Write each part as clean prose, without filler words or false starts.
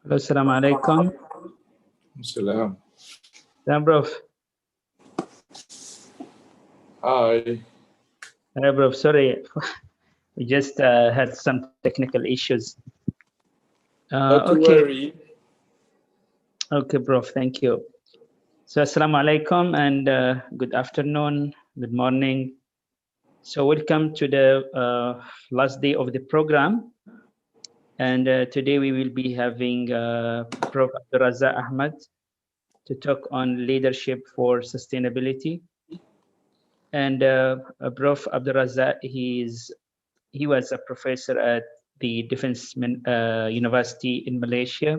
Hello, assalamu alaikum. Salam. Bro. Hi. Bro, sorry, we just had some technical issues. Not to Okay. worry. Okay, bro, thank you. So, assalamu alaikum and good afternoon, good morning. So, welcome to the last day of the program. And today we will be having Prof. Abdulrazak Ahmad to talk on leadership for sustainability. And Prof. Abdulrazak, he was a professor at the Defense University in Malaysia.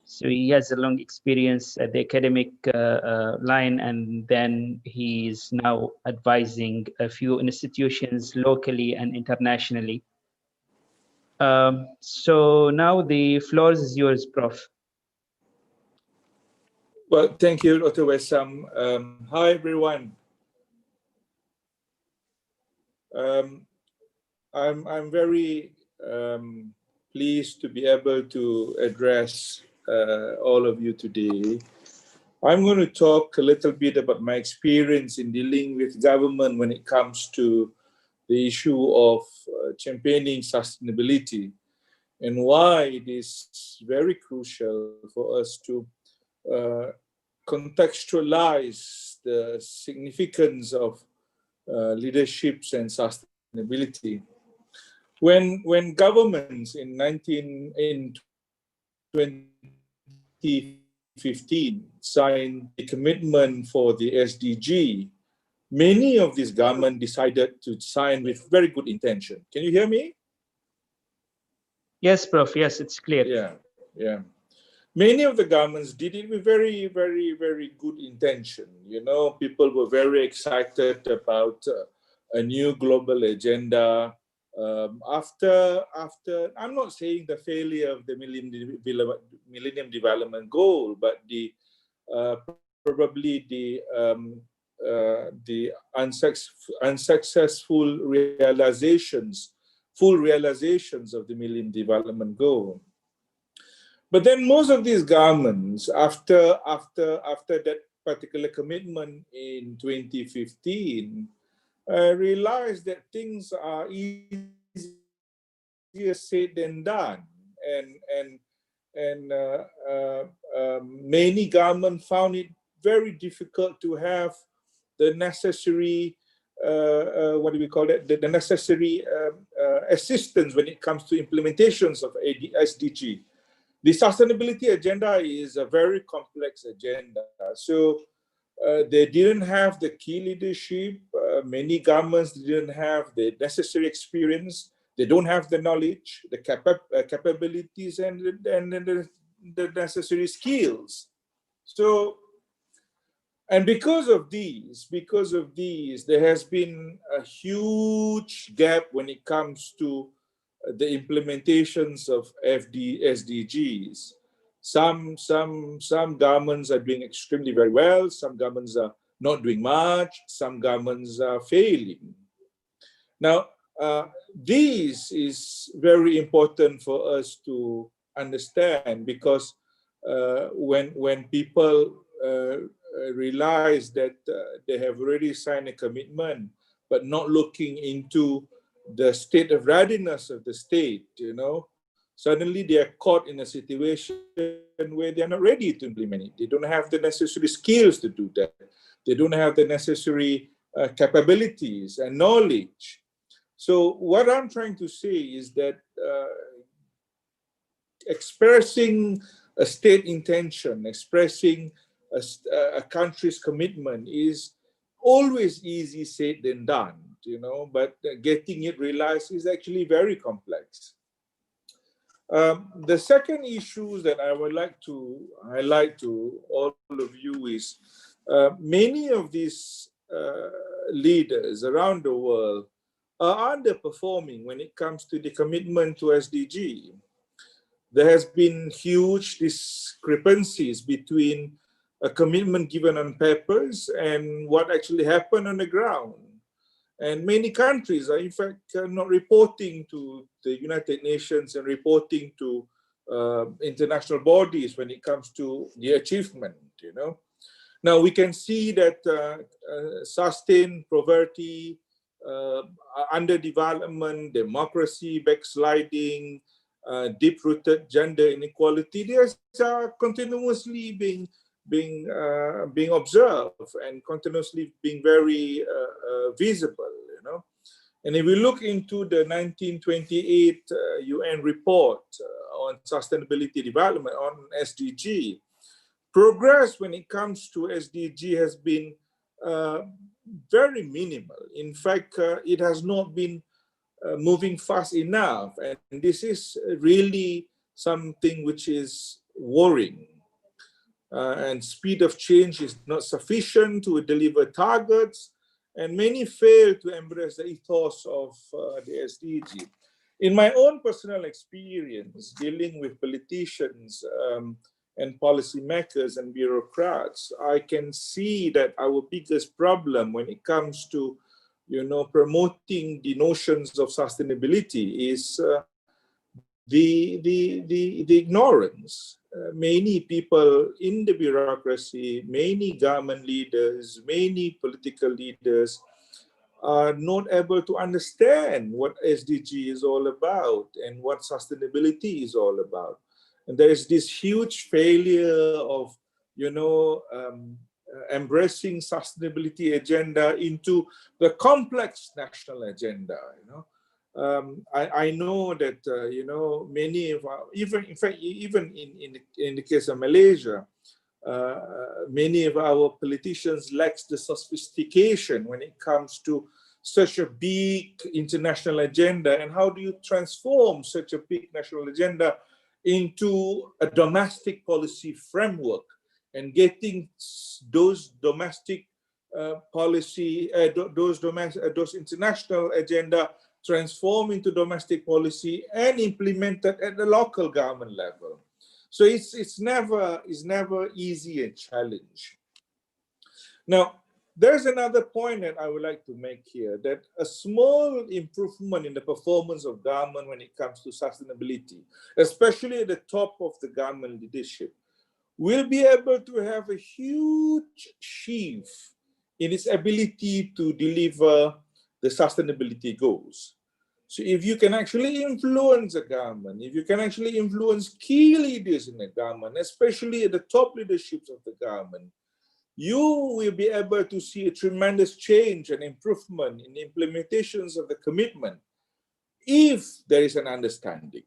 So he has a long experience at the academic line, and then he's now advising a few institutions locally and internationally. So now the floor is yours, Prof. Well, thank you, Dr. Wessam. Hi, everyone. I'm very pleased to be able to address all of you today. I'm going to talk a little bit about my experience in dealing with government when it comes to the issue of championing sustainability and why it is very crucial for us to contextualize the significance of leaderships and sustainability. When governments in 2015 signed the commitment for the SDG, many of these governments decided to sign with very good intention. Can you hear me? Yes, Prof. Yes, it's clear. Yeah. Many of the governments did it with very, very, very good intention. You know, people were very excited about a new global agenda. After, I'm not saying the failure of the Millennium Development Goal, but probably the unsuccessful full realizations of the Millennium Development Goal. But then most of these governments, after that particular commitment in 2015, realized that things are easier said than done, and many governments found it very difficult to have the necessary the necessary assistance when it comes to implementations of SDG. The sustainability agenda is a very complex agenda. So they didn't have the key leadership. Many governments didn't have the necessary experience. They don't have the knowledge, the capabilities, and the necessary skills. So, and because of these, there has been a huge gap when it comes to the implementations of SDGs. Some governments are doing extremely very well. Some governments are not doing much. Some governments are failing. Now, this is very important for us to understand, because when people realize that they have already signed a commitment, but not looking into the state of readiness of the state, you know, suddenly they are caught in a situation where they are not ready to implement it. They don't have the necessary skills to do that. They don't have the necessary capabilities and knowledge. So what I'm trying to say is that expressing a state intention, expressing a country's commitment is always easy said than done, you know, but getting it realized is actually very complex. The second issue that I would like to highlight to all of you is many of these leaders around the world are underperforming when it comes to the commitment to SDG. There has been huge discrepancies between a commitment given on papers and what actually happened on the ground. And many countries are in fact not reporting to the United Nations and reporting to international bodies when it comes to the achievement, you know. Now we can see that sustained poverty, underdevelopment, democracy backsliding, deep-rooted gender inequality, these are continuously being observed and continuously being very visible, you know. And if we look into the 1928 UN report on sustainability development, on SDG, progress when it comes to SDG has been very minimal. In fact, it has not been moving fast enough. And this is really something which is worrying. And speed of change is not sufficient to deliver targets, and many fail to embrace the ethos of the SDG. In my own personal experience dealing with politicians and policymakers and bureaucrats, I can see that our biggest problem when it comes to, you know, promoting the notions of sustainability is the ignorance. Many people in the bureaucracy, many government leaders, many political leaders are not able to understand what SDG is all about and what sustainability is all about. And there is this huge failure of, you know, embracing sustainability agenda into the complex national agenda, you know. I know that, you know, many of our, even in the case of Malaysia, many of our politicians lack the sophistication when it comes to such a big international agenda. And how do you transform such a big national agenda into a domestic policy framework and getting those domestic policy, those international agenda transformed into domestic policy and implemented at the local government level. So it's never easy a challenge. Now, there's another point that I would like to make here, that a small improvement in the performance of government when it comes to sustainability, especially at the top of the government leadership, will be able to have a huge shift in its ability to deliver the sustainability goals. So if you can actually influence the government, if you can actually influence key leaders in the government, especially at the top leaderships of the government, you will be able to see a tremendous change and improvement in the implementations of the commitment if there is an understanding.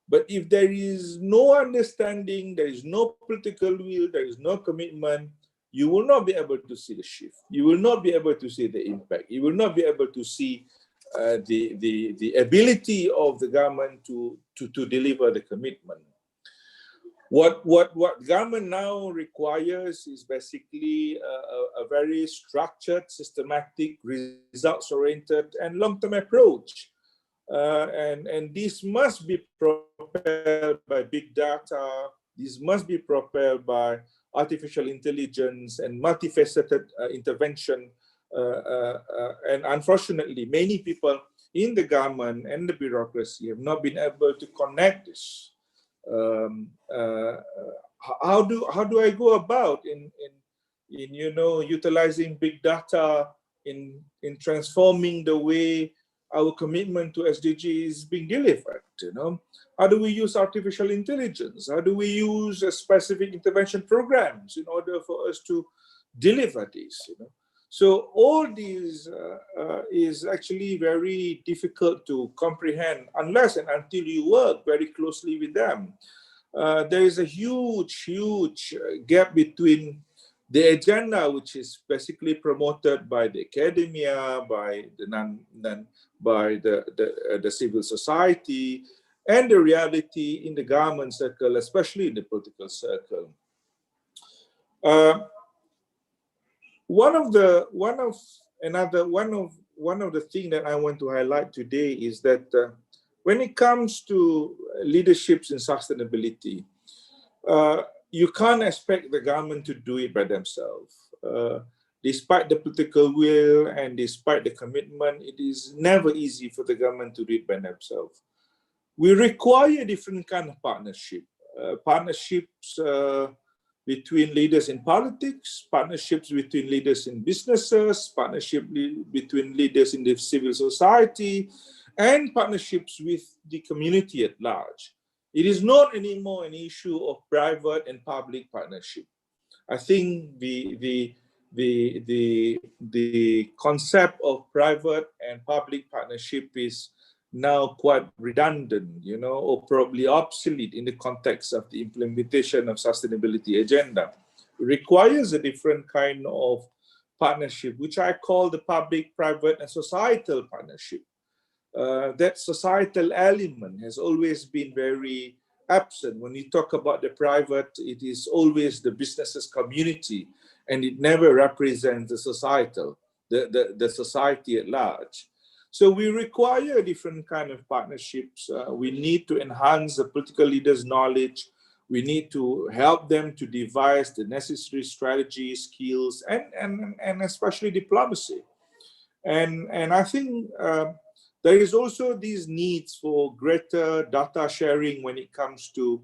But if there is no understanding, there is no political will, there is no commitment, you will not be able to see the shift. You will not be able to see the impact. You will not be able to see the ability of the government to deliver the commitment. What government now requires is basically a very structured, systematic, results-oriented, and long-term approach. And this must be propelled by big data. This must be propelled by artificial intelligence and multifaceted intervention. And unfortunately, many people in the government and the bureaucracy have not been able to connect this. How do I go about in you know, utilizing big data in transforming the way our commitment to SDG is being delivered? You know, how do we use artificial intelligence? How do we use specific intervention programs in order for us to deliver this? You know, so all these is actually very difficult to comprehend unless and until you work very closely with them. There is a huge gap between the agenda, which is basically promoted by the academia, by the civil society, and the reality in the government circle, especially in the political circle. One of the things that I want to highlight today is that when it comes to leaderships in sustainability, you can't expect the government to do it by themselves. Despite the political will and despite the commitment, it is never easy for the government to do it by themselves. We require different kind of partnership. Partnerships between leaders in politics, partnerships between leaders in businesses, between leaders in the civil society, and partnerships with the community at large. It is not anymore an issue of private and public partnership. I think the concept of private and public partnership is now quite redundant, or probably obsolete in the context of the implementation of sustainability agenda. It requires a different kind of partnership, which I call the public, private, and societal partnership. That societal element has always been very absent. When you talk about the private, it is always the businesses community, and it never represents the societal, the society at large. So we require a different kind of partnerships. We need to enhance the political leaders' knowledge. We need to help them to devise the necessary strategies, skills, and especially diplomacy. And I think there is also these needs for greater data sharing when it comes to,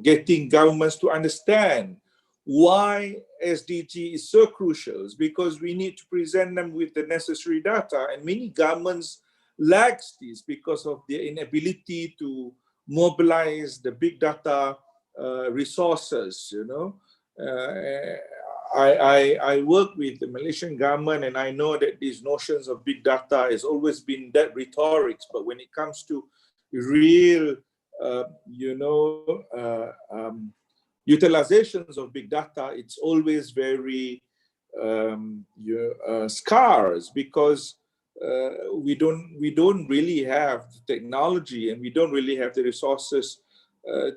getting governments to understand why SDG is so crucial. It's because we need to present them with the necessary data, and many governments lack this because of their inability to mobilize the big data resources. I work with the Malaysian government, and I know that these notions of big data has always been that rhetoric, but when it comes to real, utilizations of big data, it's always very scarce, because we don't really have the technology, and we don't really have the resources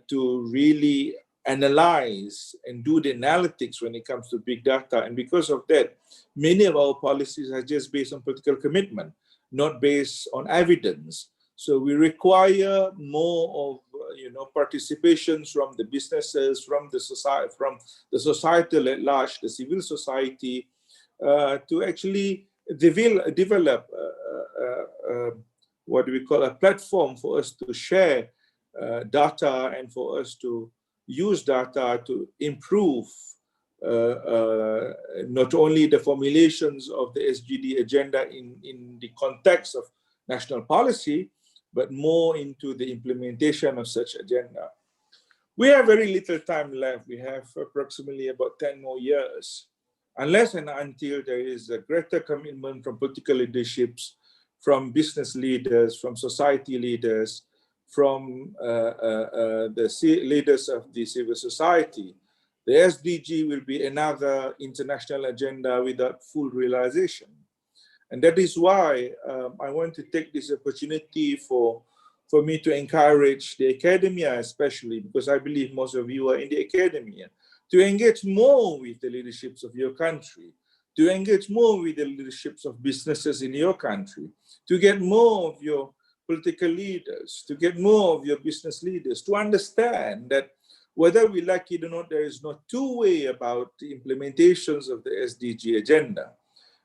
to really analyze and do the analytics when it comes to big data. And because of that, many of our policies are just based on political commitment, not based on evidence. So we require more of participations from the businesses, from the societal at large, the civil society, to actually develop what we call a platform for us to share data, and for us to use data to improve not only the formulations of the SDG agenda in the context of national policy, but more into the implementation of such agenda. We have very little time left. We have approximately about 10 more years, unless and until there is a greater commitment from political leaderships, from business leaders, from society leaders, from the leaders of the civil society. The SDG will be another international agenda without full realization. And that is why I want to take this opportunity for me to encourage the academia, especially because I believe most of you are in the academia, to engage more with the leaderships of your country, to engage more with the leaderships of businesses in your country, to get more of your political leaders, to get more of your business leaders, to understand that whether we like it or not, there is no two-way about the implementations of the SDG agenda.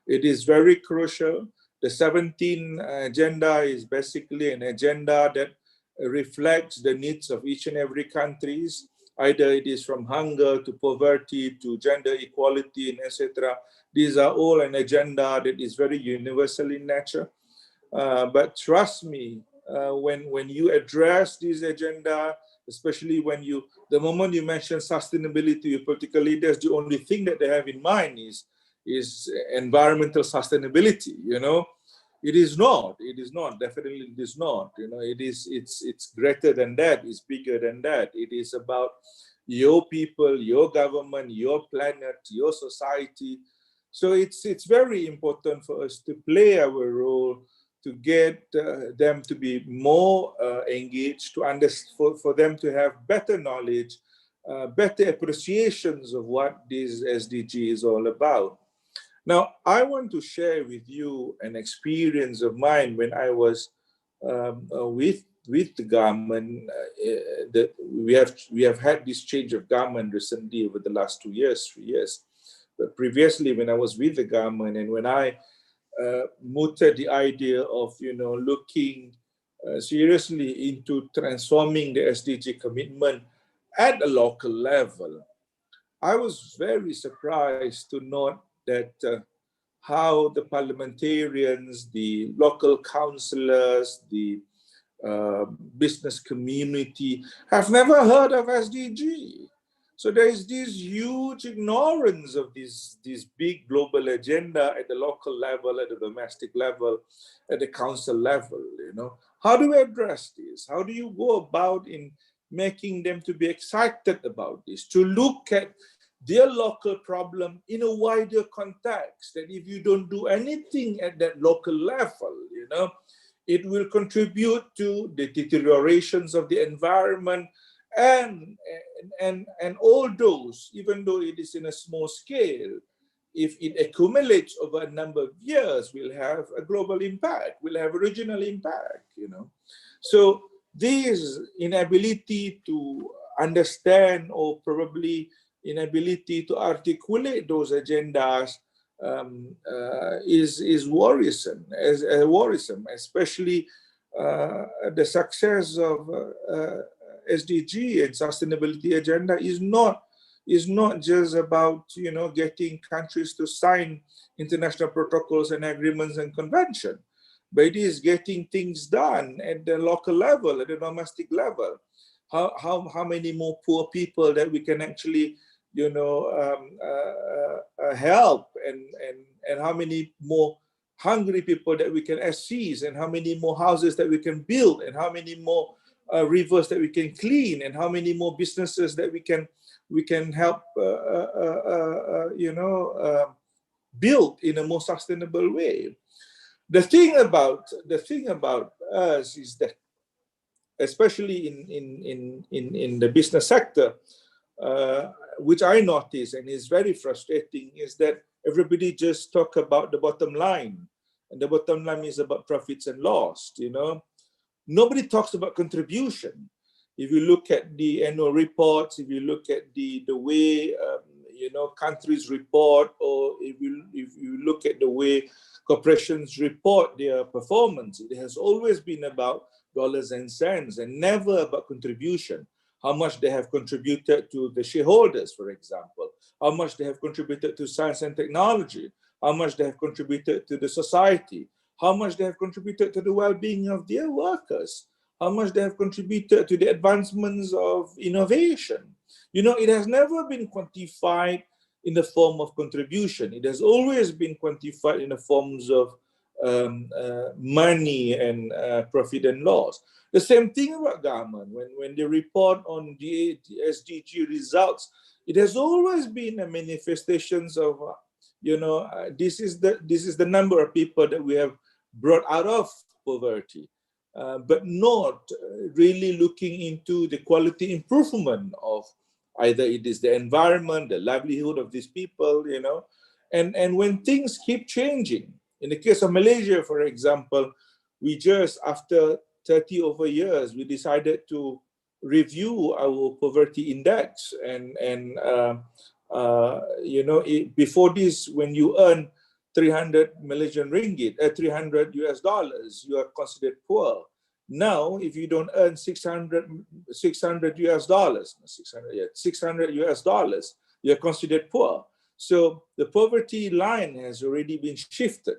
It is very crucial. The 17 agenda is basically an agenda that reflects the needs of each and every country. Either it is from hunger to poverty to gender equality, and etc. These are all an agenda that is very universal in nature. But trust me, when you address this agenda, especially the moment you mention sustainability with political leaders, the only thing that they have in mind is environmental sustainability. It is not. Definitely it is not. It's greater than that. It's bigger than that. It is about your people, your government, your planet, your society. So it's very important for us to play our role, to get them to be more engaged, for them to have better knowledge, better appreciations of what this SDG is all about. Now, I want to share with you an experience of mine when I was with the government. That we have had this change of government recently over the last 2 years, 3 years. But previously, when I was with the government, and when I mooted the idea of, looking seriously into transforming the SDG commitment at a local level. I was very surprised to note that how the parliamentarians, the local councillors, the business community have never heard of SDG. So there is this huge ignorance of this big global agenda at the local level, at the domestic level, at the council level. How do we address this? How do you go about in making them to be excited about this, to look at their local problem in a wider context? That if you don't do anything at that local level, it will contribute to the deteriorations of the environment, and all those, even though it is in a small scale, if it accumulates over a number of years, will have a global impact, will have a regional impact. So this inability to understand, or probably inability to articulate those agendas, is worrisome, especially the success of SDG and sustainability agenda is not just about getting countries to sign international protocols and agreements and convention, but it is getting things done at the local level, at the domestic level. How many more poor people that we can actually help, and how many more hungry people that we can assist, and how many more houses that we can build, and how many more rivers that we can clean, and how many more businesses that we can help build in a more sustainable way. The thing about us is that, especially in the business sector, which I notice and is very frustrating, is that everybody just talk about the bottom line, and the bottom line is about profits and loss. Nobody talks about contribution. If you look at the annual reports, if you look at the way countries report, or if you look at the way corporations report their performance, it has always been about dollars and cents, and never about contribution. How much they have contributed to the shareholders, for example, how much they have contributed to science and technology, how much they have contributed to the society, how much they have contributed to the well-being of their workers, how much they have contributed to the advancements of innovation. It has never been quantified in the form of contribution. It has always been quantified in the forms of money and profit and loss. The same thing about government. When they report on the SDG results, it has always been a manifestations of, this is the number of people that we have brought out of poverty, but not really looking into the quality improvement of either it is the environment, the livelihood of these people, and when things keep changing. In the case of Malaysia, for example, we just, after 30 over years, we decided to review our poverty index. Before this, when you earn 300 Malaysian ringgit, 300 US dollars, you are considered poor. Now, if you don't earn 600 US dollars, 600 US dollars, you're considered poor. So the poverty line has already been shifted,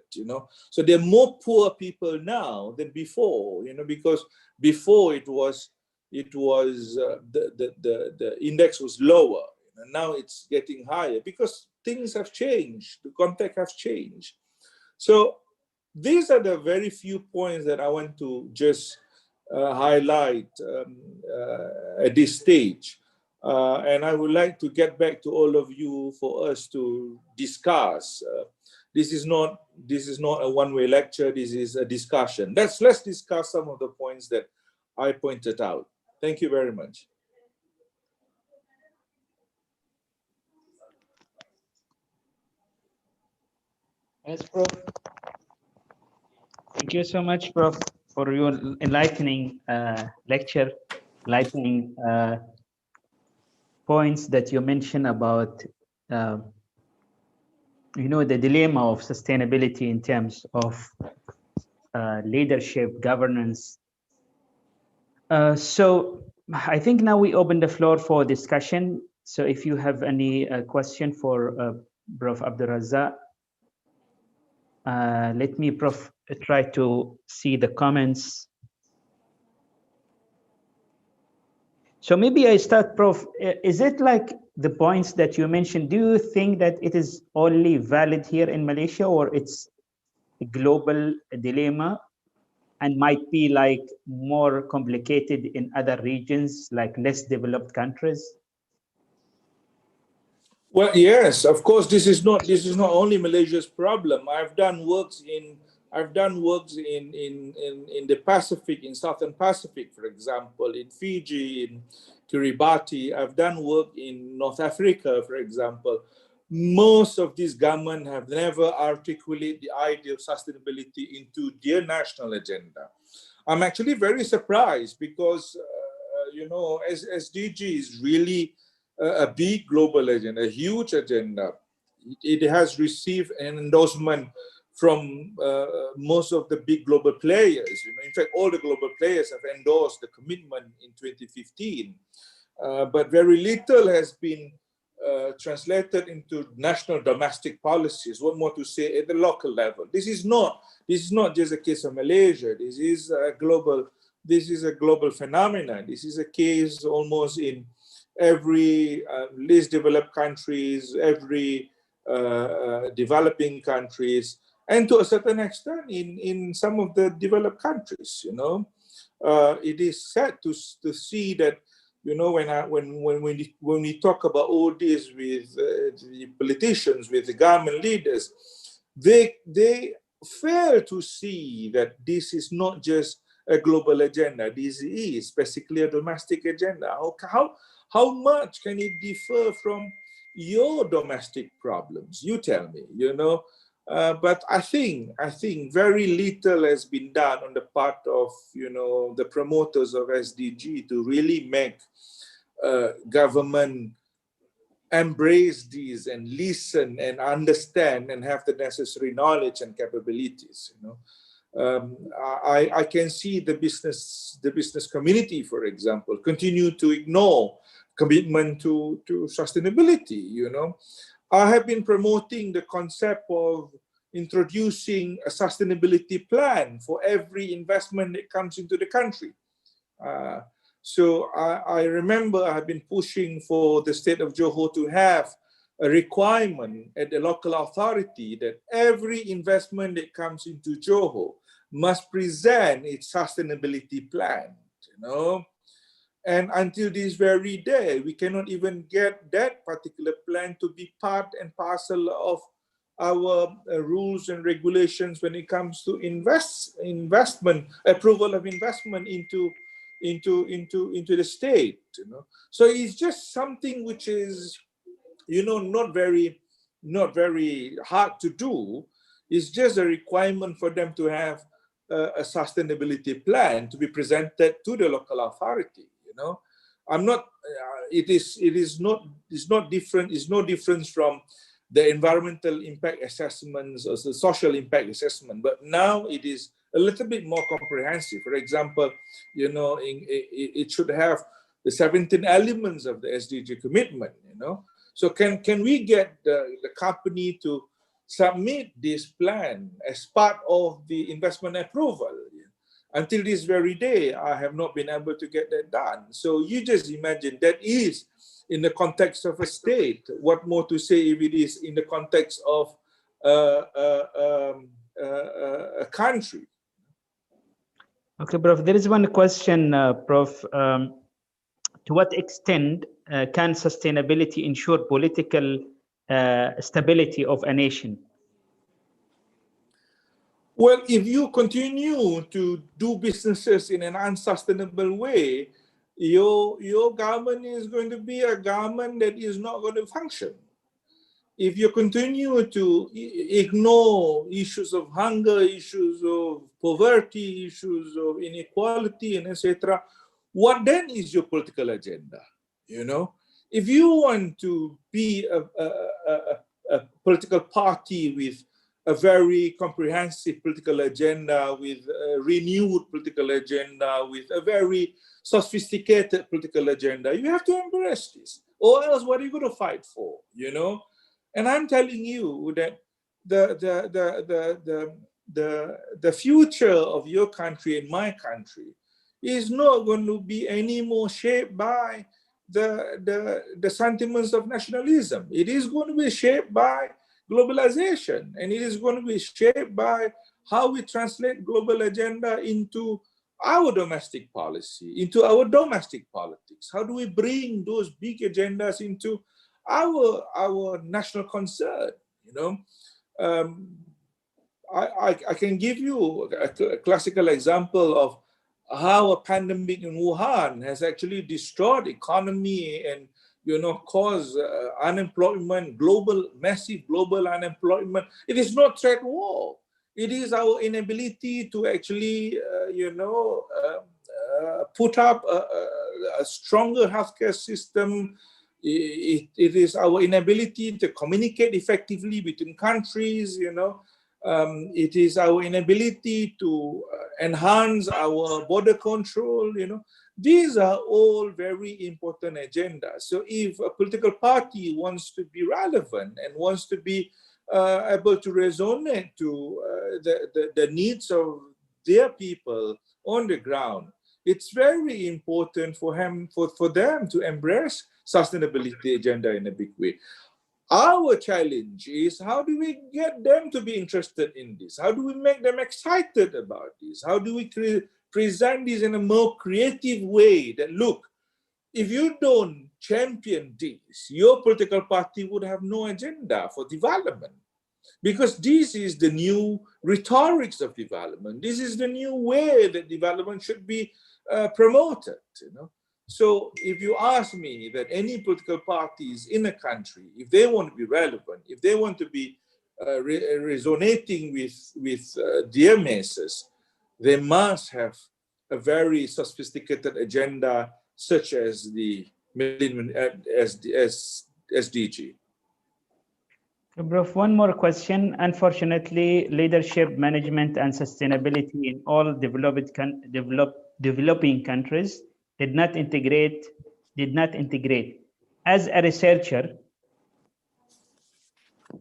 So there are more poor people now than before, because before it was the index was lower, and now it's getting higher because things have changed, the context has changed. So these are the very few points that I want to just highlight at this stage. And I would like to get back to all of you for us to discuss. This is not a one-way lecture. This is a discussion. Let's discuss some of the points that I pointed out. Thank you very much. Yes, Prof. Thank you so much, Prof, for your enlightening lecture, enlightening points that you mentioned about the dilemma of sustainability in terms of leadership, governance. So I think now we open the floor for discussion. So if you have any question for Prof. Abdulrazak, let me, Prof, try to see the comments. So maybe I start, Prof. Is it like the points that you mentioned, do you think that it is only valid here in Malaysia, or it's a global dilemma and might be like more complicated in other regions, like less developed countries? Well, yes, of course. This is not only Malaysia's problem. I've done works in the Pacific, in Southern Pacific, for example, in Fiji, in Kiribati. I've done work in North Africa, for example. Most of these governments have never articulated the idea of sustainability into their national agenda. I'm actually very surprised because, SDG is really a big global agenda, a huge agenda. It has received an endorsement from most of the big global players. In fact, all the global players have endorsed the commitment in 2015. But very little has been translated into national domestic policies. What more to say at the local level? This is not just a case of Malaysia. This is a global phenomenon. This is a case almost in every least developed countries, every developing countries, and to a certain extent in some of the developed countries. It is sad to see that, when we talk about all this with the politicians, with the government leaders, they fail to see that this is not just a global agenda. This is basically a domestic agenda. How much can it differ from your domestic problems? You tell me, But I think very little has been done on the part of, the promoters of SDG to really make government embrace these and listen and understand and have the necessary knowledge and capabilities. I can see the business community, for example, continue to ignore commitment to sustainability. I have been promoting the concept of introducing a sustainability plan for every investment that comes into the country. So I remember I have been pushing for the state of Johor to have a requirement at the local authority that every investment that comes into Johor must present its sustainability plan, And until this very day, we cannot even get that particular plan to be part and parcel of our rules and regulations when it comes to investment, approval of investment into the state. So it's just something which is, not very hard to do. It's just a requirement for them to have a sustainability plan to be presented to the local authority. I'm not. It's not different. It's no difference from the environmental impact assessments or the social impact assessment. But now it is a little bit more comprehensive. For example, it should have the 17 elements of the SDG commitment. So can we get the company to submit this plan as part of the investment approval? Until this very day, I have not been able to get that done. So you just imagine that is in the context of a state. What more to say if it is in the context of a country? Okay, Prof. There is one question, Prof. To what extent can sustainability ensure political stability of a nation? Well, if you continue to do businesses in an unsustainable way, your government is going to be a government that is not going to function. If you continue to ignore issues of hunger, issues of poverty, issues of inequality, and etc., what then is your political agenda? If you want to be a political party with a very comprehensive political agenda, with a renewed political agenda, with a very sophisticated political agenda. You have to embrace this, or else what are you going to fight for, you know? And I'm telling you that the future of your country and my country is not going to be any more shaped by the sentiments of nationalism. It is going to be shaped by globalization, and it is going to be shaped by how we translate global agenda into our domestic policy, into our domestic politics. How do we bring those big agendas into our national concern? You know, I can give you a classical example of how a pandemic in Wuhan has actually destroyed economy and, you know, caused unemployment, massive global unemployment. It is not trade war. It is our inability to actually, put up a stronger healthcare system. It is our inability to communicate effectively between countries, you know. It is our inability to enhance our border control, you know. These are all very important agendas. So if a political party wants to be relevant and wants to be able to resonate to the needs of their people on the ground, it's very important for them to embrace sustainability agenda in a big way. Our challenge is, how do we get them to be interested in this? How do we make them excited about this? How do we present this in a more creative way that, look, if you don't champion this, your political party would have no agenda for development. Because this is the new rhetorics of development. This is the new way that development should be promoted, you know. So if you ask me that any political parties in a country, if they want to be relevant, if they want to be resonating with their masses, they must have a very sophisticated agenda, such as the SDG. Prof, one more question. Unfortunately, leadership, management, and sustainability in all developing countries did not integrate. As a researcher,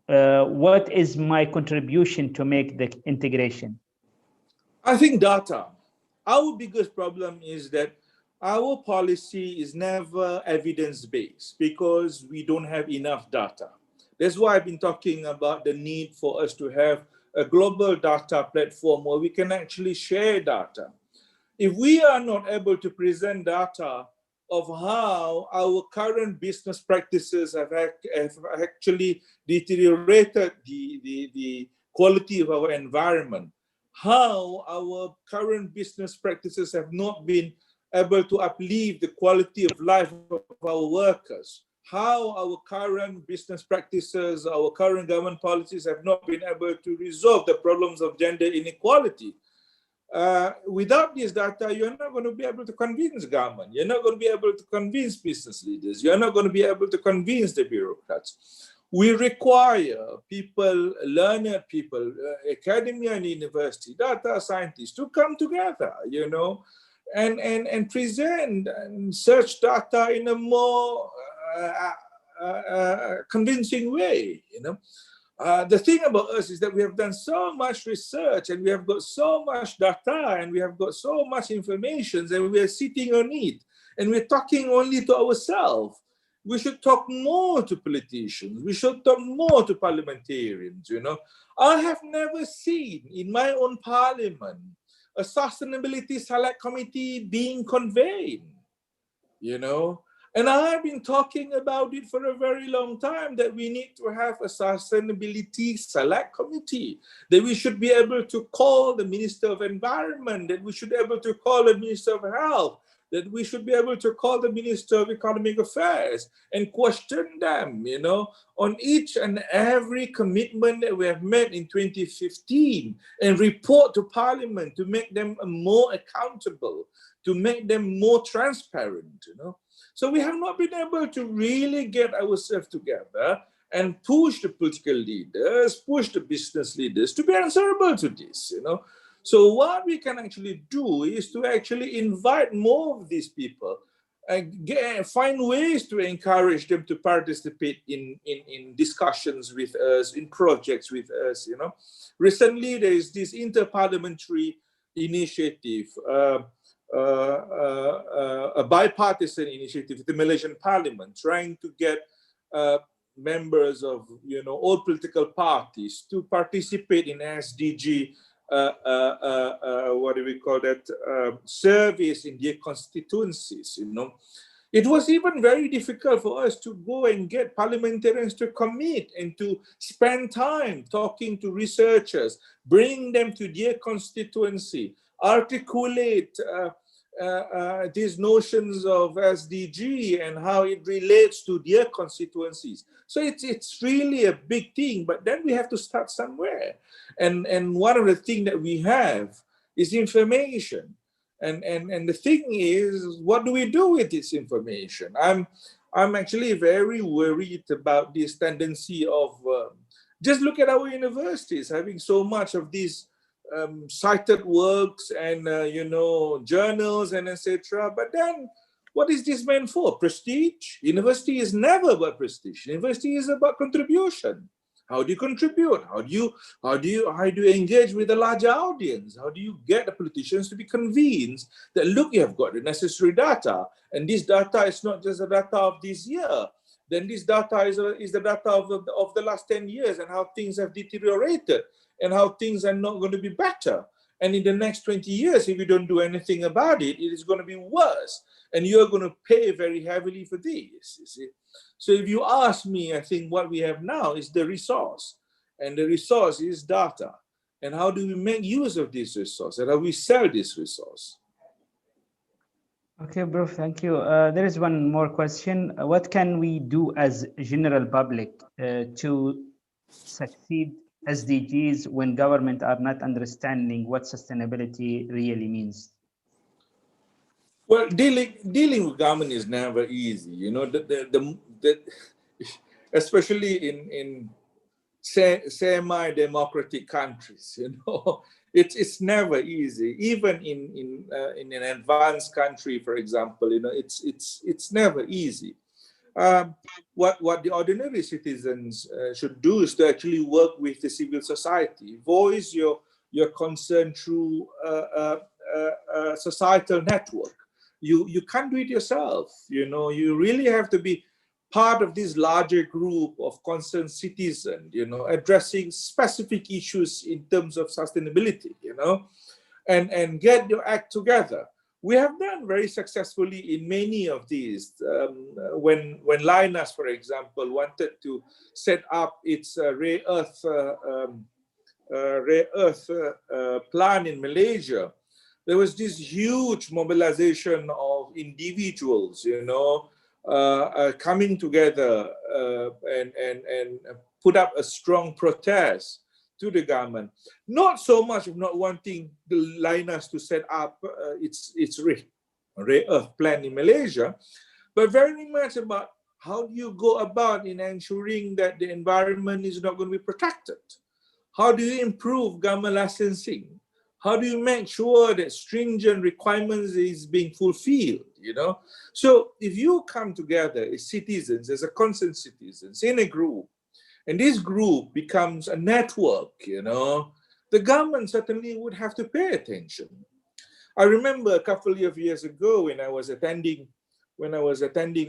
what is my contribution to make the integration? I think data. Our biggest problem is that our policy is never evidence-based because we don't have enough data. That's why I've been talking about the need for us to have a global data platform where we can actually share data. If we are not able to present data of how our current business practices have actually deteriorated the quality of our environment, how our current business practices have not been able to uplift the quality of life of our workers, how our current business practices, our current government policies have not been able to resolve the problems of gender inequality. Without this data, you're not going to be able to convince government. You're not going to be able to convince business leaders. You're not going to be able to convince the bureaucrats. We require people, learned people, academia and university, data scientists to come together, you know, and present and search data in a more convincing way, you know. The thing about us is that we have done so much research and we have got so much data and we have got so much information and we are sitting on it and we're talking only to ourselves. We should talk more to politicians. We should talk more to parliamentarians, you know. I have never seen in my own parliament a sustainability select committee being convened, you know. And I've been talking about it for a very long time, that we need to have a sustainability select committee, that we should be able to call the Minister of Environment, that we should be able to call the Minister of Health, that we should be able to call the Minister of Economic Affairs and question them, you know, on each and every commitment that we have made in 2015 and report to Parliament to make them more accountable, to make them more transparent, you know. So we have not been able to really get ourselves together and push the political leaders, push the business leaders to be answerable to this, So what we can actually do is to actually invite more of these people and find ways to encourage them to participate in discussions with us, in projects with us, Recently, there is this interparliamentary initiative, a bipartisan initiative with the Malaysian Parliament, trying to get members of all political parties to participate in SDG. What do we call that? Service in their constituencies. It was even very difficult for us to go and get parliamentarians to commit and to spend time talking to researchers, bring them to their constituency, articulate these notions of SDG and how it relates to their constituencies. So it's really a big thing, but then we have to start somewhere. And one of the things that we have is information. And the thing is, what do we do with this information? I'm actually very worried about this tendency of just look at our universities having so much of these cited works and journals and etc. But then, what is this meant for? Prestige? University is never about prestige. University is about contribution. How do you contribute? How do you engage with a larger audience? How do you get the politicians to be convinced that look, you have got the necessary data, and this data is not just the data of this year. Then this data is the data of the last 10 years and how things have deteriorated and how things are not going to be better. And in the next 20 years, if you don't do anything about it, it is going to be worse. And you're going to pay very heavily for this, you see. So if you ask me, I think what we have now is the resource. And the resource is data. And how do we make use of this resource? And how we sell this resource? Okay, bro, thank you. There is one more question. What can we do as general public to succeed SDGs when government are not understanding what sustainability really means? Well, dealing with government is never easy. Especially in semi-democratic countries, it's never easy. Even in an advanced country, for example, it's never easy. What the ordinary citizens should do is to actually work with the civil society, voice your concern through a societal network. You can't do it yourself. You really have to be part of this larger group of concerned citizens, addressing specific issues in terms of sustainability, and get your act together. We have done very successfully in many of these. When Linus, for example, wanted to set up its rare earth plant in Malaysia, there was this huge mobilization of individuals, coming together and put up a strong protest to the government. Not so much of not wanting the Linus to set up its rare earth plant in Malaysia, but very much about how do you go about in ensuring that the environment is not going to be protected? How do you improve government licensing? How do you make sure that stringent requirements is being fulfilled? So if you come together as citizens, as a concerned citizens in a group, and this group becomes a network, the government certainly would have to pay attention. I remember a couple of years ago when I was attending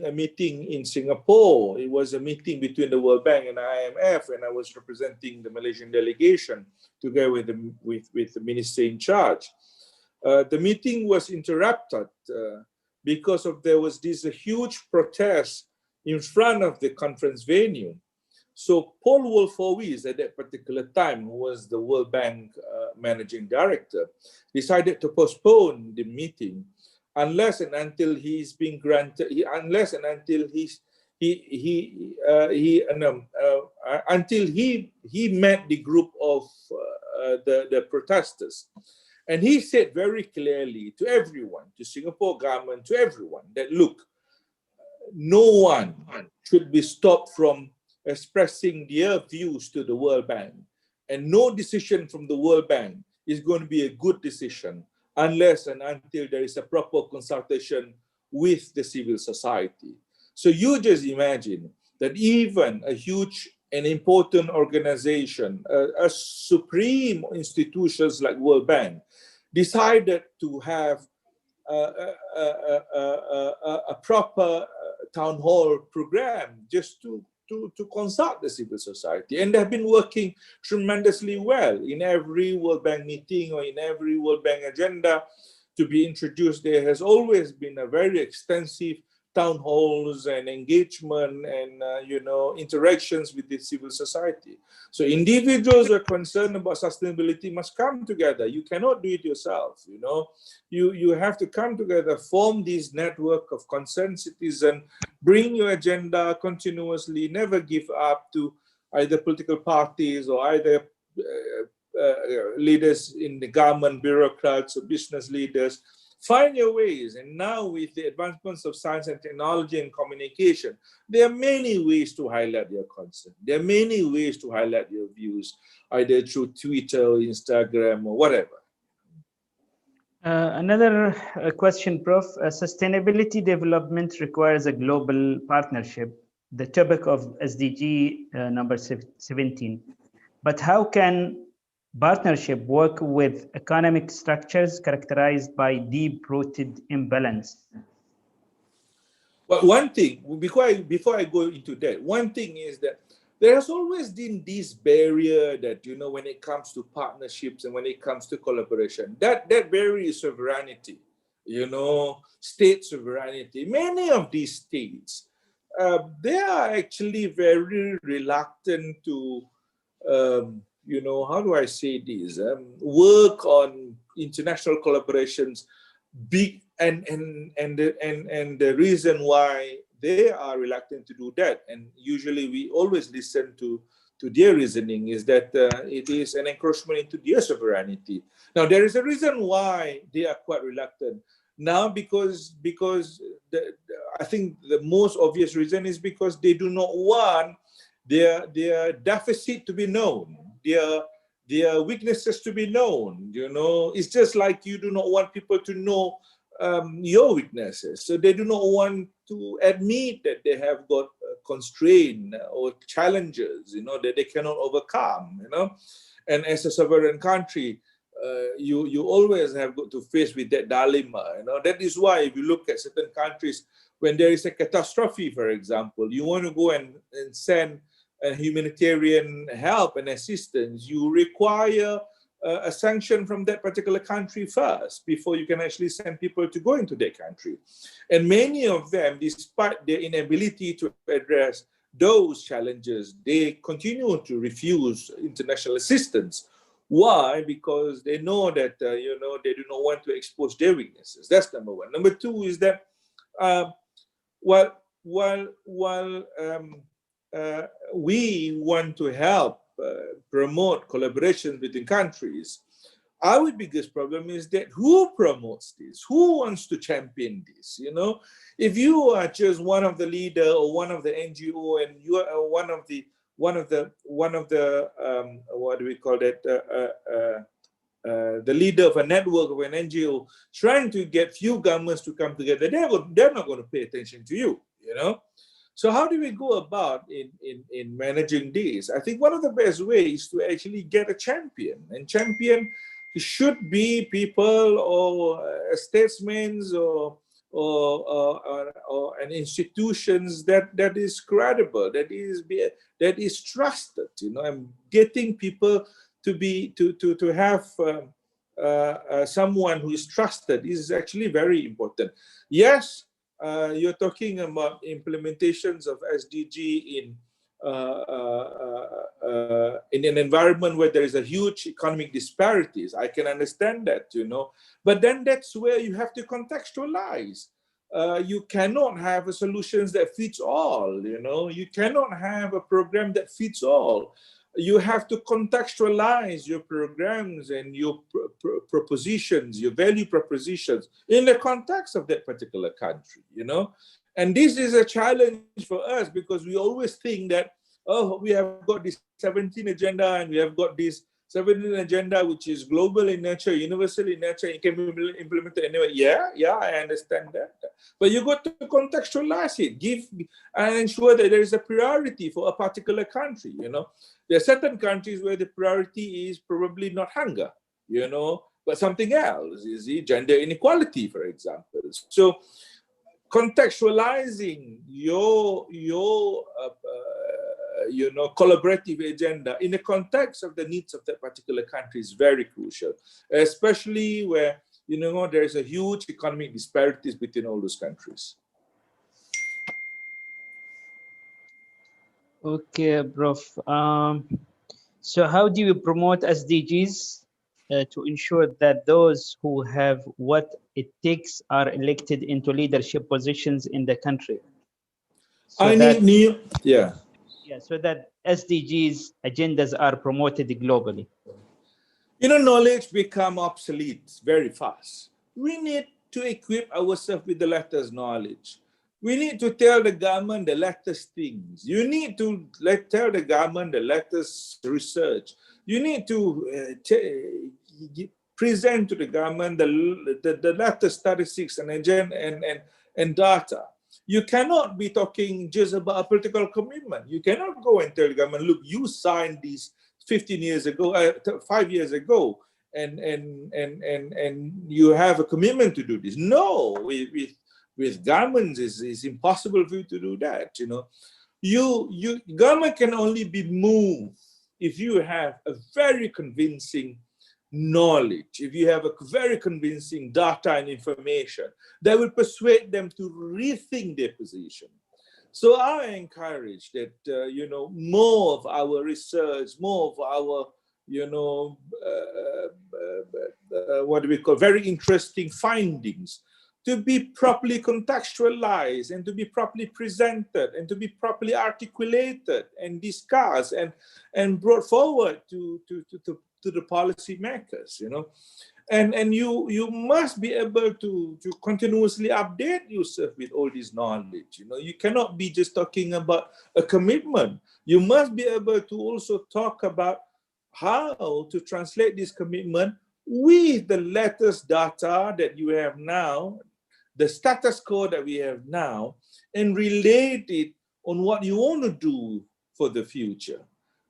a meeting in Singapore. It was a meeting between the World Bank and IMF, and I was representing the Malaysian delegation together with the minister in charge. The meeting was interrupted because there was this huge protest in front of the conference venue. So Paul Wolfowitz at that particular time, who was the World Bank managing director, decided to postpone the meeting unless and until he's been granted, until he met the group of the protesters. And he said very clearly to everyone, to Singapore government, to everyone, that look, no one should be stopped from expressing their views to the World Bank. And no decision from the World Bank is going to be a good decision unless and until there is a proper consultation with the civil society. So you just imagine that even a huge and important organization, a supreme institutions like World Bank, decided to have a proper town hall program just to consult the civil society. And they've been working tremendously well. In every World Bank meeting or in every World Bank agenda to be introduced, there has always been a very extensive town halls and engagement and interactions with the civil society. So individuals who are concerned about sustainability must come together. You cannot do it yourself. You have to come together, form this network of concerned citizens, bring your agenda continuously, never give up to either political parties or either leaders in the government, bureaucrats or business leaders. Find your ways. And now with the advancements of science and technology and communication, there are many ways to highlight your concern. There are many ways to highlight your views, either through Twitter or Instagram or whatever. Another question, Prof. Sustainability development requires a global partnership, the topic of SDG number 17. But how can partnership work with economic structures characterized by deep-rooted imbalance? Well, one thing, before I go into that, one thing is that there has always been this barrier that, when it comes to partnerships and when it comes to collaboration, that barrier is sovereignty, state sovereignty. Many of these states, they are actually very reluctant to how do I say this? Work on international collaborations. Big and the reason why they are reluctant to do that, and usually we always listen to their reasoning, is that it is an encroachment into their sovereignty. Now there is a reason why they are quite reluctant. Now because I think the most obvious reason is because they do not want their deficit to be known, their weaknesses to be known. It's just like you do not want people to know your weaknesses. So they do not want to admit that they have got constraint or challenges, that they cannot overcome. And as a sovereign country, you always have got to face with that dilemma. That is why if you look at certain countries, when there is a catastrophe, for example, you want to go and send humanitarian help and assistance, you require a sanction from that particular country first before you can actually send people to go into that country. And many of them, despite their inability to address those challenges, they continue to refuse international assistance. Why? Because they know that they do not want to expose their weaknesses. That's number one. Number two is that while we want to help promote collaboration between countries, our biggest problem is that who promotes this? Who wants to champion this? If you are just one of the leader or one of the NGO and you are one of the what do we call that? The leader of a network of an NGO trying to get few governments to come together, they're not going to pay attention to you. So how do we go about in managing this? I think one of the best ways to actually get a champion, and champion should be people or statesmen or an institutions that is credible, that is trusted. And getting people to have someone who is trusted is actually very important. Yes. You're talking about implementations of SDG in an environment where there is a huge economic disparities. I can understand that, but then that's where you have to contextualize. You cannot have a solutions that fits all. You cannot have a program that fits all. You have to contextualize your programs and your propositions, your value propositions in the context of that particular country, And this is a challenge for us because we always think that oh, we have got this 17 agenda and we have got this 17 agenda, which is global in nature, universal in nature, it can be implemented anyway. Yeah, I understand that. But you got to contextualize it, give and ensure that there is a priority for a particular country. There are certain countries where the priority is probably not hunger, but something else, is gender inequality, for example. So contextualizing your collaborative agenda in the context of the needs of that particular country is very crucial, especially where there is a huge economic disparities between all those countries. Okay, Prof. So how do you promote SDGs to ensure that those who have what it takes are elected into leadership positions in the country? So so that SDGs agendas are promoted globally. Knowledge become obsolete very fast. We need to equip ourselves with the latest knowledge. We need to tell the government the latest things. You need to tell the government the latest research. You need to present to the government the latest statistics and data. You cannot be talking just about a political commitment. You cannot go and tell the government, look, you signed these 15 years ago, 5 years ago, and you have a commitment to do this. No, with governments, it's impossible for you to do that. Government can only be moved if you have a very convincing knowledge, if you have a very convincing data and information that will persuade them to rethink their position. So I encourage that, more of our research, more of our, what do we call, very interesting findings to be properly contextualized and to be properly presented and to be properly articulated and discussed and brought forward to the policy makers, And you must be able to continuously update yourself with all this knowledge. You cannot be just talking about a commitment. You must be able to also talk about how to translate this commitment with the latest data that you have now, the status quo that we have now, and relate it on what you want to do for the future.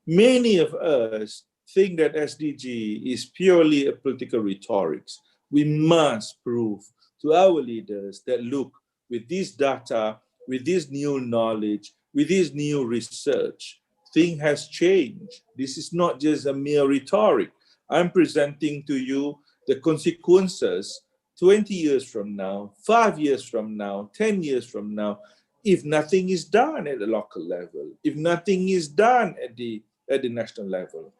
Many of us think that SDG is purely a political rhetoric. We must prove to our leaders that, look, with this data, with this new knowledge, with this new research, thing has changed. This is not just a mere rhetoric. I'm presenting to you the consequences 20 years from now, 5 years from now, 10 years from now, if nothing is done at the local level, if nothing is done at the national level.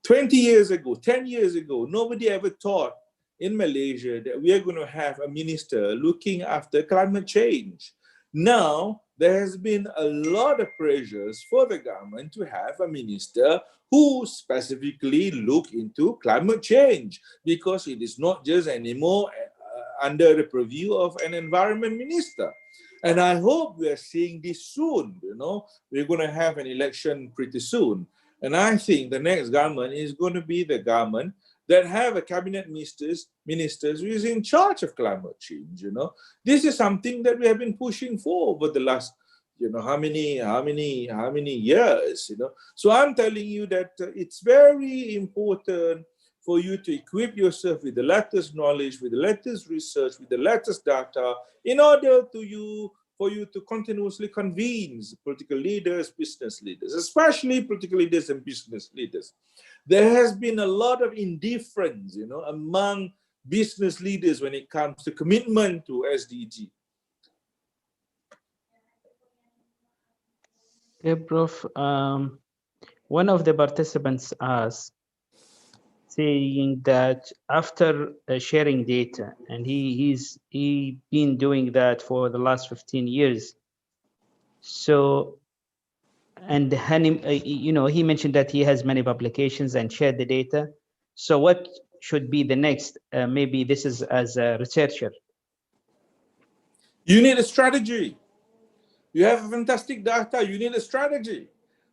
20 years ago, 10 years ago, nobody ever thought in Malaysia that we are going to have a minister looking after climate change. Now, there has been a lot of pressures for the government to have a minister who specifically look into climate change, because it is not just anymore under the purview of an environment minister. And I hope we are seeing this soon. We're going to have an election pretty soon. And I think the next government is going to be the government that have a cabinet ministers who is in charge of climate change. This is something that we have been pushing for over the last, how many years. So I'm telling you that it's very important for you to equip yourself with the latest knowledge, with the latest research, with the latest data, in order for you to continuously convince political leaders, business leaders, especially political leaders and business leaders. There has been a lot of indifference, among business leaders when it comes to commitment to SDG. Okay, Prof. One of the participants asked, saying that after sharing data, and he's been doing that for the last 15 years. So, and he mentioned that he has many publications and shared the data. So what should be the next? Maybe this is as a researcher. You need a strategy. You have fantastic data, you need a strategy.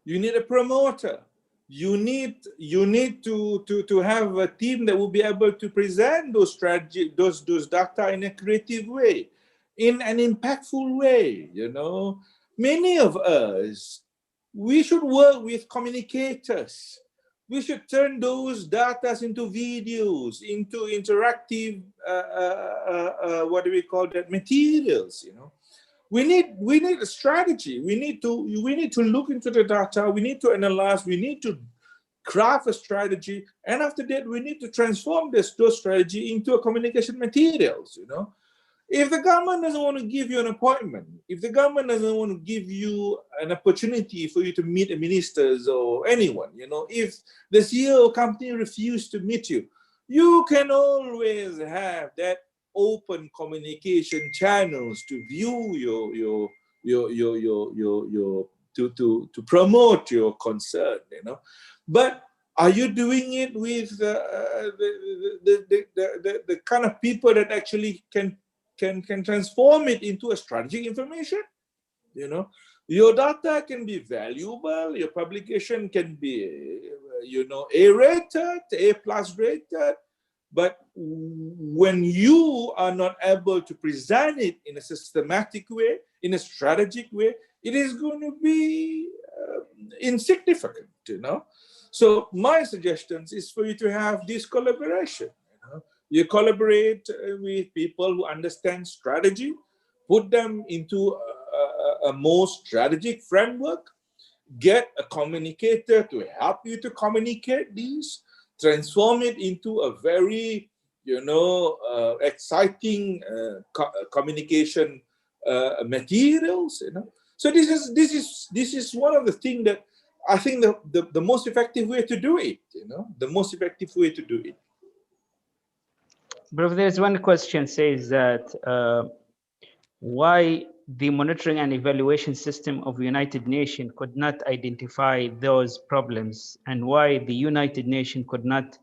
You need a promoter. You need to have a team that will be able to present those strategy, those data in a creative way, in an impactful way. You know, many of us, we should work with communicators. We should turn those data into videos, into interactive, what do we call that, materials, you know. We need a strategy. We need to look into the data. We need to analyze. We need to craft a strategy, and after that, we need to transform those strategy into a communication materials. You know, if the government doesn't want to give you an appointment, if the government doesn't want to give you an opportunity for you to meet the ministers or anyone, you know, if the CEO company refuses to meet you, you can always have that open communication channels to view to promote your concern, you know. But are you doing it with the kind of people that actually can transform it into a strategic information? You know, your data can be valuable, your publication can be, you know, A-rated, A+ rated, but when you are not able to present it in a systematic way, in a strategic way, it is going to be insignificant, you know. So my suggestions is for you to have this collaboration. You know, you collaborate with people who understand strategy, put them into a more strategic framework, get a communicator to help you to communicate these, transform it into a very, you know, exciting communication materials. You know, so this is one of the things that I think the most effective way to do it. You know, the most effective way to do it. Bro, there's one question says that why the monitoring and evaluation system of United Nations could not identify those problems, and why the United Nations could not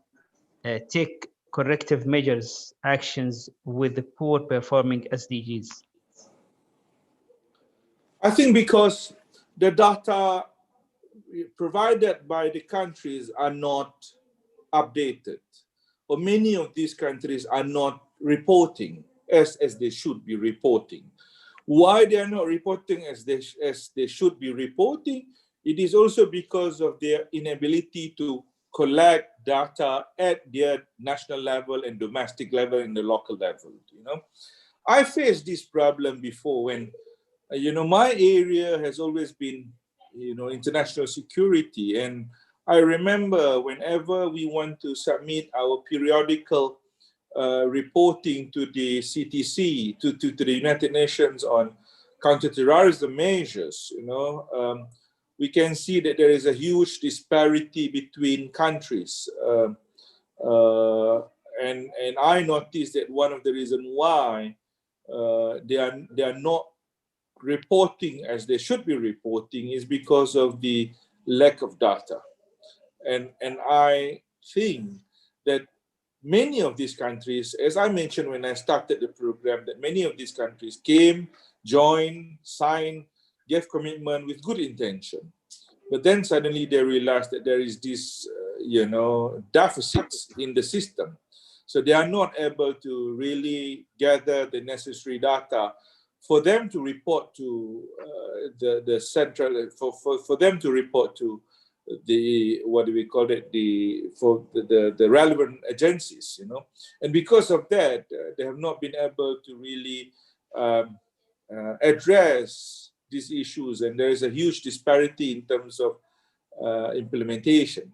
take corrective measures, actions with the poor performing SDGs? I think because the data provided by the countries are not updated, or many of these countries are not reporting as they should be reporting. Why they are not reporting as they should be reporting? It is also because of their inability to collect data at their national level and domestic level and the local level. You know, I faced this problem before when, you know, my area has always been, you know, international security, and I remember whenever we want to submit our periodical reporting to the CTC, to the United Nations on counterterrorism measures, you know, we can see that there is a huge disparity between countries. And I noticed that one of the reasons why they are not reporting as they should be reporting is because of the lack of data. And I think that many of these countries, as I mentioned when I started the program, that many of these countries came, joined, signed, gave commitment with good intention. But then suddenly they realized that there is this, you know, deficits in the system. So they are not able to really gather the necessary data for them to report to the central, for them to report to the, what do we call it, the relevant agencies, you know. And because of that, they have not been able to really address these issues, and there is a huge disparity in terms of implementation.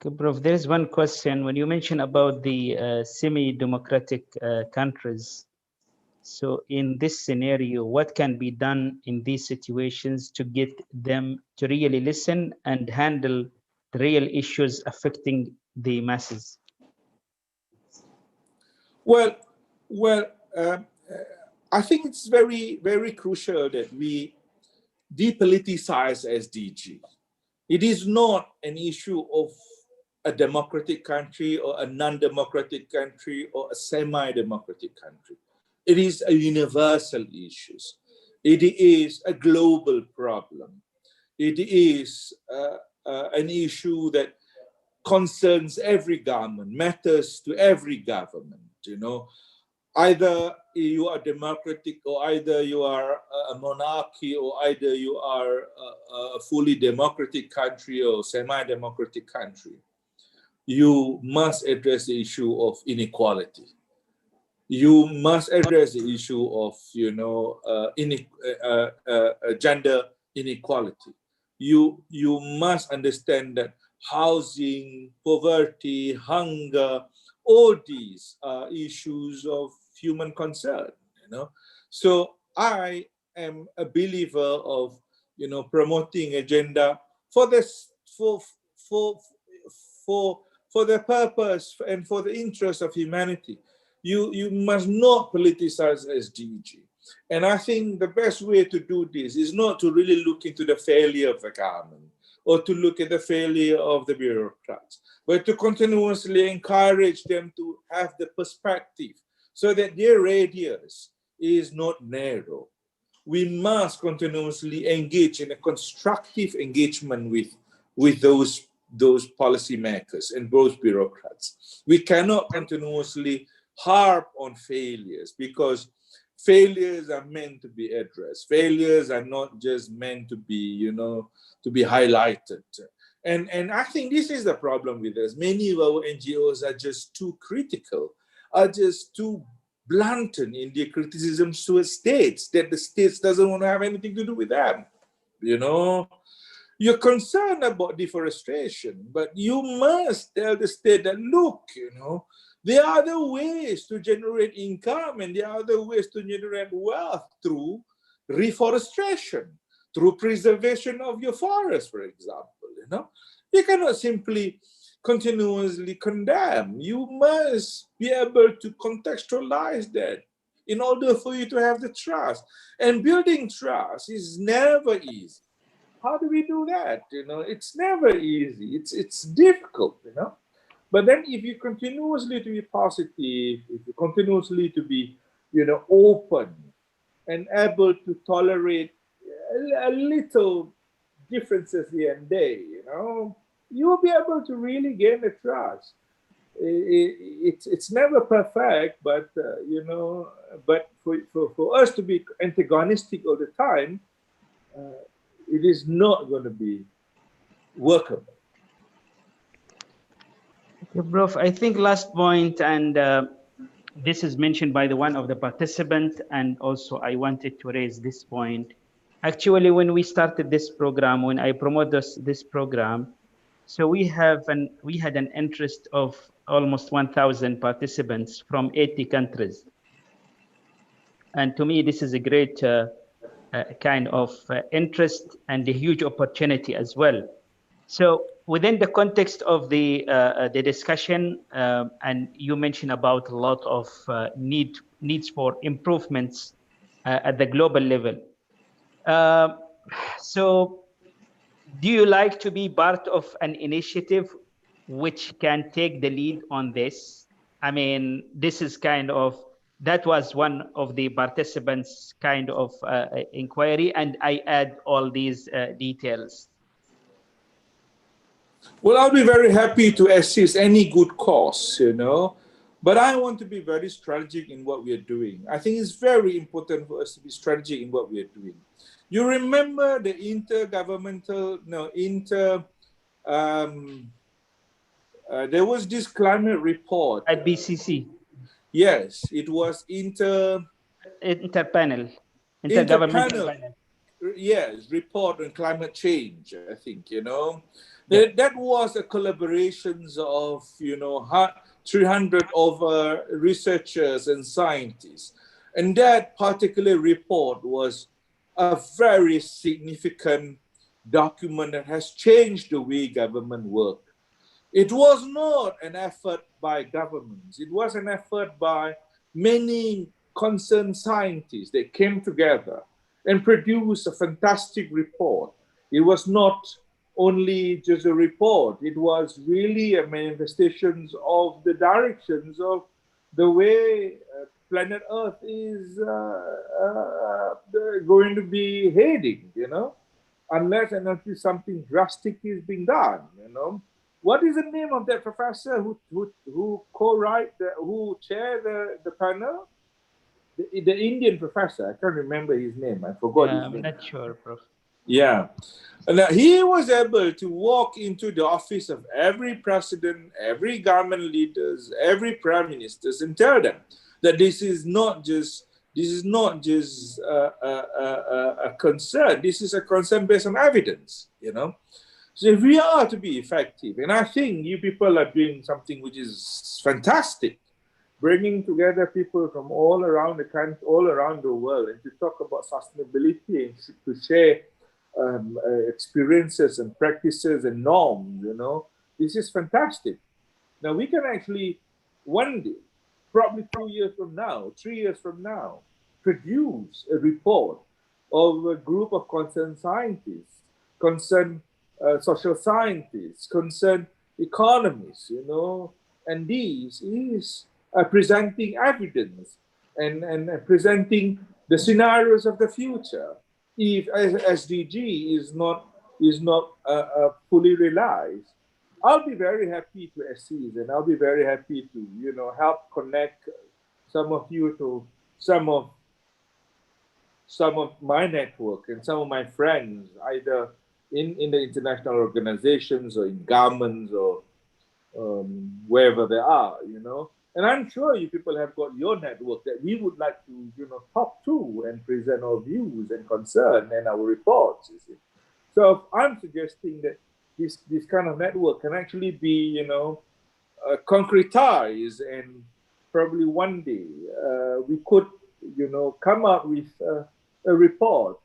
Okay, Prof, there is one question. When you mention about the semi-democratic countries, so in this scenario, what can be done in these situations to get them to really listen and handle the real issues affecting the masses? Well, I think it's very, very crucial that we depoliticize SDG. It is not an issue of a democratic country or a non-democratic country or a semi-democratic country. It is a universal issue. It is a global problem. It is an issue that concerns every government, matters to every government, you know. Either you are democratic, or either you are a monarchy, or either you are a fully democratic country or semi-democratic country. You must address the issue of inequality. You must address the issue of, you know, gender inequality. You must understand that housing, poverty, hunger, all these are issues of human concern, you know. So I am a believer of, you know, promoting agenda for this, for for for the purpose and for the interest of humanity. You must not politicize SDG. And I think the best way to do this is not to really look into the failure of the government or to look at the failure of the bureaucrats, but to continuously encourage them to have the perspective so that their radius is not narrow. We must continuously engage in a constructive engagement with those policymakers and those bureaucrats. We cannot continuously harp on failures, because failures are meant to be addressed. Failures are not just meant to be, you know, to be highlighted. And I think this is the problem with us. Many of our NGOs are just too critical, are just too blunt in their criticisms to states, that the states doesn't want to have anything to do with them. You know, you're concerned about deforestation, but you must tell the state that, look, you know, there are other ways to generate income, and there are other ways to generate wealth through reforestation, through preservation of your forest, for example. You know, you cannot simply continuously condemn. You must be able to contextualize that in order for you to have the trust. And building trust is never easy. How do we do that? You know, it's never easy. It's difficult, you know. But then if you continuously to be positive, if you continuously to be, you know, open and able to tolerate a little differences here and there, you know, you will be able to really gain the trust. It's never perfect, but, you know, but for us to be antagonistic all the time, it is not going to be workable. Okay, Prof, I think last point, and this is mentioned by the one of the participants, and also I wanted to raise this point. Actually, when we started this program, when I promoted this program, so we had an interest of almost 1,000 participants from 80 countries. And to me, this is a great kind of interest and a huge opportunity as well. So within the context of the discussion, and you mentioned about a lot of needs for improvements at the global level. So do you like to be part of an initiative which can take the lead on this? I mean, this is that was one of the participants' kind of inquiry, and I add all these details. Well, I'll be very happy to assist any good cause, you know, but I want to be very strategic in what we are doing. I think it's very important for us to be strategic in what we are doing. You remember the there was this climate report. At BCC. Yes, it was interpanel. Yes, report on climate change, I think, you know. That was a collaboration of, you know, 300 over researchers and scientists. And that particular report was a very significant document that has changed the way government work. It was not an effort by governments. It was an effort by many concerned scientists that came together and produced a fantastic report. It was not only just a report, it was really a manifestation of the directions of the way planet Earth is going to be heading, unless and until something drastic is being done. What is the name of that professor who who chaired the panel? The Indian professor, I can't remember his name. I forgot his name. I'm not sure, Prof. Yeah. And he was able to walk into the office of every president, every government leaders, every prime ministers, and tell them that this is not just a concern. This is a concern based on evidence. So if we are to be effective, and I think you people are doing something which is fantastic, bringing together people from all around the country, all around the world, and to talk about sustainability and to share experiences and practices and norms. This is fantastic. Now we can actually one day, probably 2 years from now, 3 years from now, produce a report of a group of concerned scientists, concerned social scientists, concerned economists, and this is presenting evidence and presenting the scenarios of the future. If SDG is not fully realized, I'll be very happy to assist, and I'll be very happy to help connect some of you to some of my network and some of my friends, either in the international organizations or in governments or wherever they are. And I'm sure you people have got your network that we would like to, talk to and present our views and concern and our reports. You see. So I'm suggesting that this kind of network can actually be, concretized, and probably one day we could, come up with a report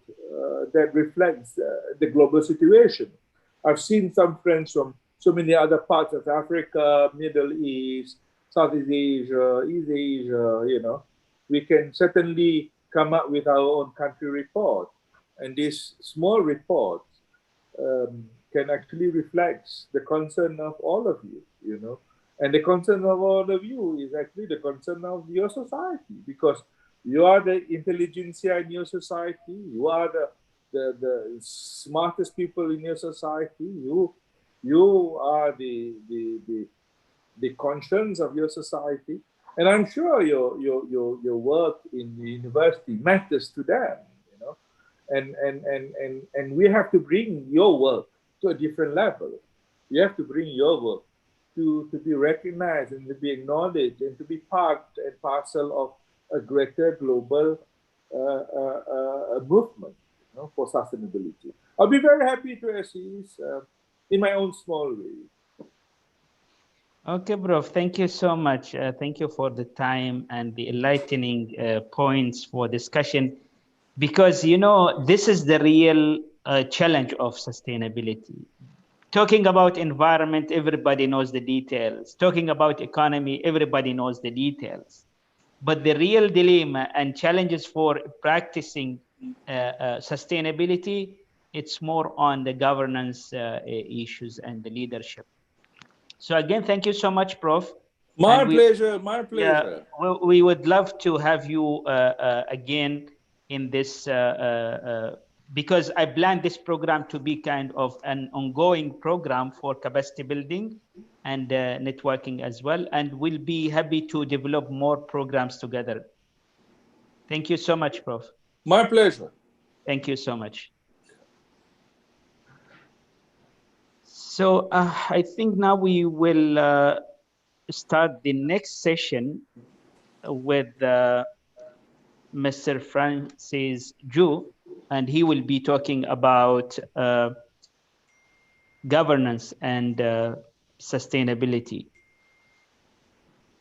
that reflects the global situation. I've seen some friends from so many other parts of Africa, Middle East, Southeast Asia, East Asia, we can certainly come up with our own country report. And this small report can actually reflect the concern of all of you, And the concern of all of you is actually the concern of your society, because you are the intelligentsia in your society, you are the smartest people in your society, you are the conscience of your society, and I'm sure your work in the university matters to them, and we have to bring your work to a different level. You have to bring your work to be recognized and to be acknowledged and to be part and parcel of a greater global movement, for sustainability. I'll be very happy to assist in my own small way. Okay, Prof. Thank you so much. Thank you for the time and the enlightening points for discussion, because, this is the real challenge of sustainability. Talking about environment, everybody knows the details. Talking about economy, everybody knows the details. But the real dilemma and challenges for practicing sustainability, it's more on the governance issues and the leadership. So again, thank you so much, Prof. My pleasure. Yeah, we would love to have you again in this, because I planned this program to be kind of an ongoing program for capacity building and networking as well. And we'll be happy to develop more programs together. Thank you so much, Prof. My pleasure. Thank you so much. So I think now we will start the next session with Mr. Francis Zhu, and he will be talking about governance and sustainability.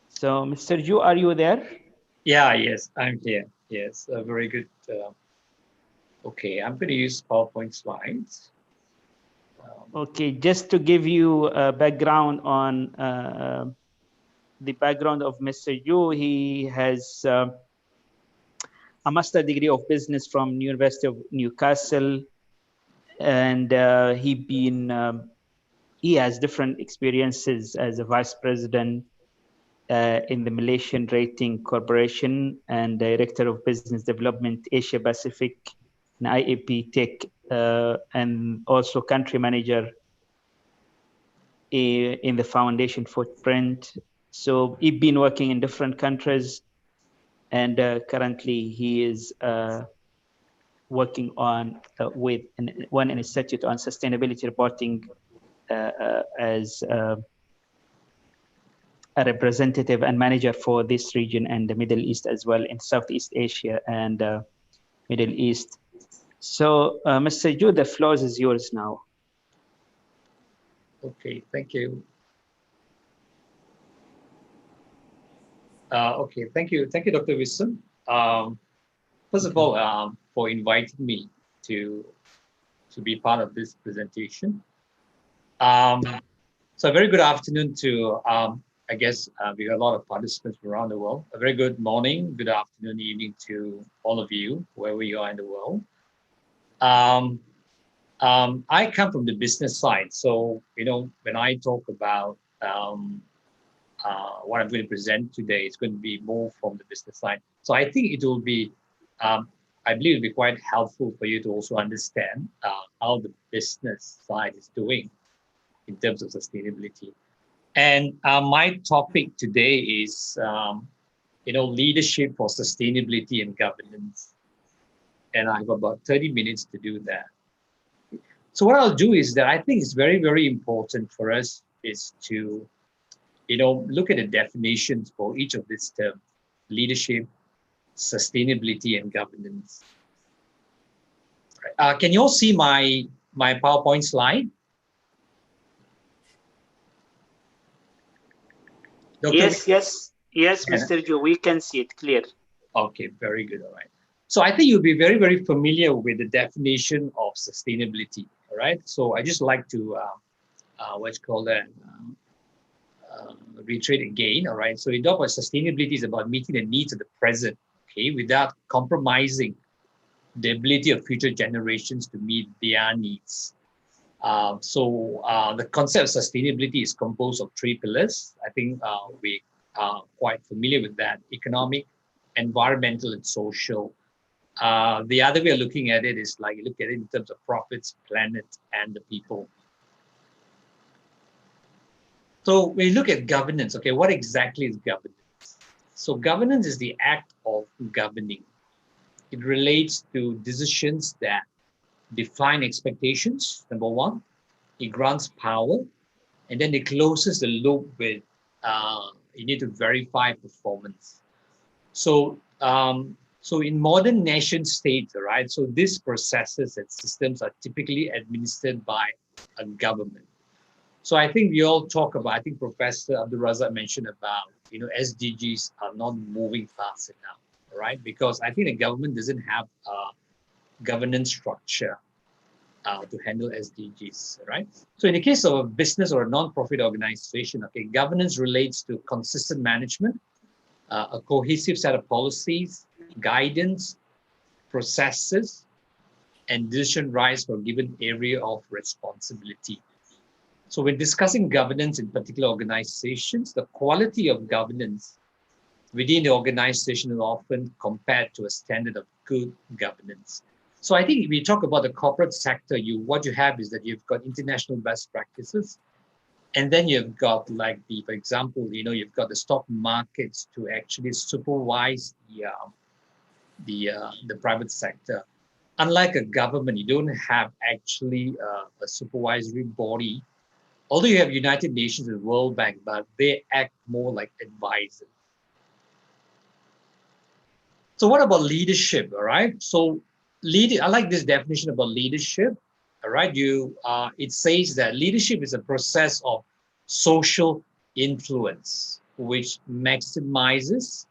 So, Mr. Zhu, are you there? Yeah, yes, I'm here. Yes, very good. Okay, I'm going to use PowerPoint slides. Okay, just to give you a background on the background of Mr. Zhu, he has a master's degree of business from University of Newcastle, and he has different experiences as a vice president in the Malaysian Rating Corporation and Director of Business Development Asia Pacific and IAP Tech, and also country manager in the foundation footprint. So he's been working in different countries, and currently he is working on with one institute on sustainability reporting as a representative and manager for this region and the Middle East as well, in Southeast Asia and Middle East. So, Mr. Ju, the floor is yours now. Okay, thank you. Okay, thank you, Dr. Wilson. First of all, for inviting me to be part of this presentation. So a very good afternoon to, I guess we have a lot of participants around the world. A very good morning, good afternoon, evening to all of you, wherever you are in the world. I come from the business side. So, when I talk about what I'm going to present today, it's going to be more from the business side. So I think it will be, I believe it'll be quite helpful for you to also understand how the business side is doing in terms of sustainability. And my topic today is, leadership for sustainability and governance. And I have about 30 minutes to do that. So what I'll do is that I think it's very, very important for us is to, look at the definitions for each of these terms: leadership, sustainability, and governance. Can you all see my PowerPoint slide? Yes, Mr. Joe, we can see it clear. Okay, very good. All right. So I think you'll be very, very familiar with the definition of sustainability. All right. So I just like to reiterate again. All right. So we talk about sustainability is about meeting the needs of the present, okay, without compromising the ability of future generations to meet their needs. The concept of sustainability is composed of 3 pillars. I think we are quite familiar with that: economic, environmental, and social. The other way of looking at it is like you look at it in terms of profits, planet, and the people. So when you look at governance, okay, what exactly is governance? So governance is the act of governing. It relates to decisions that define expectations, number one. It grants power, and then it closes the loop with you need to verify performance. So in modern nation states, right? So these processes and systems are typically administered by a government. So I think we all talk about, I think Professor Abdul Razak mentioned about, SDGs are not moving fast enough, right? Because I think the government doesn't have a governance structure to handle SDGs, right? So in the case of a business or a non-profit organization, okay, governance relates to consistent management, a cohesive set of policies, guidance, processes, and decision rights for a given area of responsibility. So when discussing governance in particular organizations, the quality of governance within the organization is often compared to a standard of good governance. So I think if we talk about the corporate sector, what you have is that you've got international best practices, and then you've got like for example, you've got the stock markets to actually supervise the private sector. Unlike a government, you don't have actually a supervisory body. Although you have United Nations and World Bank, but they act more like advisors. So what about leadership, all right? So I like this definition about leadership, all right? It says that leadership is a process of social influence, which maximizes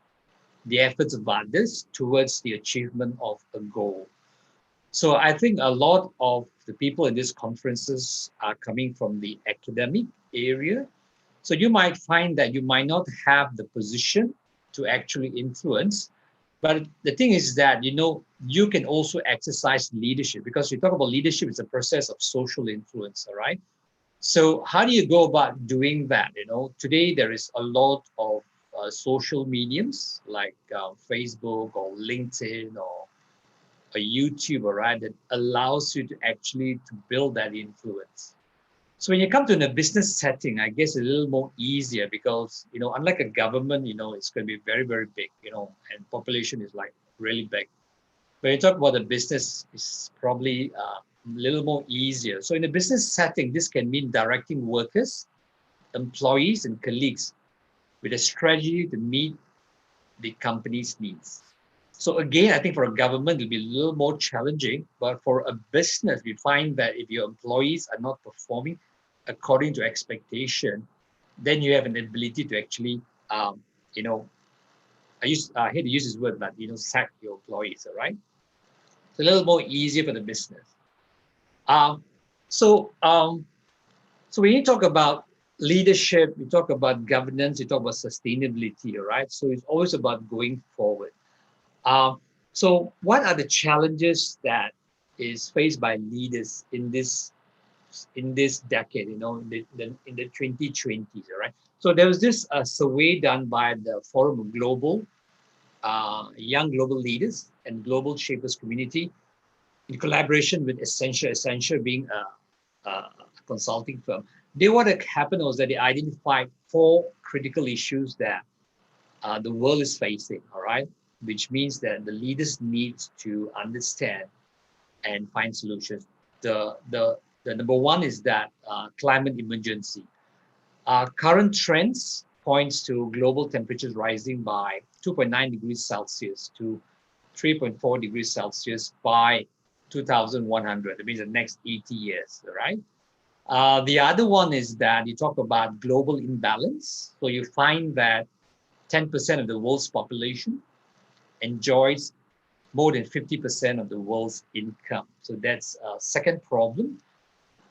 the efforts of others towards the achievement of a goal. So I think a lot of the people in these conferences are coming from the academic area. So you might find that you might not have the position to actually influence. But the thing is that, you can also exercise leadership, because you talk about leadership, it's a process of social influence, all right? So how do you go about doing that? Today there is a lot of social mediums like Facebook or LinkedIn or a YouTube, right, that allows you to actually to build that influence. So when you come to a business setting, I guess it's a little more easier because, unlike a government, it's going to be very, very big, and population is like really big. When you talk about the business, it's probably a little more easier. So in a business setting, this can mean directing workers, employees, and colleagues with a strategy to meet the company's needs. So again, I think for a government, it'll be a little more challenging, but for a business, we find that if your employees are not performing according to expectation, then you have an ability to actually, I hate to use this word, but, sack your employees, all right? It's a little more easier for the business. So when you talk about leadership, you talk about governance, you talk about sustainability, all right? So it's always about going forward. So what are the challenges that is faced by leaders in this decade, in the 2020s, all right? So there was this survey done by the Forum of Global, Young Global Leaders and Global Shapers Community in collaboration with Accenture being a consulting firm. What happened was that they identified 4 critical issues that the world is facing, all right? Which means that the leaders need to understand and find solutions. The number one is that climate emergency. Current trends points to global temperatures rising by 2.9 degrees Celsius to 3.4 degrees Celsius by 2100. That means the next 80 years, right? The other one is that you talk about global imbalance. So you find that 10% of the world's population enjoys more than 50% of the world's income. So that's a second problem.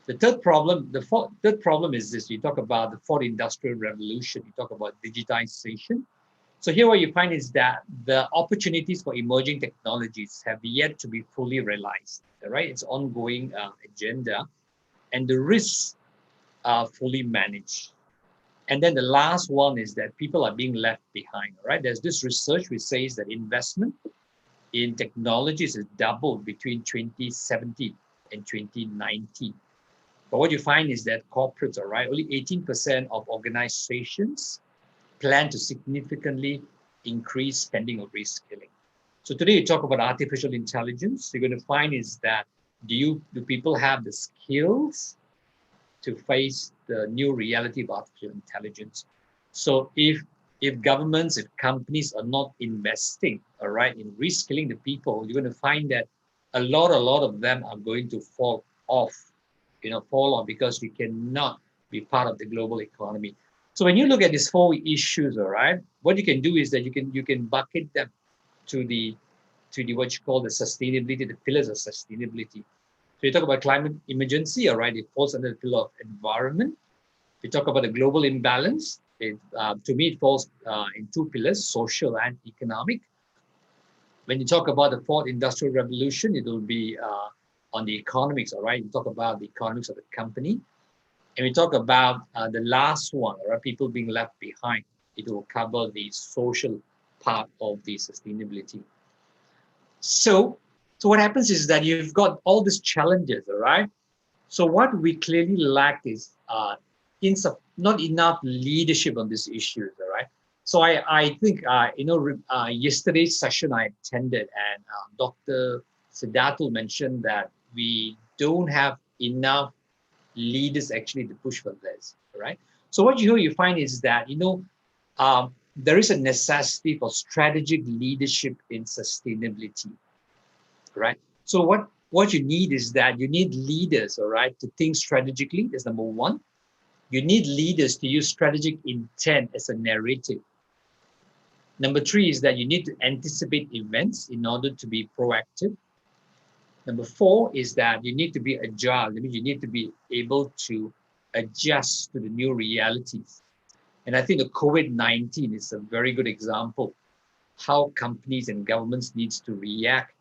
The third problem is this. You talk about the fourth industrial revolution. You talk about digitization. So here what you find is that the opportunities for emerging technologies have yet to be fully realized, right? It's ongoing agenda, and the risks are fully managed. And then the last one is that people are being left behind, right? There's this research which says that investment in technologies has doubled between 2017 and 2019. But what you find is that corporates, all right, only 18% of organizations plan to significantly increase spending on reskilling. So today you talk about artificial intelligence. You're going to find is that do people have the skills to face the new reality of artificial intelligence? So if governments, if companies are not investing, all right, in reskilling the people, you're going to find that a lot of them are going to fall off because we cannot be part of the global economy. So when you look at these 4 issues, all right, what you can do is that you can bucket them to the what you call the sustainability, the pillars of sustainability. So you talk about climate emergency, all right, it falls under the pillar of environment. We talk about the global imbalance. To me, it falls in 2 pillars, social and economic. When you talk about the fourth industrial revolution, it will be on the economics, all right? You talk about the economics of the company. And we talk about the last one, all right, people being left behind. It will cover the social part of the sustainability. So what happens is that you've got all these challenges, all right? So what we clearly lack is not enough leadership on these issues, all right? So I think, yesterday's session I attended, and Dr. Siddharth mentioned that we don't have enough leaders actually to push for this, right? So what you find is that, there is a necessity for strategic leadership in sustainability, right? So what you need is that you need leaders, all right, to think strategically. That's number one. You need leaders to use strategic intent as a narrative. Number 3 is that you need to anticipate events in order to be proactive. Number 4 is that you need to be agile. That means you need to be able to adjust to the new realities. And I think the COVID-19 is a very good example how companies and governments needs to react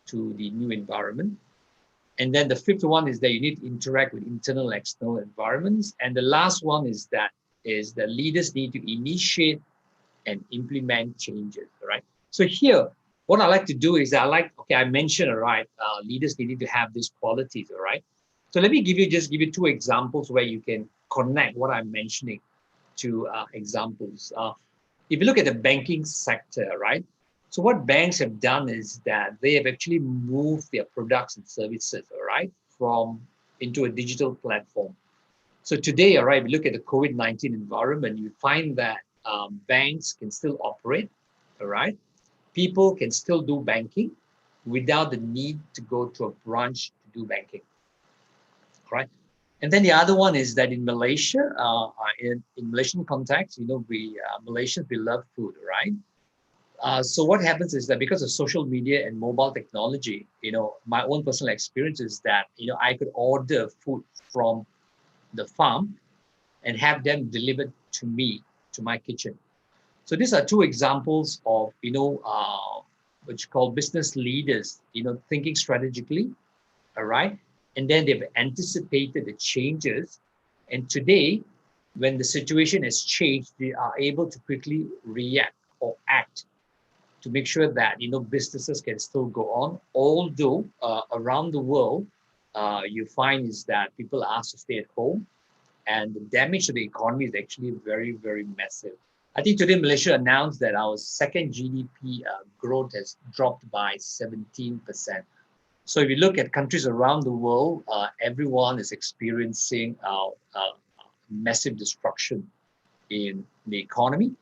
to the new environment. And then the 5th one is that you need to interact with internal and external environments. And the last one is that leaders need to initiate and implement changes, right? So here, what I like to do is I mentioned, all right, leaders needing to have these qualities, all right? So let me give you two examples where you can connect what I'm mentioning to examples. If you look at the banking sector, right? So what banks have done is that they have actually moved their products and services, all right, into a digital platform. So today, all right, we look at the COVID-19 environment, you find that banks can still operate, all right? People can still do banking without the need to go to a branch to do banking, all right? And then the other one is that in Malaysia, in Malaysian context, Malaysians, we love food, right? So what happens is that because of social media and mobile technology, my own personal experience is that, I could order food from the farm and have them delivered to me, to my kitchen. So these are two examples of, what you call business leaders, thinking strategically, all right? And then they've anticipated the changes. And today, when the situation has changed, they are able to quickly react or act to make sure that, businesses can still go on. Although around the world, you find is that people are asked to stay at home, and the damage to the economy is actually very, very massive. I think today Malaysia announced that our second GDP growth has dropped by 17%. So if you look at countries around the world, everyone is experiencing massive destruction in the economy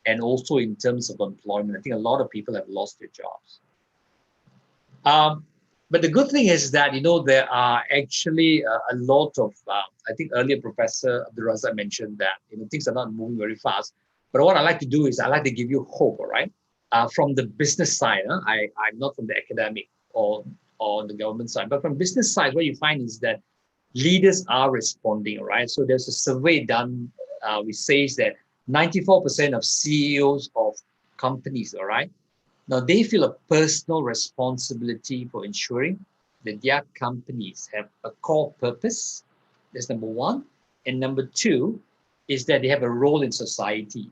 and also in terms of employment. I think a lot of people have lost their jobs. But the good thing is that, there are actually a lot of, I think earlier Professor Abdul Razak mentioned that, things are not moving very fast. But what I like to do is I like to give you hope, all right? From the business side, I'm not from the academic or the government side, but from business side, what you find is that leaders are responding, all right? So there's a survey done which says that 94% of CEOs of companies, all right, now they feel a personal responsibility for ensuring that their companies have a core purpose. That's number one. And number two is that they have a role in society.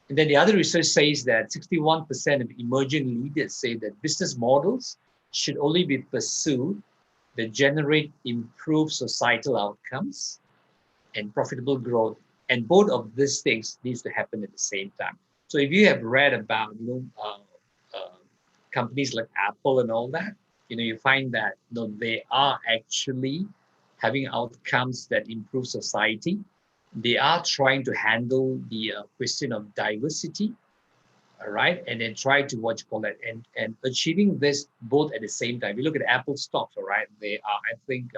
And then the other research says that 61% of emerging leaders say that business models should only be pursued that generate improved societal outcomes and profitable growth. And both of these things needs to happen at the same time. So if you have read about, companies like Apple and all that, you find that they are actually having outcomes that improve society. They are trying to handle the question of diversity, all right, and then try to and achieving this both at the same time. If you look at Apple stocks, all right, they are, I think,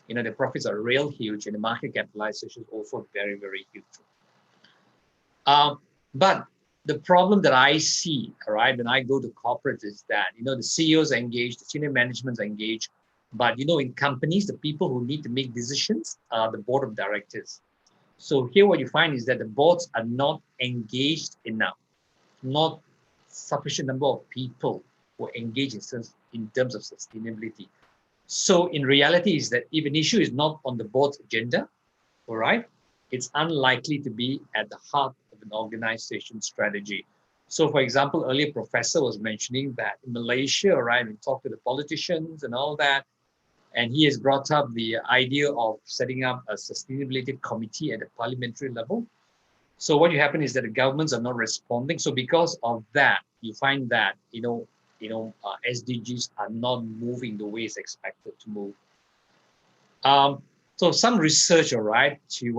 the profits are real huge, and the market capitalization is also very, very huge. But the problem that I see, all right, when I go to corporate is that, the CEOs are engaged, the senior managements are engaged, but, in companies, the people who need to make decisions are the board of directors. So here what you find is that the boards are not engaged enough, not sufficient number of people who are engaged in terms of sustainability. So in reality is that if an issue is not on the board's agenda, all right, it's unlikely to be at the heart of an organization strategy. So for example, earlier Professor was mentioning that in Malaysia, right, we talked to the politicians and all that, and he has brought up the idea of setting up a sustainability committee at the parliamentary level. So what happen is that the governments are not responding. So because of that, you find that, SDGs are not moving the way it's expected to move. So some research, all right, to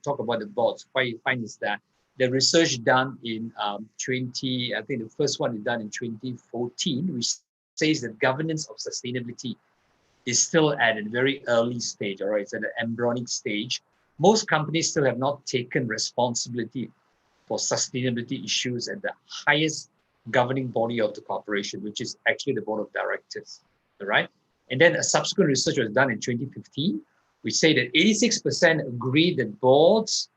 talk about the boards. What you find is that the research done in I think the first one is done in 2014, which says that governance of sustainability is still at a very early stage, all right, it's at an embryonic stage. Most companies still have not taken responsibility for sustainability issues at the highest governing body of the corporation, which is actually the board of directors, all right? And then a subsequent research was done in 2015, which say that 86% agree that boards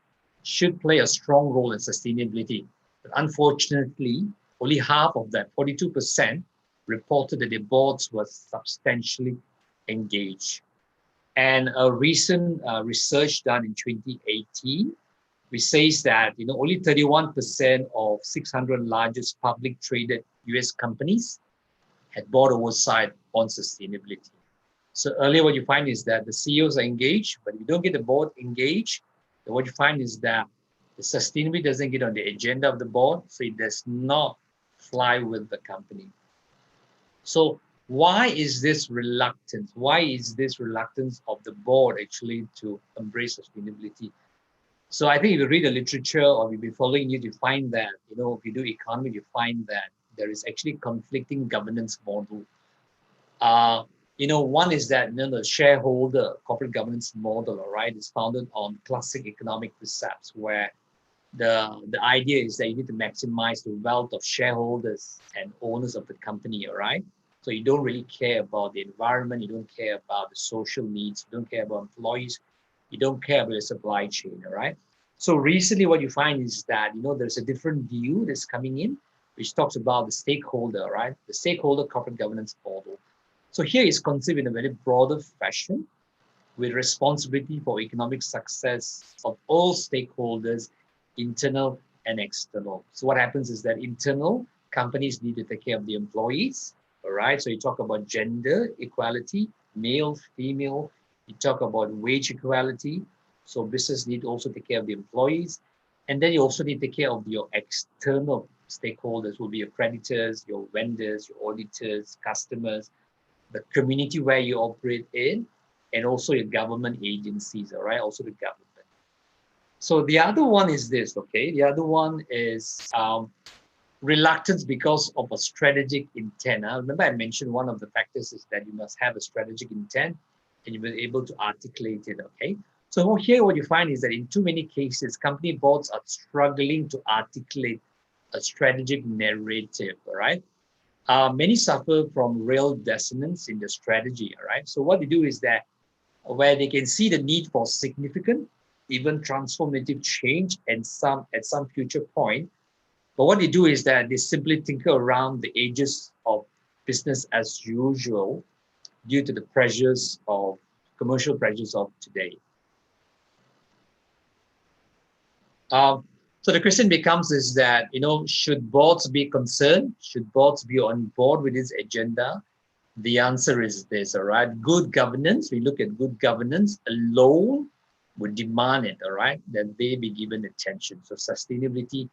should play a strong role in sustainability. But unfortunately, only half of that, 42%, reported that their boards were substantially engaged. And a recent research done in 2018, which says that, only 31% of 600 largest public traded US companies had board oversight on sustainability. So earlier what you find is that the CEOs are engaged, but if you don't get the board engaged, then what you find is that the sustainability doesn't get on the agenda of the board, so it does not fly with the company. So why is this reluctance? Why is this reluctance of the board actually to embrace sustainability? So I think if you read the literature or you've been following it, you find that, if you do economy, you find that there is actually conflicting governance model. One is that the shareholder corporate governance model, all right, is founded on classic economic precepts where the idea is that you need to maximize the wealth of shareholders and owners of the company, all right? So you don't really care about the environment, you don't care about the social needs, you don't care about employees, you don't care about the supply chain, all right? So recently what you find is that, there's a different view that's coming in, which talks about the stakeholder, right? The stakeholder corporate governance model. So here is conceived in a very broader fashion with responsibility for economic success of all stakeholders, internal and external. So what happens is that internal companies need to take care of the employees, all right? So you talk about gender equality, male, female, you talk about wage equality. So business need to also take care of the employees. And then you also need to take care of your external stakeholders, will be your creditors, your vendors, your auditors, customers, the community where you operate in, and also your government agencies, all right? Also the government. So the other one is this, okay? The other one is reluctance because of a strategic intent. Remember I mentioned one of the factors is that you must have a strategic intent and you will be able to articulate it, okay? So here what you find is that in too many cases, company boards are struggling to articulate a strategic narrative, all right? Many suffer from real dissonance in the strategy, all right? So what they do is that where they can see the need for significant, even transformative change and at some future point, but what they do is that they simply tinker around the edges of business as usual due to the pressures of commercial pressures of today. So the question becomes is that, should boards be concerned? Should boards be on board with this agenda? The answer is this, all right? Good governance, we look at good governance alone would demand it, all right, that they be given attention. So sustainability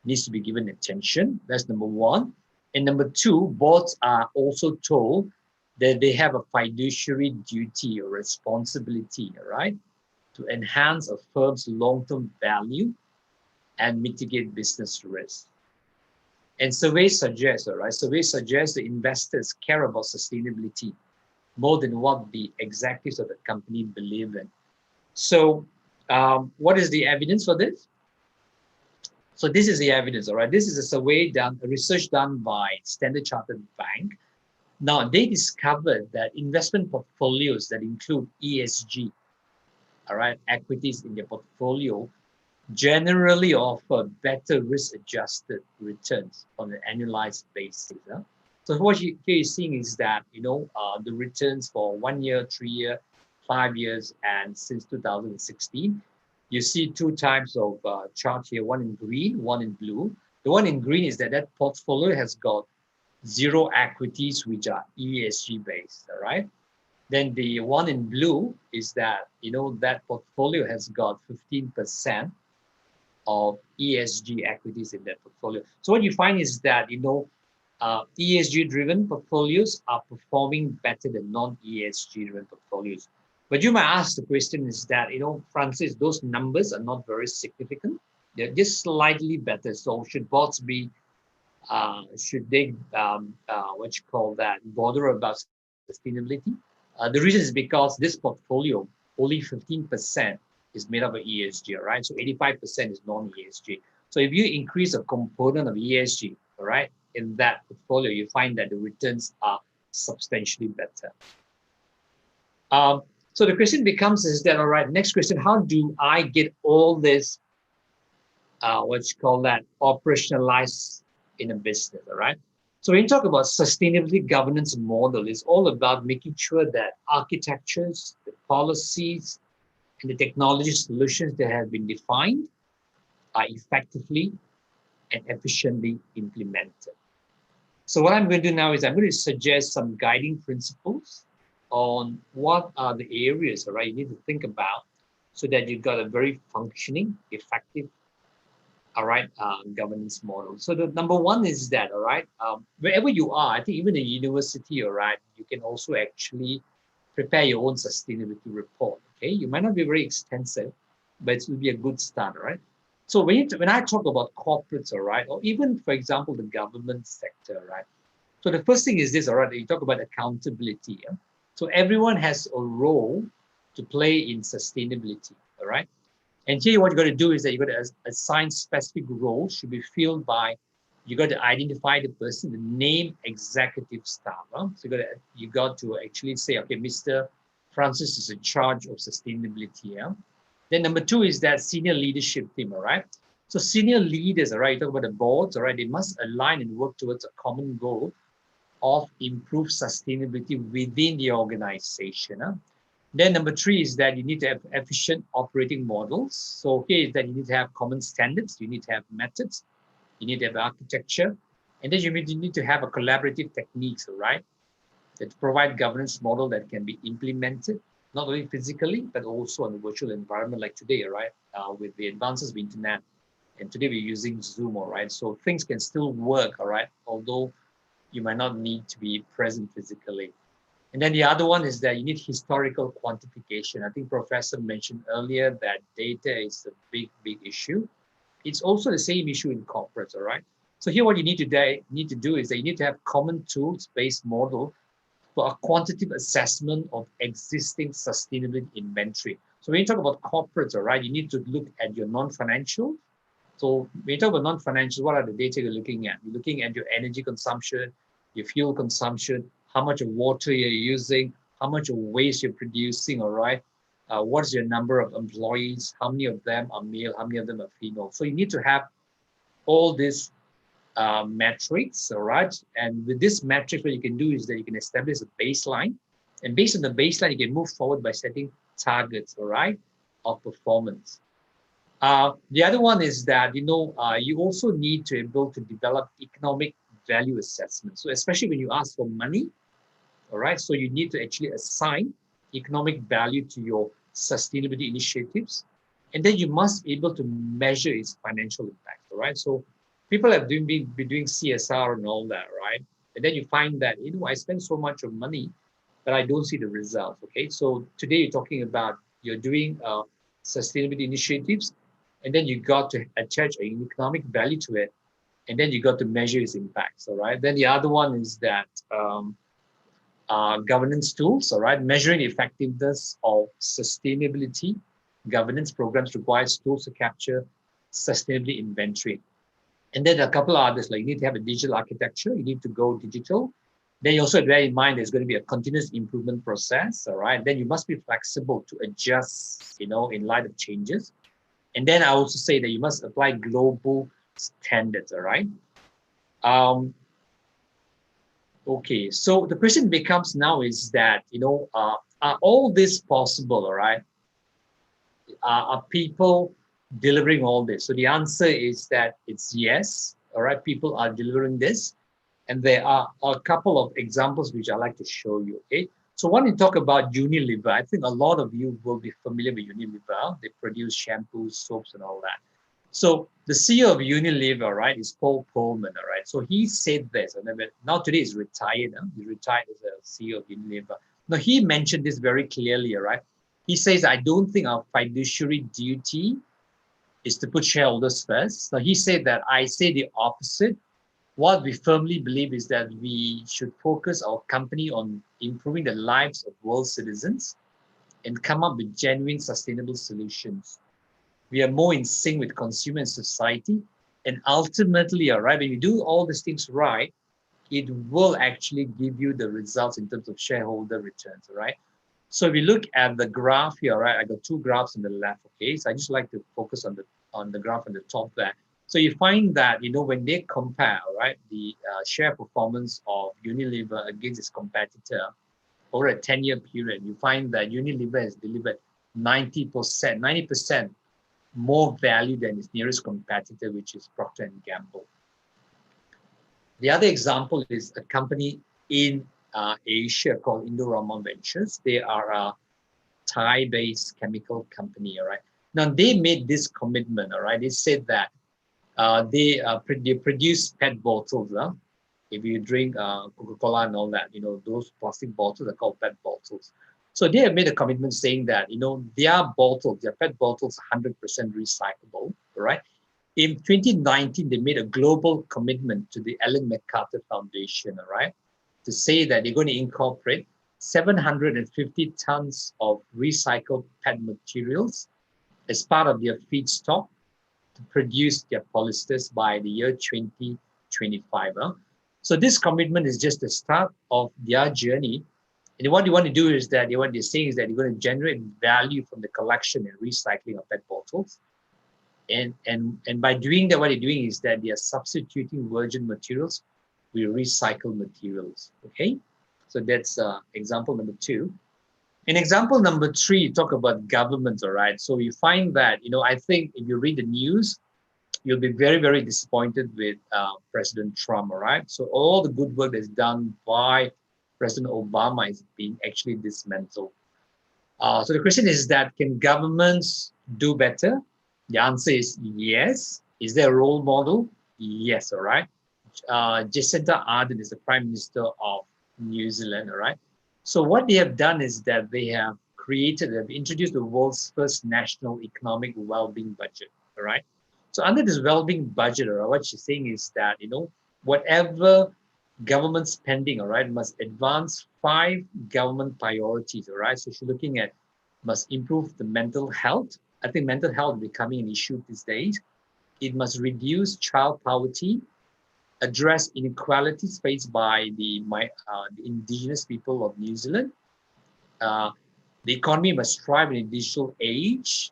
needs to be given attention. That's number one. And number two, boards are also told that they have a fiduciary duty or responsibility, all right, to enhance a firm's long-term value and mitigate business risk. And surveys suggest, all right, surveys suggest that investors care about sustainability more than what the executives of the company believe in. So what is the evidence for this? So this is the evidence, all right? This is a survey done, a research done by Standard Chartered Bank. Now, they discovered that investment portfolios that include ESG, all right, equities in their portfolio generally offer better risk-adjusted returns on an annualized basis. So what you're seeing is that, the returns for 1 year, 3 year, 5 years, and since 2016, you see two types of charts here, one in green, one in blue. The one in green is that portfolio has got 0 equities which are ESG based, all right? Then the one in blue is that, that portfolio has got 15% of ESG equities in that portfolio. So what you find is that, ESG driven portfolios are performing better than non-ESG driven portfolios. But you might ask the question is that, Francis, those numbers are not very significant. They're just slightly better. So should boards be, should they, bother about sustainability? The reason is because this portfolio, only 15% is made up of ESG, all right? So 85% is non-ESG. So if you increase a component of ESG, all right, in that portfolio, you find that the returns are substantially better. So the question becomes is that, all right, next question, how do I get all this, operationalized in a business, all right? So when you talk about sustainability governance model, it's all about making sure that architectures, the policies, and the technology solutions that have been defined are effectively and efficiently implemented. So what I'm going to do now is I'm going to suggest some guiding principles on what are the areas, all right, you need to think about so that you've got a very functioning, effective, all right, governance model. So the number one is that, all right, wherever you are, I think even in university, all right, you can also actually prepare your own sustainability report. Okay, you might not be very extensive, but it will be a good start, all right. So when I talk about corporates, all right, or even for example the government sector, right. So the first thing is this, all right. You talk about accountability. Yeah? So everyone has a role to play in sustainability, all right. And here, what you got to do is that you got to assign specific roles should be filled by. You got to identify the person, the name executive staff. Huh? So you got to actually say, okay, Mr. Francis is in charge of sustainability. Yeah? Then number two is that senior leadership team. All right. So senior leaders, all right. You talk about the boards, all right. They must align and work towards a common goal of improved sustainability within the organization. Huh? Then number three is that you need to have efficient operating models. So here is that you need to have common standards, you need to have methods, you need to have architecture, and then you need to have a collaborative techniques, right? That provide governance model that can be implemented, not only physically, but also in the virtual environment like today, right? With the advances of internet. And today we're using Zoom, all right? So things can still work, all right? Although you might not need to be present physically. And then the other one is that you need historical quantification. I think Professor mentioned earlier that data is a big, big issue. It's also the same issue in corporates, all right? So here what you need to do is that you need to have common tools-based model for a quantitative assessment of existing sustainability inventory. So when you talk about corporates, all right, you need to look at your non-financial. So when you talk about non-financial, what are the data you're looking at? You're looking at your energy consumption, your fuel consumption, how much of water you're using, how much of waste you're producing, all right? What's your number of employees? How many of them are male? How many of them are female? So you need to have all these metrics, all right? And with this metric, what you can do is that you can establish a baseline. And based on the baseline, you can move forward by setting targets, all right, of performance. The other one is that, you also need to be able to develop economic value assessment. So especially when you ask for money, all right, so you need to actually assign economic value to your sustainability initiatives. And then you must be able to measure its financial impact, all right? So people have been doing CSR and all that, right? And then you find that, I spend so much of money, but I don't see the results, okay? So today you're talking about, you're doing sustainability initiatives, and then you got to attach an economic value to it, and then you got to measure its impacts, all right? Then the other one is that governance tools, all right? Measuring the effectiveness of sustainability governance programs requires tools to capture sustainability inventory. And then a couple of others, like you need to have a digital architecture, you need to go digital. Then you also bear in mind there's going to be a continuous improvement process, all right? Then you must be flexible to adjust, in light of changes. And then I also say that you must apply global standards, all right? Okay, so the question becomes now is that, are all this possible, all right? Are people delivering all this? So the answer is that it's yes, all right? People are delivering this. And there are a couple of examples which I'd like to show you, okay? So when you talk about Unilever, I think a lot of you will be familiar with Unilever. They produce shampoos, soaps, and all that. So the CEO of Unilever, right, is Paul Pullman, all right? So he said this, and now today he's retired. He's retired as a CEO of Unilever. Now he mentioned this very clearly, all right? He says, I don't think our fiduciary duty is to put shareholders first. So he said that I say the opposite. What we firmly believe is that we should focus our company on improving the lives of world citizens and come up with genuine sustainable solutions. We are more in sync with consumer and society. And ultimately, all right, when you do all these things right, it will actually give you the results in terms of shareholder returns, all right? So if we look at the graph here, right, I got two graphs on the left, okay? So I just like to focus on the graph on the top there. So you find that, when they compare, right, the share performance of Unilever against its competitor over a 10-year period, you find that Unilever has delivered 90% more value than its nearest competitor, which is Procter and Gamble. The other example is a company in Asia called Indorama Ventures. They are a Thai-based chemical company, all right? Now, they made this commitment, all right? They said that they produce PET bottles. If you drink Coca-Cola and all that, those plastic bottles are called PET bottles. So they have made a commitment saying that, their bottles, their PET bottles, are 100% recyclable, right? In 2019, they made a global commitment to the Ellen MacArthur Foundation, all right, to say that they're going to incorporate 750 tons of recycled PET materials as part of their feedstock to produce their polyesters by the year 2025. So this commitment is just the start of their journey. And what you want to do is that what they're saying is that you're going to generate value from the collection and recycling of PET bottles. And by doing that, what they're doing is that they are substituting virgin materials with recycled materials. Okay, so that's example number 2. In example number 3, you talk about governments. All right, so you find that I think if you read the news, you'll be very, very disappointed with President Trump. All right, so all the good work that's done by President Obama is being actually dismantled. So the question is that can governments do better? The answer is yes. Is there a role model? Yes, all right. Jacinda Ardern is the Prime Minister of New Zealand, all right. So what they have done is that they have introduced the world's first national economic well-being budget, all right. So under this well-being budget, all right, what she's saying is that, whatever government spending, all right, must advance 5 government priorities, all right. So she's looking at must improve the mental health. I think mental health is becoming an issue these days. It must reduce child poverty, address inequalities faced by the indigenous people of New Zealand. The economy must thrive in a digital age,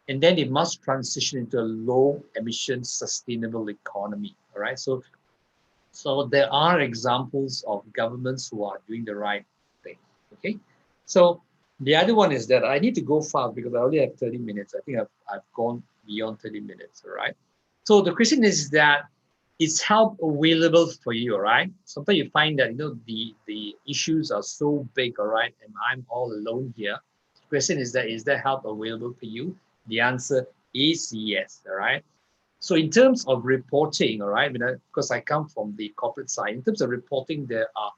and then it must transition into a low-emission, sustainable economy. All right. So there are examples of governments who are doing the right thing. Okay. So the other one is that I need to go fast because I only have 30 minutes. I think I've gone beyond 30 minutes, all right? So the question is that is help available for you, all right? Sometimes you find that, the issues are so big, all right, and I'm all alone here. The question is there help available for you? The answer is yes, all right? So in terms of reporting, all right, because I come from the corporate side, in terms of reporting, there are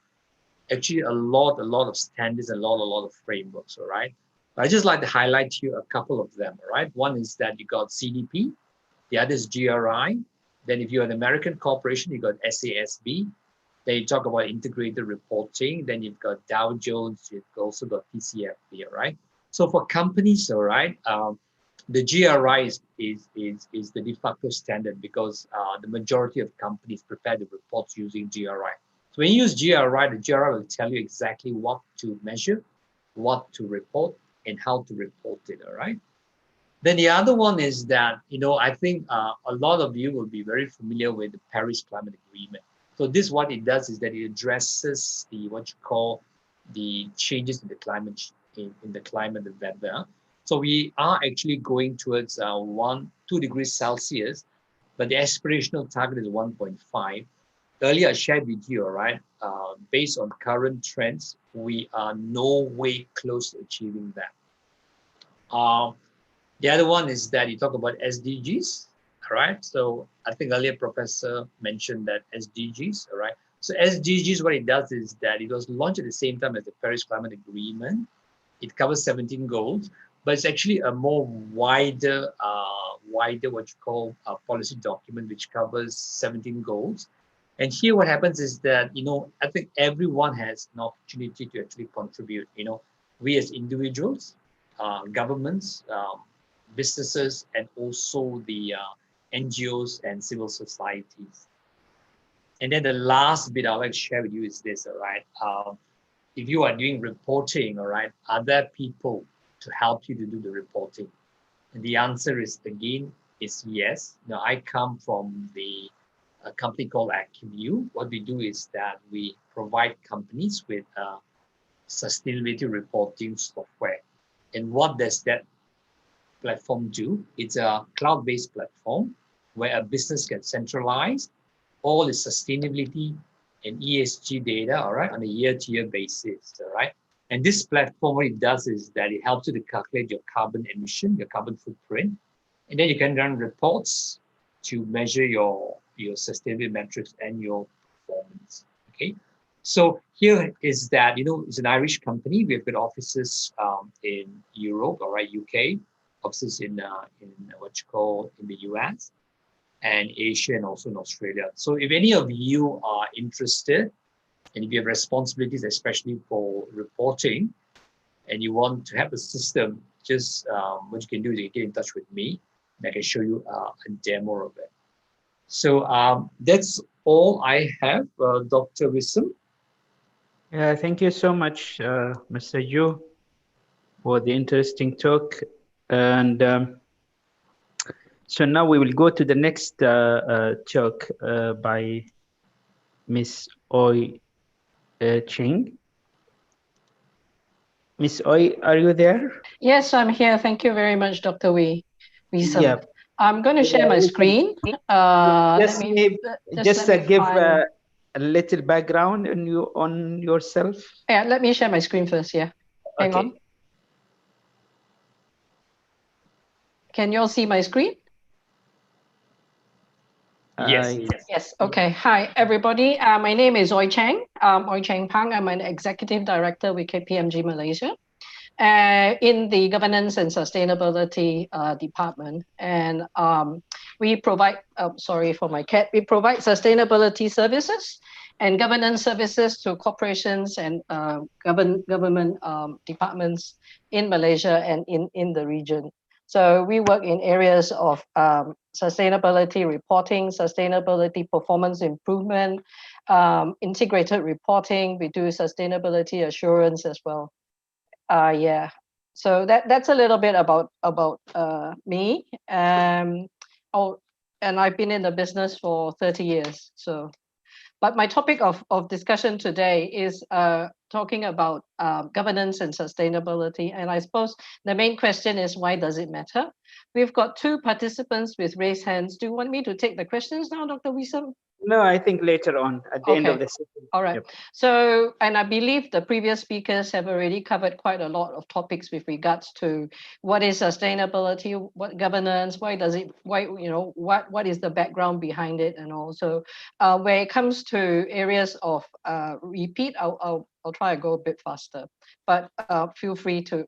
actually a lot of standards and a lot of frameworks, all right? I just like to highlight here a couple of them, all right? One is that you got CDP, the other is GRI. Then if you're an American corporation, you got SASB. Then you talk about integrated reporting. Then you've got Dow Jones, you've also got TCFD, all right? So for companies, all right, the GRI is the de facto standard because the majority of companies prepare the reports using GRI. So when you use GRI, the GRI will tell you exactly what to measure, what to report, and how to report it, all right? Then the other one is that, I think a lot of you will be very familiar with the Paris Climate Agreement. So this, what it does is that it addresses the changes in the climate, in the climate, the weather. So we are actually going towards 2 degrees Celsius, but the aspirational target is 1.5. Earlier I shared with you, all right, based on current trends, we are no way close to achieving that. The other one is that you talk about SDGs, all right? So I think earlier Professor mentioned that SDGs, all right? So SDGs, what it does is that it was launched at the same time as the Paris Climate Agreement. It covers 17 goals, but it's actually a more wider what you call a policy document, which covers 17 goals. And here what happens is that, I think everyone has an opportunity to actually contribute. We as individuals, governments, businesses, and also the NGOs and civil societies. And then the last bit I'd like to share with you is this, all right? If you are doing reporting, all right, are there people to help you to do the reporting? And the answer is, again, is yes. Now, I come from a company called Kpmg. What we do is that we provide companies with sustainability reporting software. And what does that platform do? It's a cloud-based platform where a business can centralize all its sustainability and ESG data, all right, on a year-to-year basis, all right? And this platform, what it does is that it helps you to calculate your carbon emission, your carbon footprint, and then you can run reports to measure your sustainability metrics and your performance, okay? So here is that, it's an Irish company. We've got offices in Europe, all right, UK, offices in what you call in the US, and Asia, and also in Australia. So if any of you are interested, and if you have responsibilities, especially for reporting, and you want to have a system, just what you can do is you can get in touch with me, and I can show you a demo of it. So that's all I have, Dr. Wissam. Yeah, thank you so much, Mr. Yu, for the interesting talk. And so now we will go to the next talk by Miss Oi Ching. Miss Oi, are you there? Yes, I'm here. Thank you very much, Dr. Wissam. Yeah. I'm going to share my screen. Just give a little background on yourself. Yeah, let me share my screen first. Yeah, hang on. Can you all see my screen? Yes. Yes. Okay. Hi, everybody. My name is Oi Chang. Oi Chang Pang. I'm an executive director with Kpmg Malaysia, in the governance and sustainability department. And we provide, sorry for my cat, we provide sustainability services and governance services to corporations and government departments in Malaysia and in the region. So we work in areas of sustainability reporting, sustainability performance improvement, integrated reporting. We do sustainability assurance as well. Yeah, so that's a little bit about me. Oh, and I've been in the business for 30 years. So, but my topic of discussion today is talking about governance and sustainability. And I suppose the main question is, why does it matter? We've got two participants with raised hands. Do you want me to take the questions now, Dr. Wissam? No, I think later on at the end of the session. All right. Yep. So, and I believe the previous speakers have already covered quite a lot of topics with regards to what is sustainability, what governance, what is the background behind it, and also where it comes to areas of repeat, I'll try to go a bit faster, but feel free to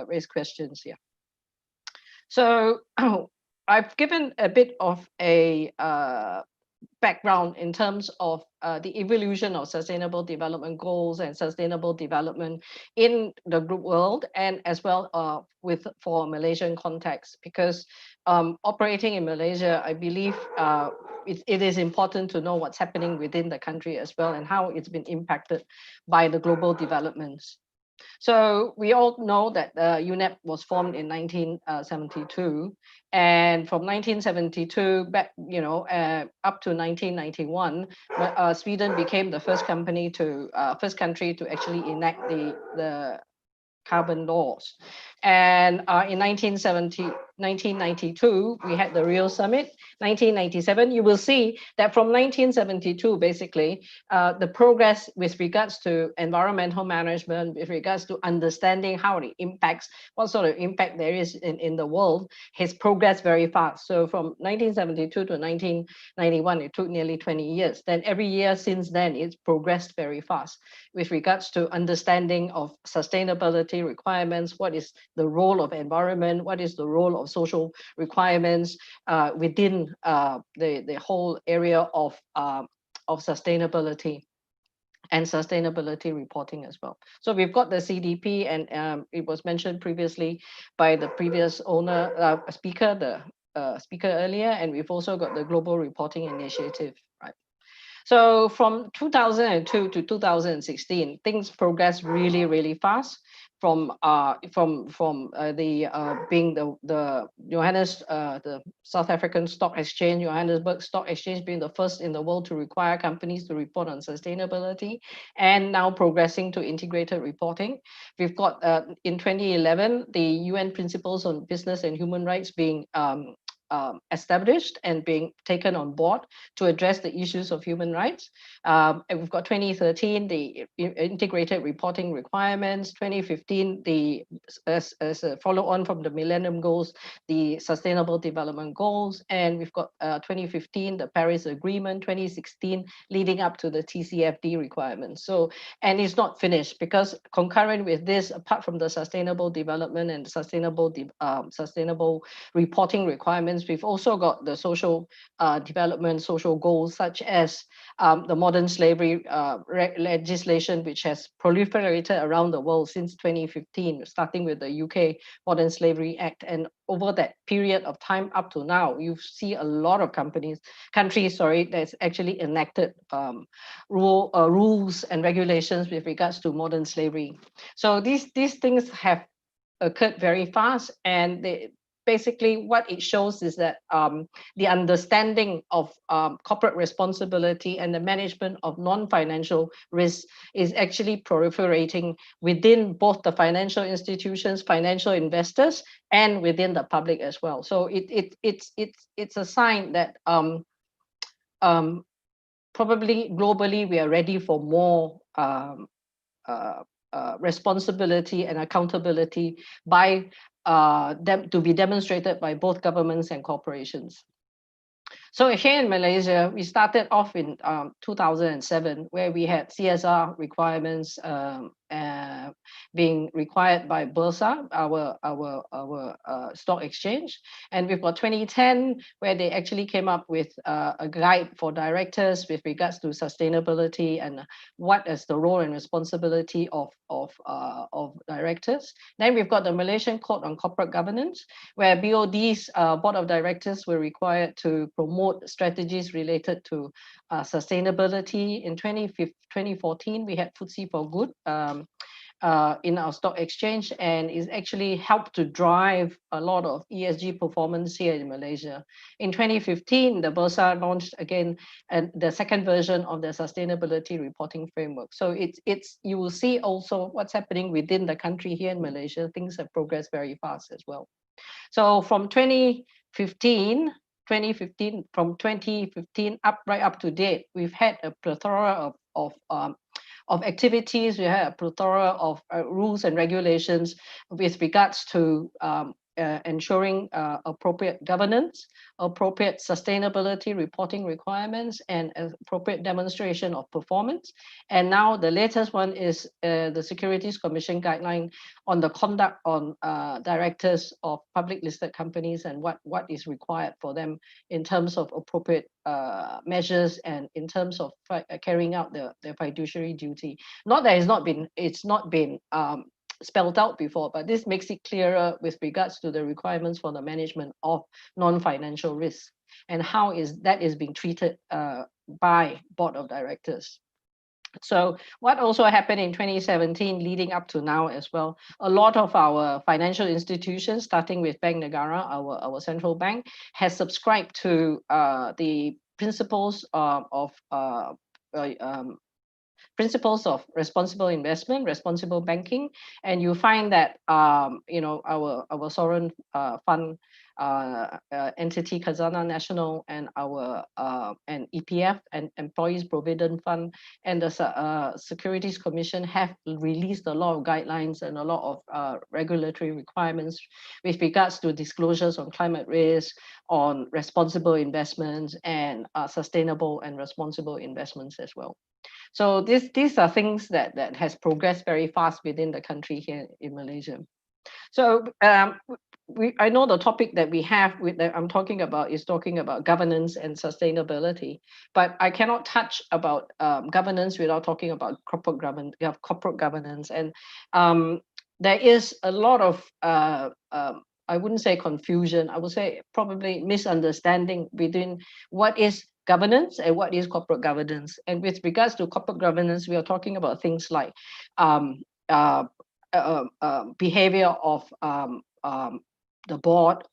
raise questions here. So I've given a bit of a background in terms of the evolution of sustainable development goals and sustainable development in the group world, and as well for Malaysian context, because operating in Malaysia, I believe it is important to know what's happening within the country as well, and how it's been impacted by the global developments. So we all know that UNEP was formed in 1972, and from 1972 back, up to 1991, Sweden became the first country to actually enact the carbon laws. And in 1992, we had the Rio Summit. 1997, you will see that from 1972, basically, the progress with regards to environmental management, with regards to understanding how it impacts, what sort of impact there is in the world, has progressed very fast. So from 1972 to 1991, it took nearly 20 years. Then every year since then, it's progressed very fast with regards to understanding of sustainability requirements, what is the role of environment, what is the role of social requirements within the whole area of sustainability and sustainability reporting as well. So we've got the CDP, and it was mentioned previously by the previous speaker earlier, and we've also got the Global Reporting Initiative, right? So from 2002 to 2016, things progressed really, really fast. From being the the South African Stock Exchange, Johannesburg Stock Exchange being the first in the world to require companies to report on sustainability, and now progressing to integrated reporting. We've got in 2011 the UN Principles on Business and Human Rights being established and being taken on board to address the issues of human rights. And we've got 2013, the integrated reporting requirements, 2015, as a follow-on from the Millennium Goals, the Sustainable Development Goals, and we've got 2015, the Paris Agreement, 2016, leading up to the TCFD requirements. So, and it's not finished, because concurrent with this, apart from the sustainable development and sustainable reporting requirements, we've also got the social development, social goals, such as the modern slavery legislation, which has proliferated around the world since 2015, starting with the UK Modern Slavery Act. And over that period of time up to now, you see a lot of countries, that's actually enacted rules and regulations with regards to modern slavery. So these things have occurred very fast, and basically what it shows is that the understanding of corporate responsibility and the management of non-financial risks is actually proliferating within both the financial institutions, financial investors, and within the public as well. So it's a sign that probably globally we are ready for more responsibility and accountability by them to be demonstrated by both governments and corporations. So here in Malaysia, we started off in 2007, where we had CSR requirements being required by Bursa, our stock exchange. And we've got 2010, where they actually came up with a guide for directors with regards to sustainability and what is the role and responsibility of directors. Then we've got the Malaysian Code on Corporate Governance, where BOD's board of directors were required to promote strategies related to sustainability. In 2014, we had FTSE for Good in our stock exchange, and it's actually helped to drive a lot of ESG performance here in Malaysia. In 2015, the Bursa launched again the second version of the sustainability reporting framework. So it's you will see also what's happening within the country here in Malaysia. Things have progressed very fast as well. So from 2015 right up to date, we've had a plethora of activities. We had a plethora of rules and regulations with regards to ensuring appropriate governance, appropriate sustainability reporting requirements, and appropriate demonstration of performance. And now the latest one is the Securities Commission guideline on the conduct on directors of public listed companies and what is required for them in terms of appropriate measures and in terms of carrying out their fiduciary duty. Not that it's not been spelled out before, but this makes it clearer with regards to the requirements for the management of non-financial risk and how that is being treated by board of directors. So what also happened in 2017 leading up to now as well, a lot of our financial institutions, starting with Bank Negara, our central bank, has subscribed to the principles of responsible investment, responsible banking, and you find that our sovereign fund entity Khazanah National and our and EPF and Employees Provident Fund and the Securities Commission have released a lot of guidelines and a lot of regulatory requirements with regards to disclosures on climate risk, on responsible investments, and sustainable and responsible investments as well. So these are things that has progressed very fast within the country here in Malaysia. So I know the topic that we have that I'm talking about is talking about governance and sustainability, but I cannot touch about governance without talking about corporate governance. And there is a lot of I wouldn't say confusion, I would say probably misunderstanding between what is governance and what is corporate governance. And with regards to corporate governance, we are talking about things like behavior of the board,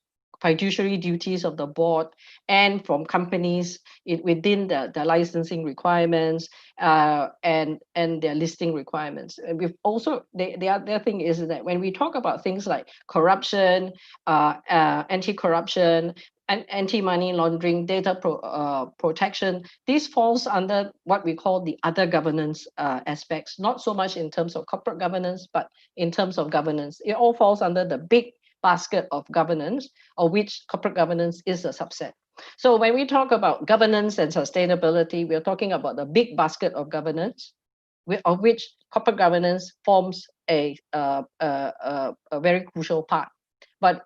fiduciary duties of the board, and from companies within the licensing requirements and their listing requirements. And we've also, the other thing is that when we talk about things like corruption, anti-corruption, and anti-money laundering, data protection, this falls under what we call the other governance aspects, not so much in terms of corporate governance, but in terms of governance. It all falls under the big basket of governance, of which corporate governance is a subset. So when we talk about governance and sustainability, we're talking about the big basket of governance, of which corporate governance forms a very crucial part. But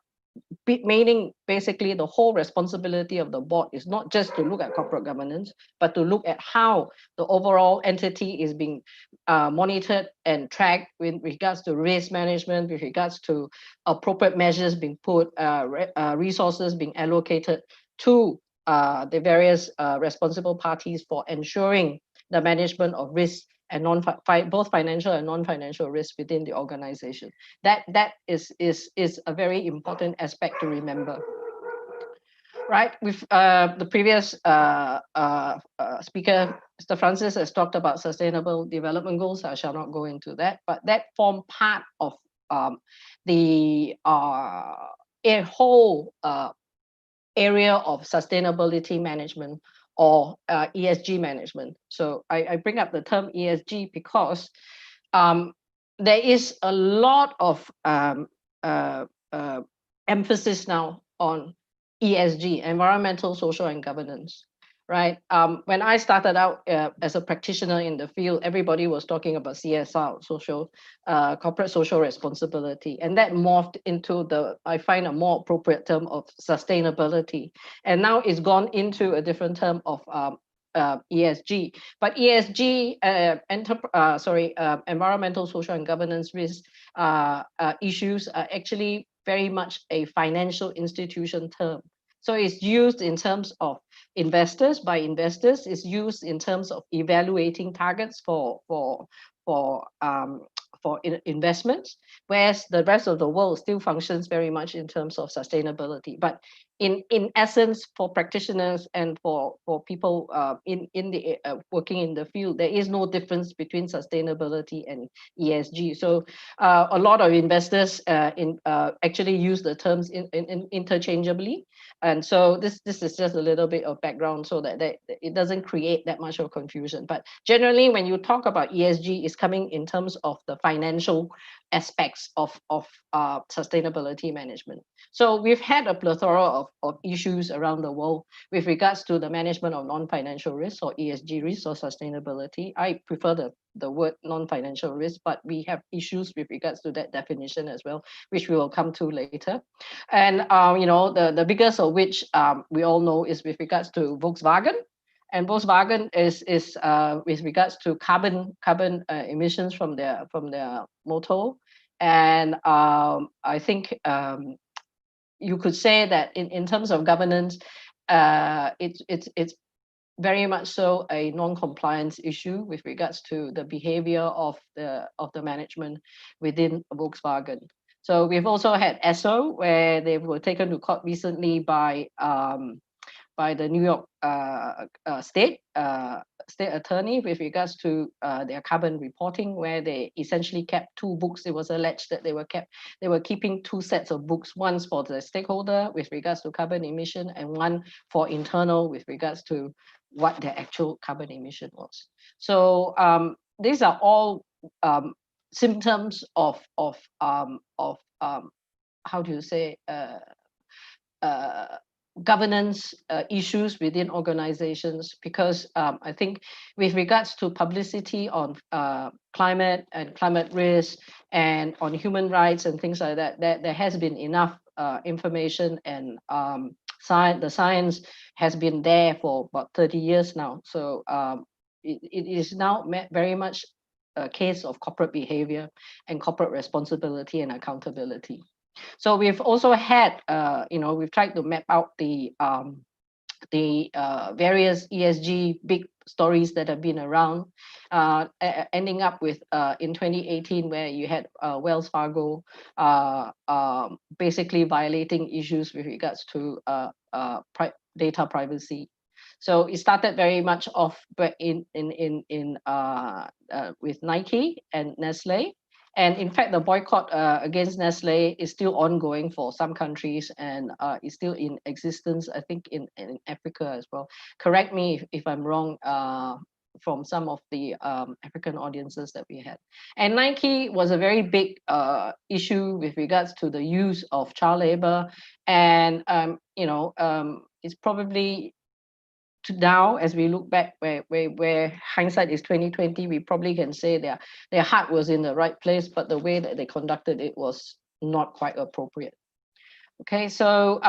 meaning basically the whole responsibility of the board is not just to look at corporate governance, but to look at how the overall entity is being monitored and tracked with regards to risk management, with regards to appropriate measures being put, resources being allocated to the various responsible parties for ensuring the management of risk and both financial and non-financial risk within the organization. That is a very important aspect to remember. Right, with the previous speaker, Mr. Francis, has talked about sustainable development goals. I shall not go into that, but that form part of a whole area of sustainability management or ESG management. So I bring up the term ESG because there is a lot of emphasis now on ESG, environmental, social, and governance, right? When I started out as a practitioner in the field, everybody was talking about CSR, corporate social responsibility, and that morphed into I find a more appropriate term of sustainability. And now it's gone into a different term of ESG. But ESG, environmental, social, and governance risk issues are actually very much a financial institution term. So it's used in terms of investors, by investors. It's used in terms of evaluating targets for investments, whereas the rest of the world still functions very much in terms of sustainability. But in essence, for practitioners and for people working in the field, there is no difference between sustainability and ESG. So a lot of investors actually use the terms interchangeably. And so this is just a little bit of background so that it doesn't create that much of confusion. But generally, when you talk about ESG, it's coming in terms of the financial aspects of sustainability management. So we've had a plethora of issues around the world with regards to the management of non-financial risks or ESG risks or sustainability. I prefer the word non-financial risk, but we have issues with regards to that definition as well, which we will come to later. And the biggest of which we all know is with regards to Volkswagen. And Volkswagen is with regards to carbon emissions from their motor. And I think you could say that in terms of governance, it's very much so a non-compliance issue with regards to the behavior of the management within Volkswagen. So we've also had ESSO, where they were taken to court recently by the New York state attorney with regards to their carbon reporting, where they essentially kept two books. It was alleged that they were keeping two sets of books, one for the stakeholder with regards to carbon emission and one for internal with regards to what their actual carbon emission was. So these are all symptoms of how do you say governance issues within organizations, because I think with regards to publicity on climate and climate risk and on human rights and things like that, there has been enough information, and the science has been there for about 30 years now. So it is now very much a case of corporate behavior and corporate responsibility and accountability. So we've also had, we've tried to map out the the various ESG big stories that have been around, ending up with in 2018 where you had Wells Fargo basically violating issues with regards to data privacy. So it started very much off with Nike and Nestle. And in fact, the boycott against Nestle is still ongoing for some countries and is still in existence, I think, in Africa as well. Correct me if I'm wrong from some of the African audiences that we had. And Nike was a very big issue with regards to the use of child labor. And, it's probably to now, as we look back, where hindsight is 2020, we probably can say their heart was in the right place, but the way that they conducted it was not quite appropriate. Okay, so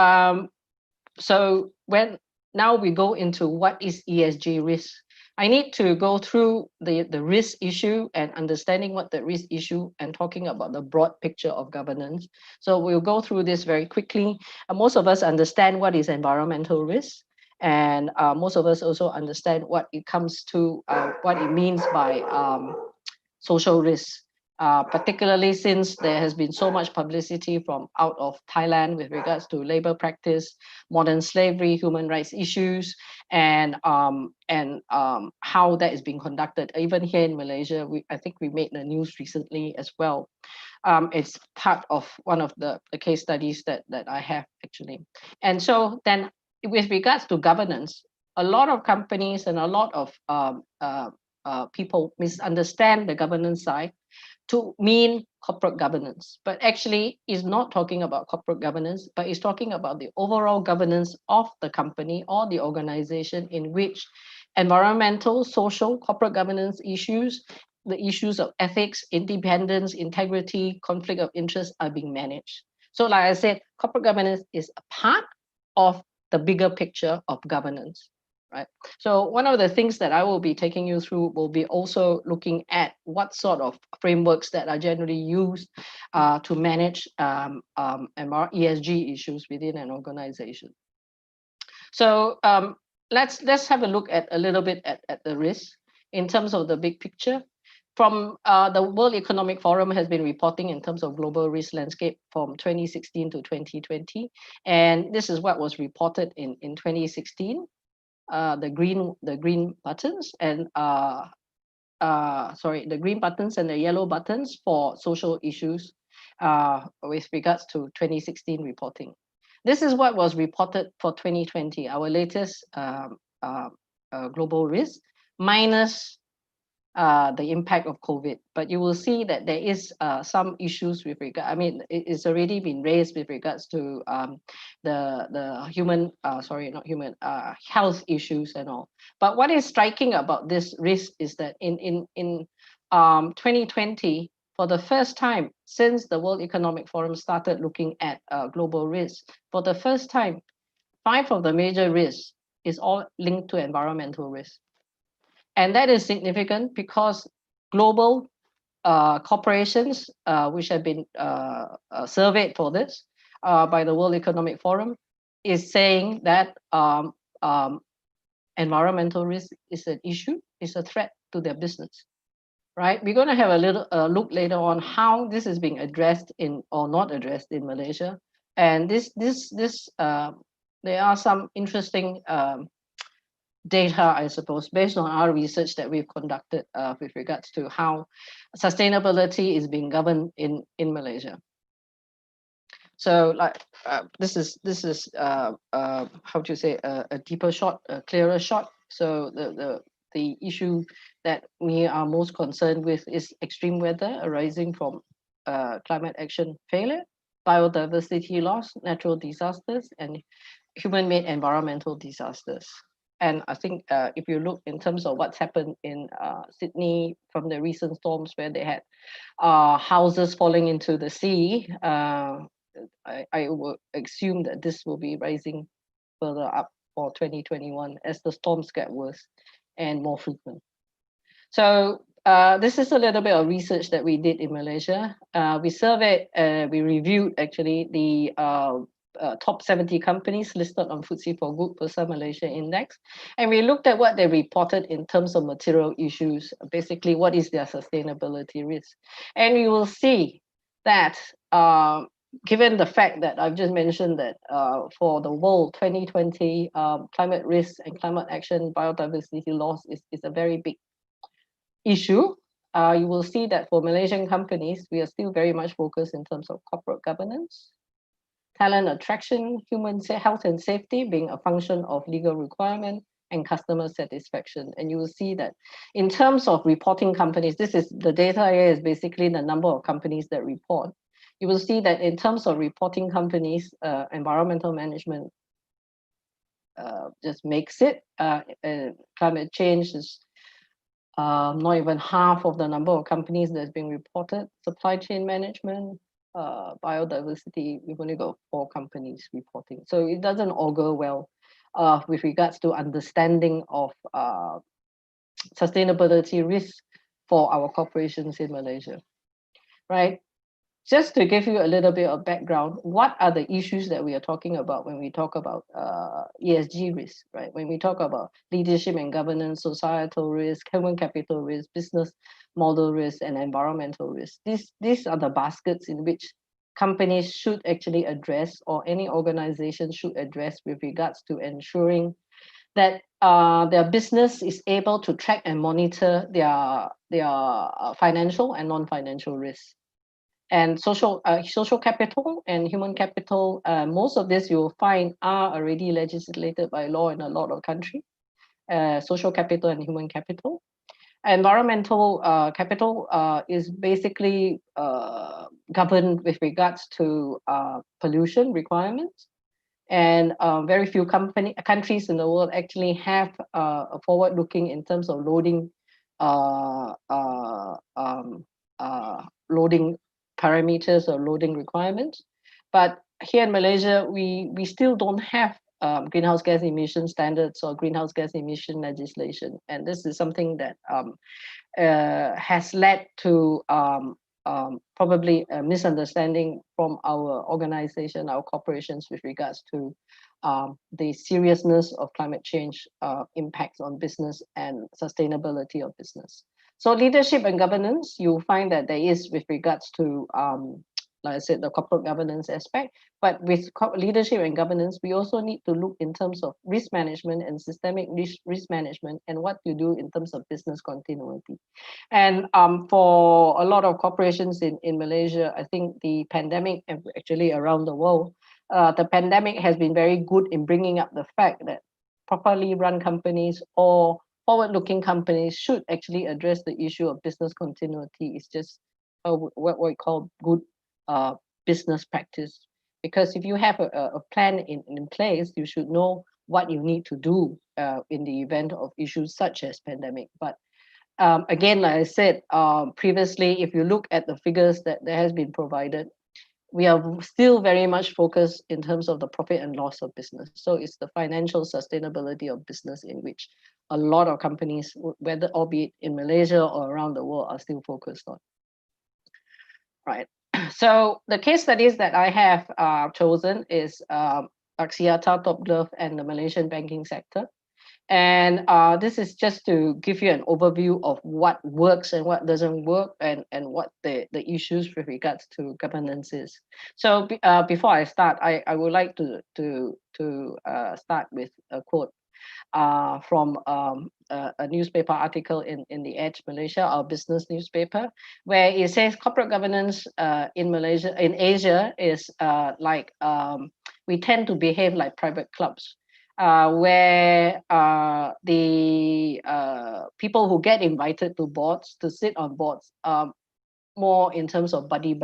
when now we go into what is ESG risk, I need to go through the risk issue and understanding what the risk issue and talking about the broad picture of governance. So we'll go through this very quickly. Most of us understand what is environmental risk. And most of us also understand what it comes to, what it means by social risk, particularly since there has been so much publicity from out of Thailand with regards to labor practice, modern slavery, human rights issues, and how that is being conducted. Even here in Malaysia, I think we made the news recently as well. It's part of one of the case studies that I have actually. And so then, with regards to governance, a lot of companies and a lot of people misunderstand the governance side to mean corporate governance, but actually is not talking about corporate governance, but is talking about the overall governance of the company or the organization in which environmental, social, corporate governance issues, the issues of ethics, independence, integrity, conflict of interest are being managed. So like I said, corporate governance is a part of the bigger picture of governance, right? So one of the things that I will be taking you through will be also looking at what sort of frameworks that are generally used to manage ESG issues within an organization. So let's have a look at a little bit at the risk in terms of the big picture. From the World Economic Forum has been reporting in terms of global risk landscape from 2016 to 2020. And this is what was reported in 2016, the green buttons and the green buttons and the yellow buttons for social issues with regards to 2016 reporting. This is what was reported for 2020, our latest global risk, minus the impact of COVID. But you will see that there is some issues with regard, I mean, it's already been raised with regards to the human, health issues and all. But what is striking about this risk is that in 2020, for the first time since the World Economic Forum started looking at global risk, for the first time, 5 of the major risks is all linked to environmental risk. And that is significant because global corporations, which have been surveyed for this by the World Economic Forum, is saying that environmental risk is an issue, is a threat to their business, right? We're going to have a little look later on how this is being addressed in or not addressed in Malaysia. And there are some interesting data, I suppose, based on our research that we've conducted with regards to how sustainability is being governed in Malaysia. So, like this is how to say a deeper shot, a clearer shot. So the issue that we are most concerned with is extreme weather arising from climate action failure, biodiversity loss, natural disasters, and human-made environmental disasters. And I think if you look in terms of what's happened in Sydney from the recent storms where they had houses falling into the sea, I would assume that this will be rising further up for 2021 as the storms get worse and more frequent. So this is a little bit of research that we did in Malaysia. We surveyed, we reviewed actually the top 70 companies listed on FTSE4Good Bursa Malaysia Index. And we looked at what they reported in terms of material issues, basically what is their sustainability risk. And you will see that given the fact that I've just mentioned that for the world 2020, climate risk and climate action, biodiversity loss is a very big issue. You will see that for Malaysian companies, we are still very much focused in terms of corporate governance, talent attraction, human health and safety being a function of legal requirement, and customer satisfaction. And you will see that in terms of reporting companies, this is the data here is basically the number of companies that report. You will see that in terms of reporting companies, environmental management just makes it. Climate change is not even half of the number of companies that's being reported. Supply chain management, biodiversity, we've only got 4 companies reporting. So it doesn't augur well with regards to understanding of sustainability risks for our corporations in Malaysia, right? Just to give you a little bit of background, what are the issues that we are talking about when we talk about ESG risk, right? When we talk about leadership and governance, societal risk, human capital risk, business model risk, and environmental risk. These are the baskets in which companies should actually address, or any organization should address, with regards to ensuring that their business is able to track and monitor their financial and non-financial risks. And social capital and human capital, most of this you will find are already legislated by law in a lot of countries. Social capital and human capital. Environmental capital is basically governed with regards to pollution requirements. And very few countries in the world actually have a forward-looking in terms of loading parameters or loading requirements. But here in Malaysia, we still don't have greenhouse gas emission standards or greenhouse gas emission legislation. And this is something that has led to probably a misunderstanding from our organization, our corporations, with regards to the seriousness of climate change impacts on business and sustainability of business. So leadership and governance, you'll find that there is, with regards to, like I said, the corporate governance aspect, but with leadership and governance, we also need to look in terms of risk management and systemic risk management, and what you do in terms of business continuity. And for a lot of corporations in Malaysia, I think the pandemic, and actually around the world, the pandemic has been very good in bringing up the fact that properly run companies or forward-looking companies should actually address the issue of business continuity. It's just what we call good business practice. Because if you have a plan in place, you should know what you need to do in the event of issues such as pandemic. But again, like I said previously, if you look at the figures that there has been provided, we are still very much focused in terms of the profit and loss of business. So it's the financial sustainability of business in which a lot of companies, whether albeit in Malaysia or around the world, are still focused on. Right. So the case studies that I have chosen is Axiata, Topgolf, and the Malaysian banking sector. And this is just to give you an overview of what works and what doesn't work, and what the issues with regards to governance is. So before I start, I would like to start with a quote from a newspaper article in The Edge Malaysia, our business newspaper, where it says corporate governance in Asia is like we tend to behave like private clubs. Where the people who get invited to boards, to sit on boards, more in terms of buddy,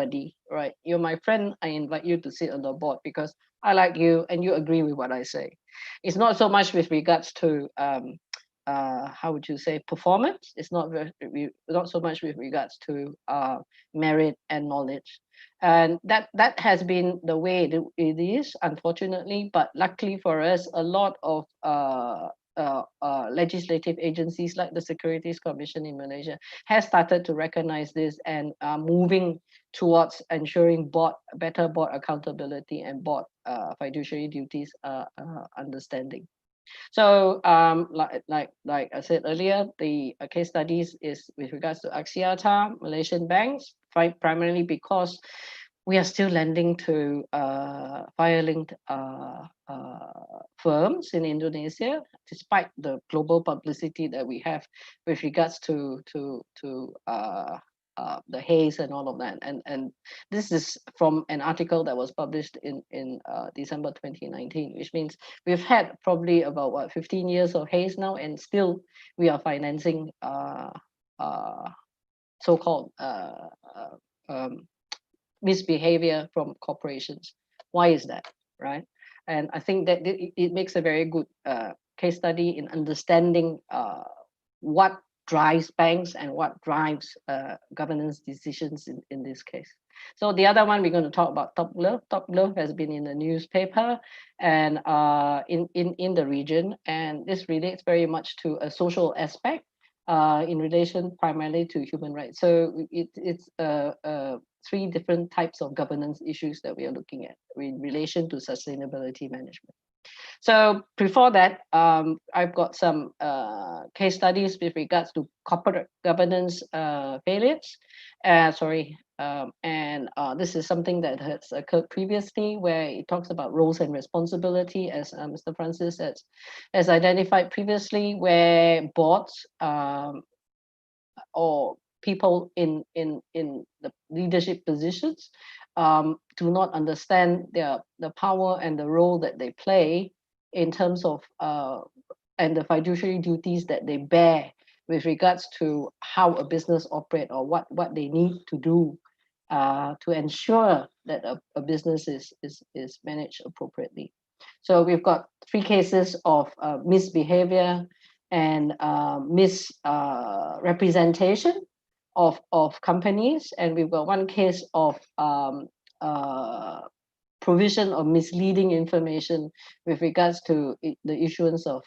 right? You're my friend, I invite you to sit on the board because I like you and you agree with what I say. It's not so much with regards to, how would you say, performance. It's not so much with regards to merit and knowledge. And that has been the way it is, unfortunately. But luckily for us, a lot of legislative agencies like the Securities Commission in Malaysia has started to recognize this and are moving towards ensuring better board accountability and board fiduciary duties understanding. So like I said earlier, the case studies is with regards to Axiata, Malaysian banks, primarily because we are still lending to fire-linked firms in Indonesia, despite the global publicity that we have with regards to the haze and all of that. And this is from an article that was published in December 2019, which means we've had probably about 15 years of haze now, and still we are financing so-called misbehavior from corporations. Why is that, right? And I think that it makes a very good case study in understanding what drives banks and what drives governance decisions in this case. So the other one we're going to talk about, Doppler. Doppler has been in the newspaper and in the region, and this relates very much to a social aspect in relation primarily to human rights. So it's three different types of governance issues that we are looking at in relation to sustainability management. So before that, I've got some case studies with regards to corporate governance failures. This is something that has occurred previously, where it talks about roles and responsibility, as Mr. Francis has identified previously, where boards or people in the leadership positions do not understand the power and the role that they play in terms of and the fiduciary duties that they bear with regards to how a business operates or what they need to do to ensure that a business is managed appropriately. So we've got three cases of misbehavior and misrepresentation of companies, and we've got one case of provision of misleading information with regards to the issuance of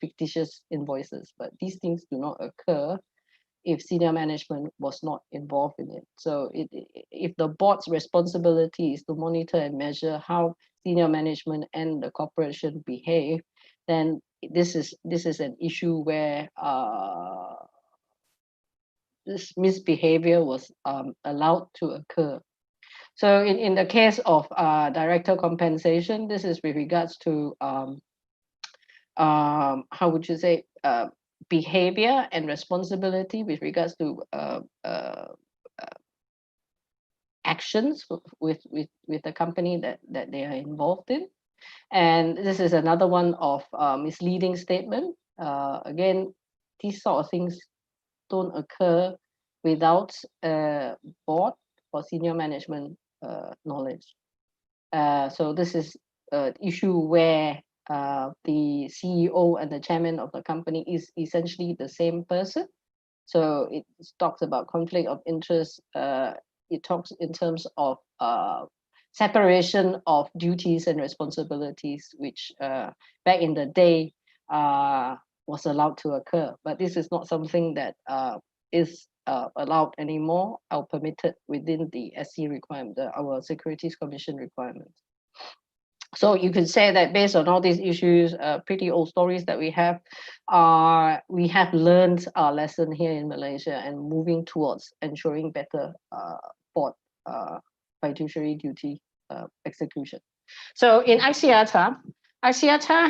fictitious invoices. But these things do not occur if senior management was not involved in it. So if the board's responsibility is to monitor and measure how senior management and the corporation behave, then this is an issue where this misbehavior was allowed to occur. So in the case of director compensation, this is with regards to how would you say behavior and responsibility with regards to actions with the company that they are involved in. And this is another one of misleading statement. Again, these sort of things don't occur without board or senior management knowledge. So this is an issue where the CEO and the chairman of the company is essentially the same person. So it talks about conflict of interest. It talks in terms of separation of duties and responsibilities, which back in the day was allowed to occur. But this is not something that is allowed anymore or permitted within the SC requirement, our Securities Commission requirements. So you could say that based on all these issues, pretty old stories that we have learned our lesson here in Malaysia and moving towards ensuring better board fiduciary duty execution. So in Axiata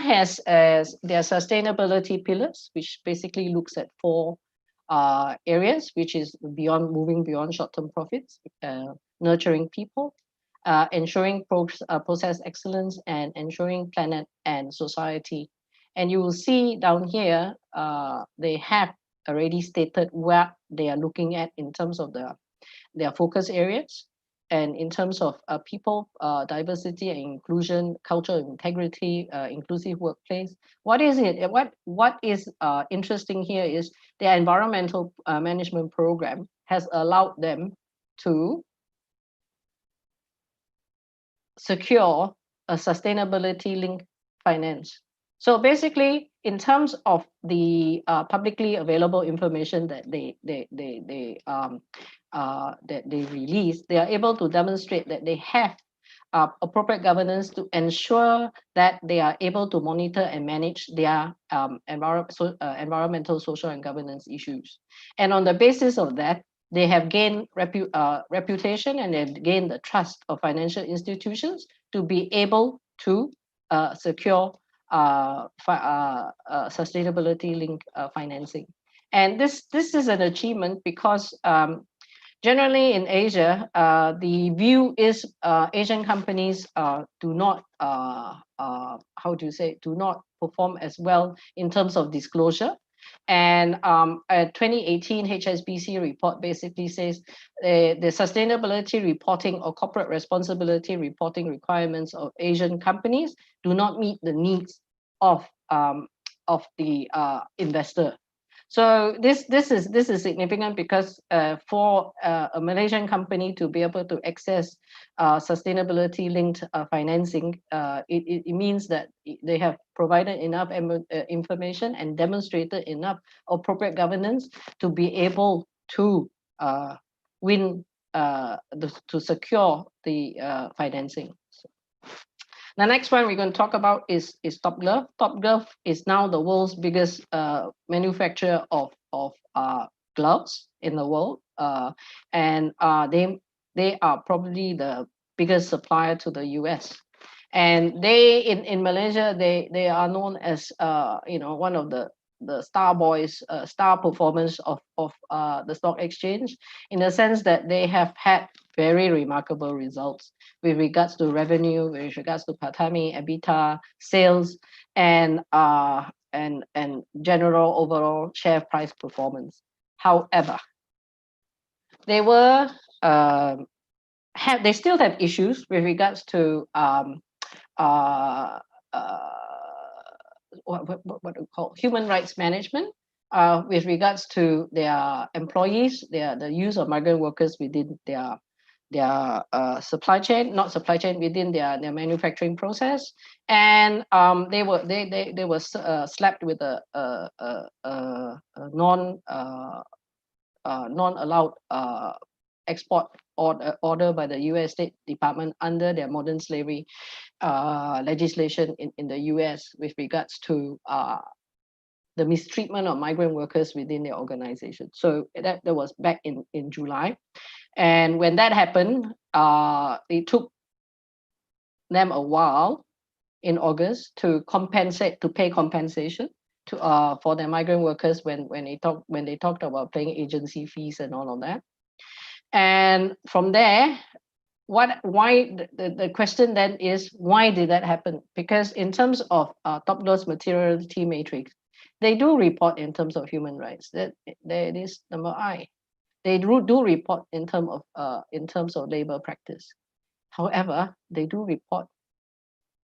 has their sustainability pillars, which basically looks at four areas, which is moving beyond short-term profits, nurturing people, ensuring process excellence, and ensuring planet and society. And you will see down here, they have already stated what they are looking at in terms of their focus areas, and in terms of people, diversity and inclusion, cultural integrity, inclusive workplace. What is it? What is interesting here is their environmental management program has allowed them to secure a sustainability linked finance So basically, in terms of the publicly available information that they release, they are able to demonstrate that they have appropriate governance to ensure that they are able to monitor and manage their environmental, social, and governance issues. And on the basis of that, they have gained reputation, and they've gained the trust of financial institutions to be able to secure sustainability-linked financing. And this is an achievement because generally in Asia, the view is Asian companies do not, do not perform as well in terms of disclosure. And a 2018 HSBC report basically says the sustainability reporting or corporate responsibility reporting requirements of Asian companies do not meet the needs of the investor. So this is significant because for a Malaysian company to be able to access sustainability-linked financing, it means that they have provided enough information and demonstrated enough appropriate governance to be able to to secure the financing. The next one we're going to talk about is Topgolf. Topgolf is now the world's biggest manufacturer of gloves in the world, and they are probably the biggest supplier to the US. And they in Malaysia they are known as one of the star boys, star performance of the stock exchange, in the sense that they have had very remarkable results with regards to revenue, with regards to PATAMI, EBITDA, sales, and general overall share price performance. However, they still have issues with regards to what do we call human rights management, with regards to their employees, the use of migrant workers within their supply chain, within their manufacturing process, and they were slapped with a non-allowed export order by the US State Department under their modern slavery legislation in the US with regards to the mistreatment of migrant workers within their organization. So that was back in July. And when that happened, it took them a while in August to pay compensation for their migrant workers when they talked about paying agency fees and all of that. And from there, the question then is, why did that happen? Because in terms of Topgolf's materiality matrix, they do report in terms of human rights. There it is, number I. They do report in terms of labor practice. However, they do report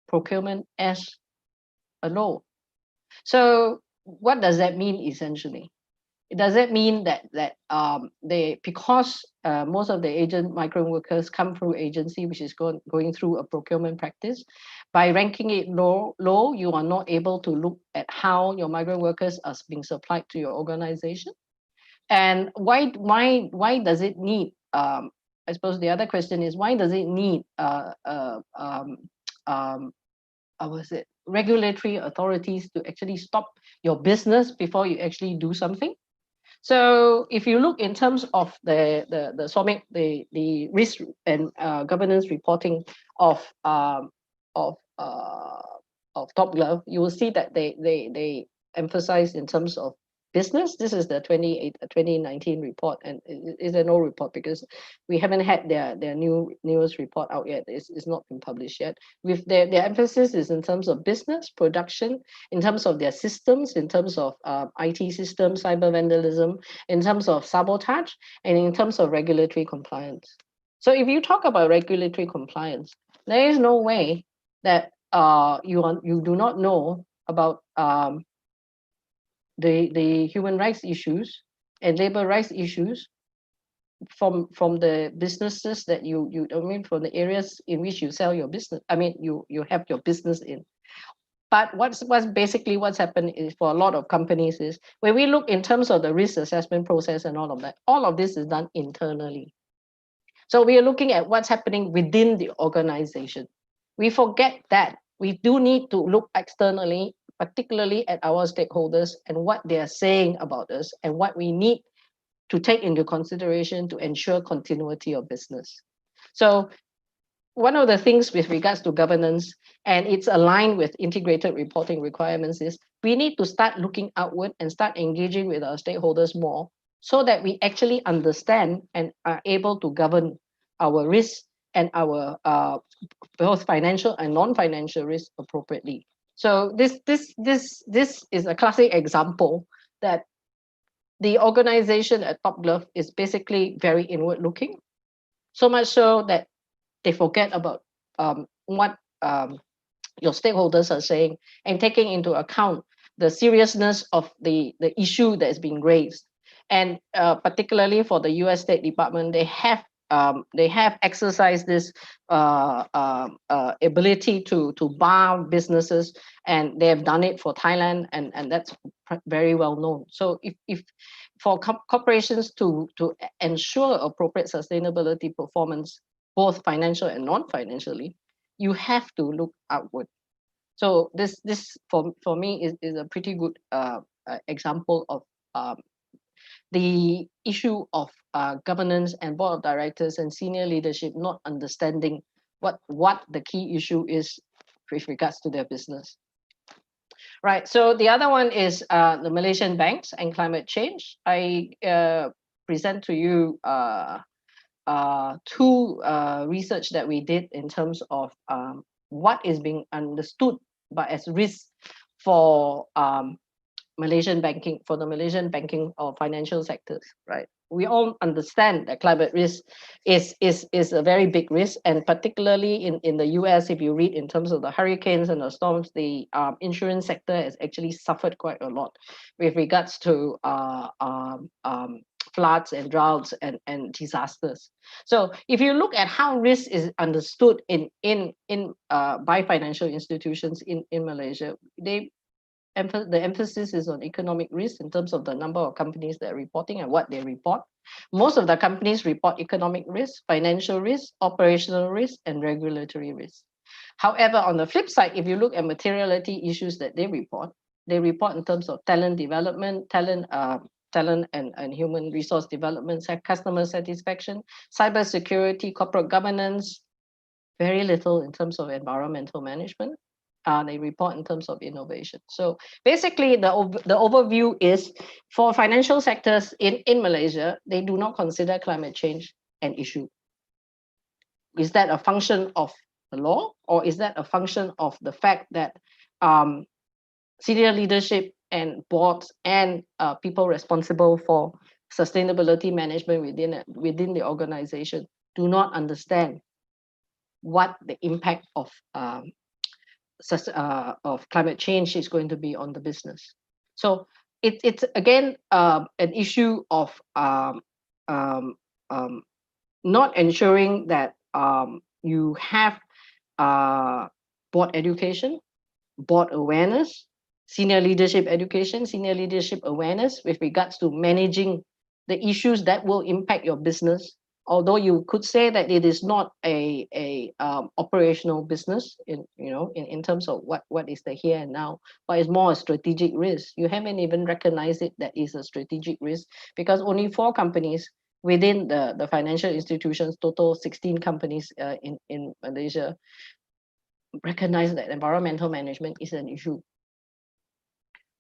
procurement as a law. So what does that mean essentially? Does that mean that because most of the agent migrant workers come through agency, which is going through a procurement practice, by ranking it low, you are not able to look at how your migrant workers are being supplied to your organization? And why does it need? I suppose the other question is, why does it need regulatory authorities to actually stop your business before you actually do something? So if you look in terms of the risk and governance reporting of Topgolf, you will see that they emphasize in terms of business. This is the 2019 report, and it's an old report because we haven't had their newest report out yet. It's not been published yet. With their emphasis is in terms of business, production, in terms of their systems, in terms of IT systems, cyber vandalism, in terms of sabotage, and in terms of regulatory compliance. So if you talk about regulatory compliance, there is no way that you do not know about the human rights issues and labor rights issues from the businesses that from the areas in which you sell your business. I mean, you have your business in. But what's basically what's happened is for a lot of companies is when we look in terms of the risk assessment process and all of that, all of this is done internally. So we are looking at what's happening within the organization. We forget that we do need to look externally, particularly at our stakeholders and what they are saying about us and what we need to take into consideration to ensure continuity of business. So one of the things with regards to governance, and it's aligned with integrated reporting requirements, is we need to start looking outward and start engaging with our stakeholders more so that we actually understand and are able to govern our risks and our both financial and non-financial risks appropriately. So this is a classic example that the organization at Topgolf is basically very inward looking, so much so that they forget about what your stakeholders are saying and taking into account the seriousness of the issue that is being raised. And particularly for the US State Department, they have exercised this ability to bar businesses, and they have done it for Thailand, and that's very well known. So if for corporations to ensure appropriate sustainability performance, both financial and non-financially, you have to look outward. So this for me is a pretty good example of the issue of governance and board of directors and senior leadership not understanding what the key issue is with regards to their business. Right. So the other one is the Malaysian banks and climate change. I present to you two research that we did in terms of what is being understood by as risk for Malaysian banking, for the Malaysian banking or financial sectors, right? We all understand that climate risk is a very big risk, and particularly in the US, if you read in terms of the hurricanes and the storms, the insurance sector has actually suffered quite a lot with regards to floods and droughts and disasters. So if you look at how risk is understood by financial institutions in Malaysia, the emphasis is on economic risk in terms of the number of companies that are reporting and what they report. Most of the companies report economic risk, financial risk, operational risk, and regulatory risk. However, on the flip side, if you look at materiality issues that they report in terms of talent development, talent and human resource development, customer satisfaction, cybersecurity, corporate governance, very little in terms of environmental management. They report in terms of innovation. So basically, the overview is for financial sectors in Malaysia, they do not consider climate change an issue. Is that a function of the law, or is that a function of the fact that senior leadership and boards and people responsible for sustainability management within the organization do not understand what the impact of climate change is going to be on the business? So it's again an issue of not ensuring that you have board education, board awareness, senior leadership education, senior leadership awareness with regards to managing the issues that will impact your business. Although you could say that it is not a operational business in terms of what is the here and now, but it's more a strategic risk. You haven't even recognized it that is a strategic risk because only 4 companies within the financial institutions, total 16 companies in Malaysia, recognize that environmental management is an issue.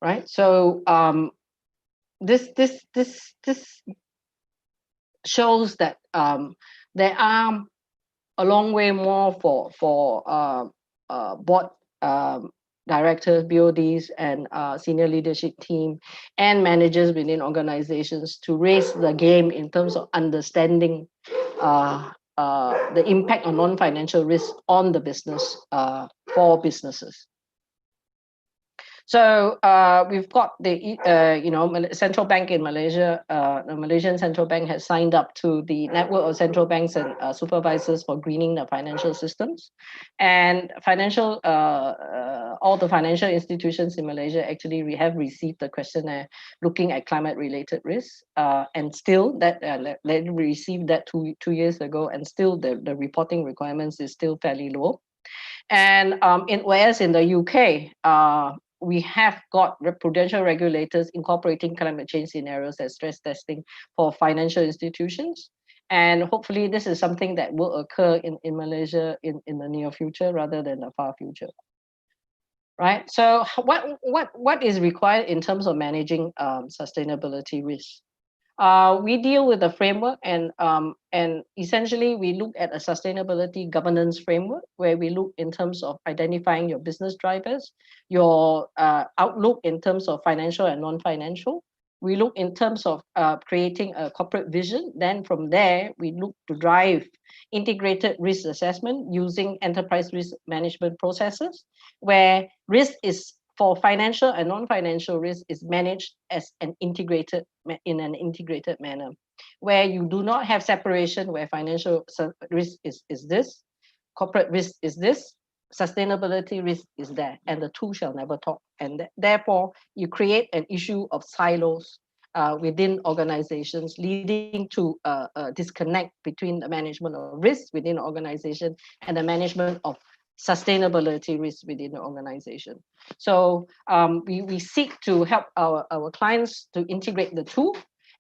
Right. So this shows that there are a long way more for board directors, BODs, and senior leadership team and managers within organizations to raise the game in terms of understanding the impact on non-financial risk on the business for businesses. So we've got the central bank in Malaysia. The Malaysian central bank has signed up to the network of central banks and supervisors for greening the financial systems, and all the financial institutions in Malaysia actually we have received the questionnaire looking at climate-related risks, and still that they received that two years ago, and still the reporting requirements is still fairly low. And whereas in the UK, we have got prudential regulators incorporating climate change scenarios as stress testing for financial institutions. And hopefully this is something that will occur in Malaysia in the near future rather than the far future. Right. So what is required in terms of managing sustainability risks? We deal with the framework, and essentially we look at a sustainability governance framework where we look in terms of identifying your business drivers, your outlook in terms of financial and non-financial. We look in terms of creating a corporate vision. Then from there, we look to drive integrated risk assessment using enterprise risk management processes, where risk is for financial and non-financial risk is managed as in an integrated manner, where you do not have separation, where financial risk is this, corporate risk is this, sustainability risk is there, and the two shall never talk. And therefore, you create an issue of silos within organizations, leading to a disconnect between the management of risk within the organization and the management of sustainability risk within the organization. So we seek to help our clients to integrate the two,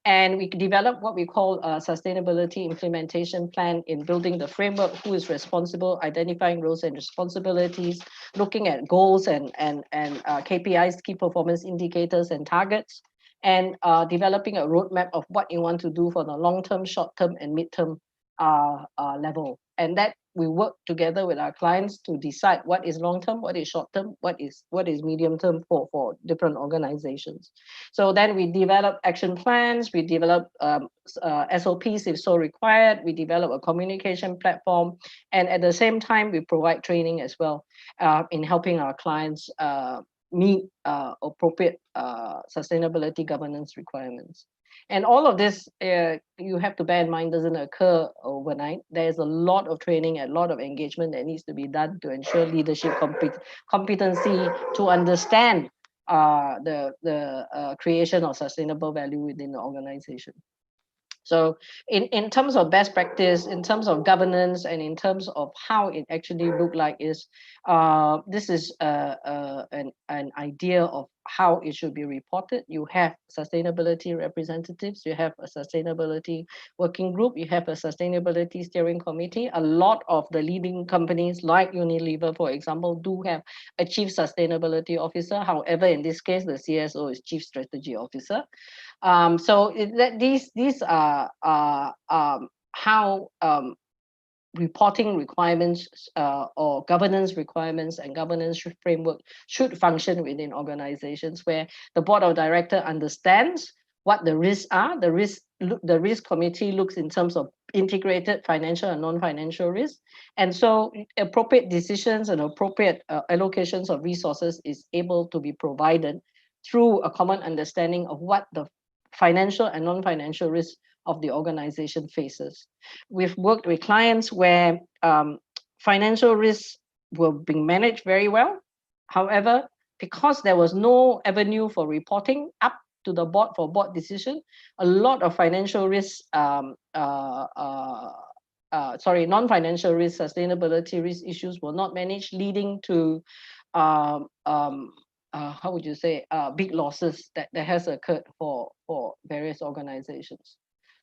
and we develop what we call a sustainability implementation plan in building the framework, who is responsible, identifying roles and responsibilities, looking at goals and KPIs, key performance indicators and targets, and developing a roadmap of what you want to do for the long-term, short-term, and mid-term level. And that we work together with our clients to decide what is long-term, what is short-term, what is medium-term for different organizations. So then we develop action plans, we develop SOPs if so required, we develop a communication platform, and at the same time, we provide training as well in helping our clients meet appropriate sustainability governance requirements. And all of this, you have to bear in mind, doesn't occur overnight. There's a lot of training, a lot of engagement that needs to be done to ensure leadership competency to understand the creation of sustainable value within the organization. So in terms of best practice, in terms of governance, and in terms of how it actually look like is, this is an idea of how it should be reported. You have sustainability representatives, you have a sustainability working group, you have a sustainability steering committee. A lot of the leading companies like Unilever, for example, do have a chief sustainability officer. However, in this case, the CSO is chief strategy officer. So these are how reporting requirements or governance requirements and governance framework should function within organizations, where the board of directors understands what the risks are. The risk committee looks in terms of integrated financial and non-financial risk, and so appropriate decisions and appropriate allocations of resources is able to be provided through a common understanding of what the financial and non-financial risks of the organization faces. We've worked with clients where financial risks were being managed very well. However, because there was no avenue for reporting up to the board for board decision, a lot of financial risks, non-financial risk, sustainability risk issues were not managed, leading to how would you say, big losses that has occurred for various organizations.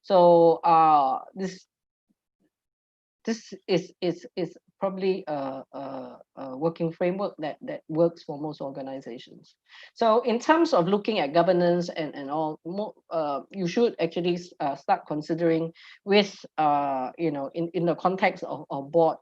So this is probably a working framework that works for most organizations. So in terms of looking at governance and all, you should actually start considering with in the context of board,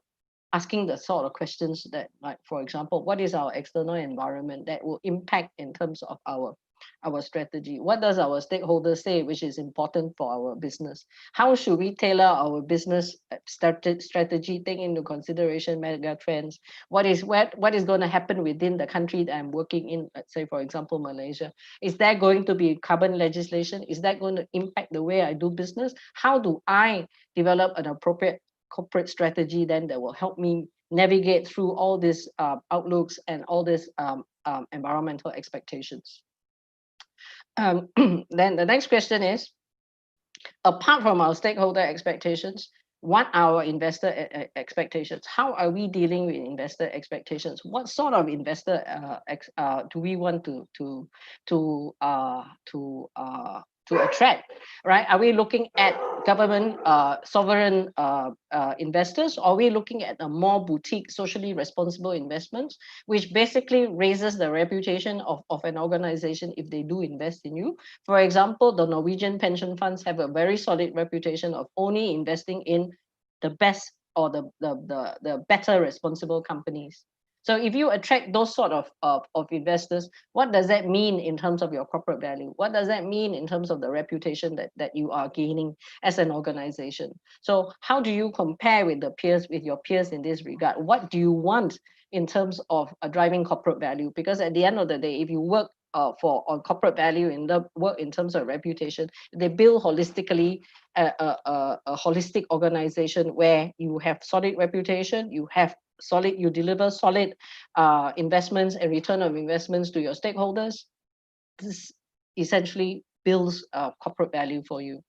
asking the sort of questions that, like, for example, what is our external environment that will impact in terms of our our strategy? What does our stakeholders say, which is important for our business? How should we tailor our business strategy, taking into consideration mega trends? What is going to happen within the country that I'm working in? Let's say, for example, Malaysia. Is there going to be carbon legislation? Is that going to impact the way I do business? How do I develop an appropriate corporate strategy then that will help me navigate through all these outlooks and all these environmental expectations? Then the next question is, apart from our stakeholder expectations, what are our investor expectations? How are we dealing with investor expectations? What sort of investor do we want to attract, right? Are we looking at government, sovereign investors? Or are we looking at a more boutique, socially responsible investments, which basically raises the reputation of an organization if they do invest in you? For example, the Norwegian pension funds have a very solid reputation of only investing in the best or the better responsible companies. So if you attract those sort of investors, what does that mean in terms of your corporate value? What does that mean in terms of the reputation that you are gaining as an organization? So how do you compare with your peers in this regard? What do you want in terms of driving corporate value? Because at the end of the day, if you work on corporate value in the work in terms of reputation, they build holistically a holistic organization where you have solid reputation, you deliver solid investments and return of investments to your stakeholders. This essentially builds corporate value for you.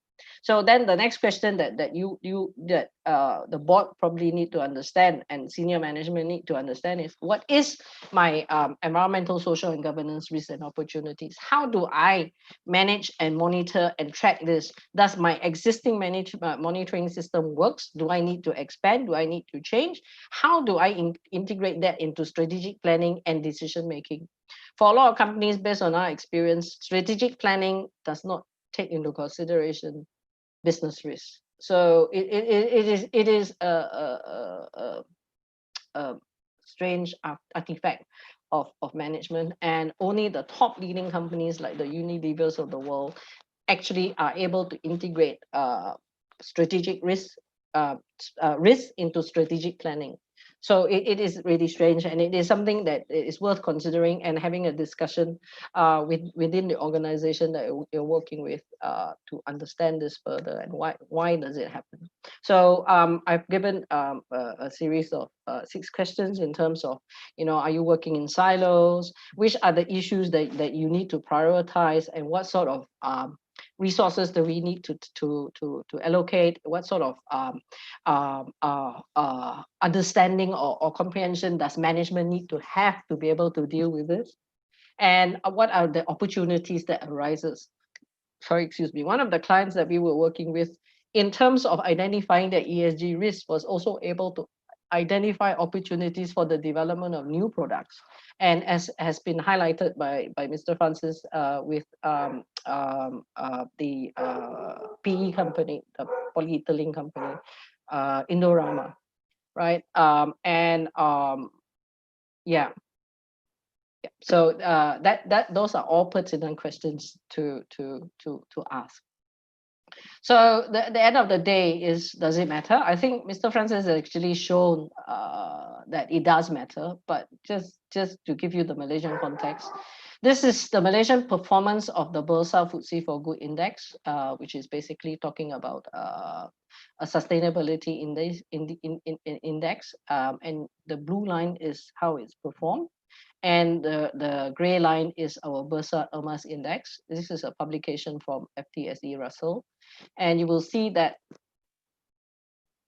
So then the next question that the board probably need to understand and senior management need to understand is, what is my environmental, social, and governance risks and opportunities? How do I manage and monitor and track this? Does my existing monitoring system works? Do I need to expand? Do I need to change? How do I integrate that into strategic planning and decision making? For a lot of companies, based on our experience, strategic planning does not take into consideration business risk. So it is a strange artifact of management, and only the top leading companies like the Unilevers of the world actually are able to integrate strategic risk into strategic planning. So it is really strange, and it is something that is worth considering and having a discussion within the organization that you're working with to understand this further and why does it happen. So I've given a series of 6 questions in terms of, are you working in silos? Which are the issues that you need to prioritize, and what sort of resources do we need to allocate? What sort of understanding or comprehension does management need to have to be able to deal with this? And what are the opportunities that arises? Sorry, excuse me. One of the clients that we were working with, in terms of identifying the ESG risk, was also able to identify opportunities for the development of new products. And as has been highlighted by Mr. Francis with the PE company, the polyethylene company, Indorama, right? Yeah. So those are all pertinent questions to ask. So the end of the day is, does it matter? I think Mr. Francis has actually shown that it does matter, but just to give you the Malaysian context, this is the Malaysian performance of the Bursa FTSE for Good Index, which is basically talking about a sustainability index, and the blue line is how it's performed. And the gray line is our Bursa Emas Index. This is a publication from FTSE Russell. And you will see that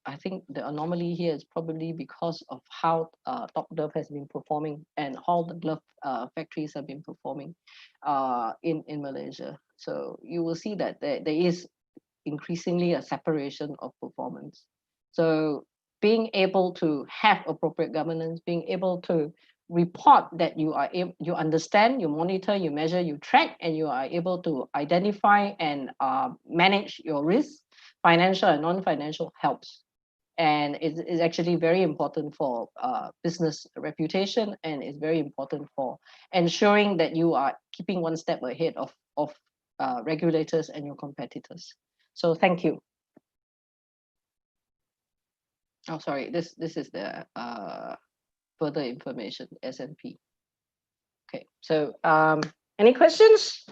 I think the anomaly here is probably because of how Top Glove has been performing and how the glove factories have been performing in Malaysia. So you will see that there is increasingly a separation of performance. So being able to have appropriate governance, being able to report that you understand, you monitor, you measure, you track, and you are able to identify and manage your risks, financial and non-financial, helps. And it's actually very important for business reputation, and it's very important for ensuring that you are keeping one step ahead of regulators and your competitors. So thank you. Oh, sorry, this is the further information, S&P. Okay, so any questions?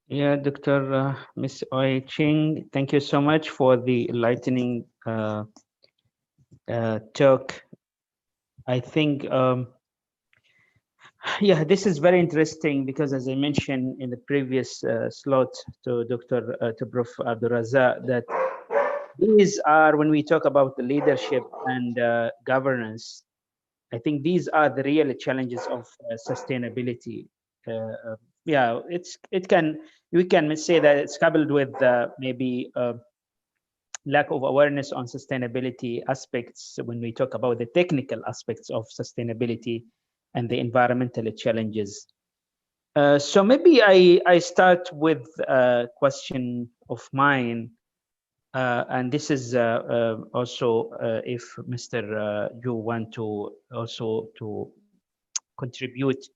Yeah, Dr. Ms. Oi Ching, thank you so much for the enlightening talk. I think, yeah, this is very interesting because, as I mentioned in the previous slot to Prof. Abdul Razak, that these are, when we talk about the leadership and governance, I think these are the real challenges of sustainability. Yeah, we can say that it's coupled with maybe lack of awareness on sustainability aspects when we talk about the technical aspects of sustainability and the environmental challenges. So maybe I start with a question of mine, and this is also if Mr. You want to also to contribute.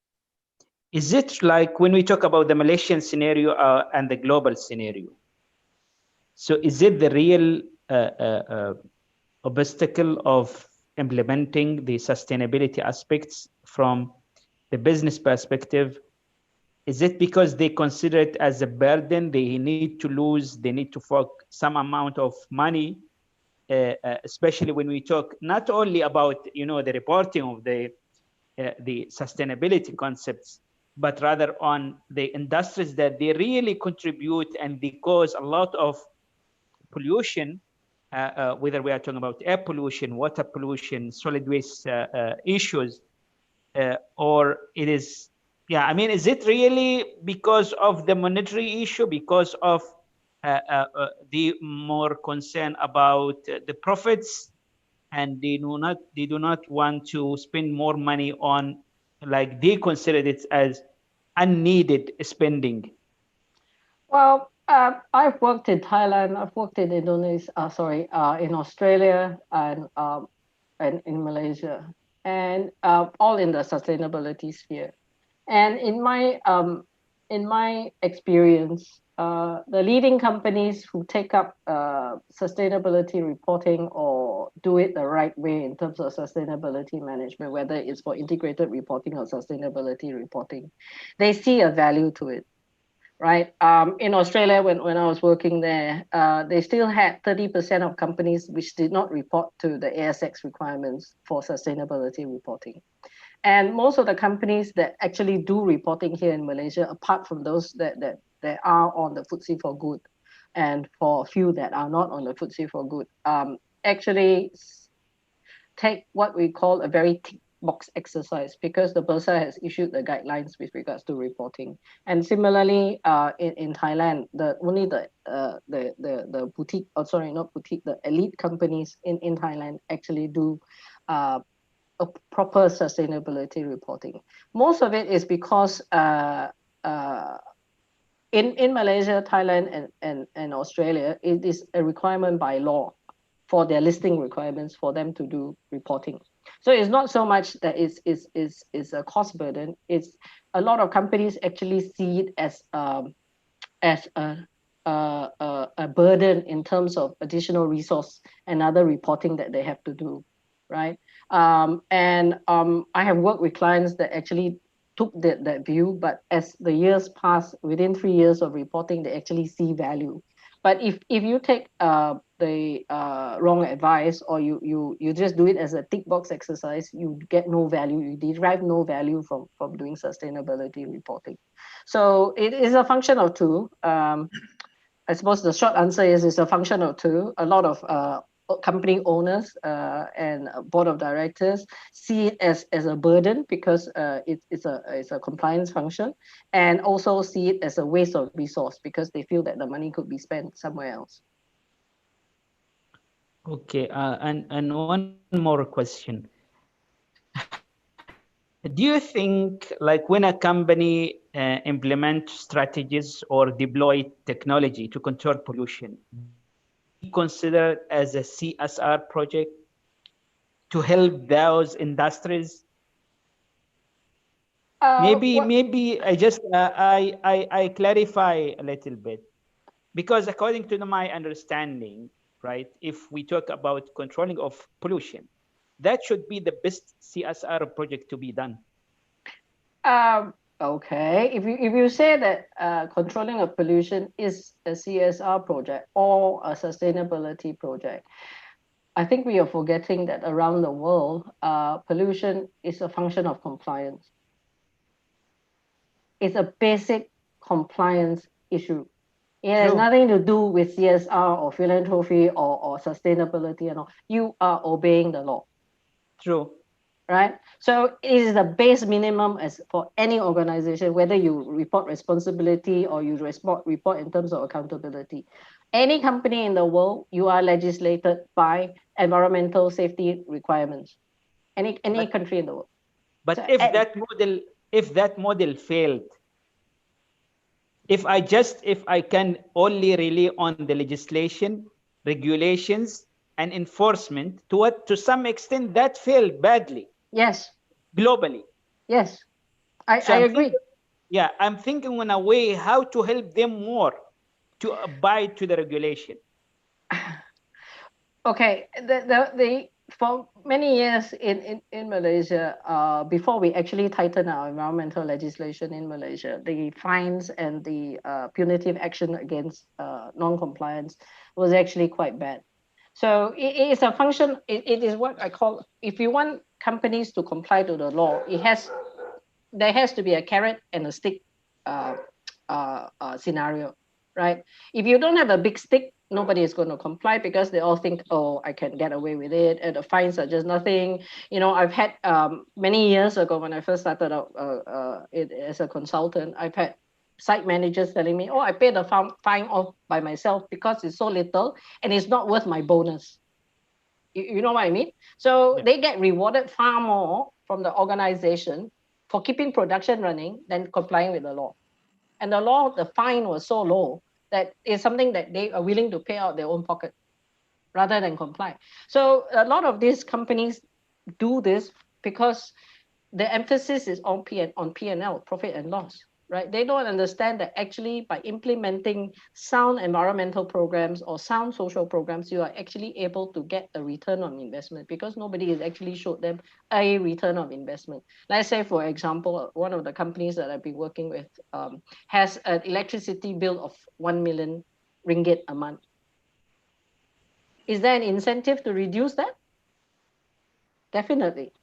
Is it like when we talk about the Malaysian scenario and the global scenario? So is it the real obstacle of implementing the sustainability aspects from the business perspective? Is it because they consider it as a burden? They need to lose, they need to fork some amount of money, especially when we talk not only about the reporting of the sustainability concepts, but rather on the industries that they really contribute and they cause a lot of pollution, whether we are talking about air pollution, water pollution, solid waste issues, or it is, yeah, I mean, is it really because of the monetary issue, because of the more concern about the profits, and they do not want to spend more money on, like, they consider it as unneeded spending? Well, I've worked in Thailand, I've worked in Indonesia, in Australia and in Malaysia, and all in the sustainability sphere. And in my experience, the leading companies who take up sustainability reporting or do it the right way in terms of sustainability management, whether it's for integrated reporting or sustainability reporting, they see a value to it. Right. In Australia, when I was working there, they still had 30% of companies which did not report to the ASX requirements for sustainability reporting. And most of the companies that actually do reporting here in Malaysia, apart from those that are on the FTSE for Good, and for a few that are not on the FTSE for Good, actually take what we call a very tick box exercise, because the Bursa has issued the guidelines with regards to reporting. And similarly, in Thailand, only the boutique, not boutique, the elite companies in Thailand actually do a proper sustainability reporting. Most of it is because in Malaysia, Thailand, and Australia, it is a requirement by law for their listing requirements for them to do reporting. So it's not so much that it's a cost burden. It's a lot of companies actually see it as a burden in terms of additional resource and other reporting that they have to do, right? I have worked with clients that actually took that view, but as the years pass, within 3 years of reporting, they actually see value. But if you take the wrong advice, or you just do it as a tick box exercise, you get no value, you derive no value from doing sustainability reporting. So it is a function of two. I suppose the short answer is it's a function of two. A lot of company owners and board of directors see it as a burden because it's a compliance function, and also see it as a waste of resource because they feel that the money could be spent somewhere else. Okay, and one more question. Do you think, like, when a company implement strategies or deploy technology to control pollution, considered as a CSR project, to help those industries? Maybe I just I clarify a little bit, because according to my understanding, right, if we talk about controlling of pollution, that should be the best CSR project to be done. Okay, if you say that controlling of pollution is a CSR project or a sustainability project, I think we are forgetting that around the world, pollution is a function of compliance. It's a basic compliance issue. It has True. nothing to do with CSR or philanthropy or sustainability and all. You are obeying the law. True. Right? So it is the base minimum as for any organization, whether you report responsibility or you report in terms of accountability. Any company in the world, you are legislated by environmental safety requirements. Any country in the world. But So, if that model failed, if I can only rely on the legislation, regulations, and enforcement, to some extent that failed badly. Yes. Globally. Yes. I agree. I'm thinking in a way how to help them more to abide to the regulation. Okay, the for many years in Malaysia, before we actually tighten our environmental legislation in Malaysia, the fines and the punitive action against non-compliance was actually quite bad. So it is a function. It is what I call, if you want companies to comply to the law, there has to be a carrot and a stick scenario, right? If you don't have a big stick, nobody is going to comply because they all think, oh, I can get away with it, and the fines are just nothing. I've had many years ago when I first started out as a consultant, I've had site managers telling me, oh, I paid the fine off by myself because it's so little and it's not worth my bonus. You know what I mean? So they get rewarded far more from the organization for keeping production running than complying with the law. And the fine was so low that it's something that they are willing to pay out their own pocket rather than comply. So a lot of these companies do this because the emphasis is on P&L, profit and loss, right? They don't understand that actually by implementing sound environmental programs or sound social programs, you are actually able to get a return on investment because nobody has actually showed them a return on investment. Let's say, for example, one of the companies that I've been working with has an electricity bill of 1 million ringgit a month. Is there an incentive to reduce that? Definitely,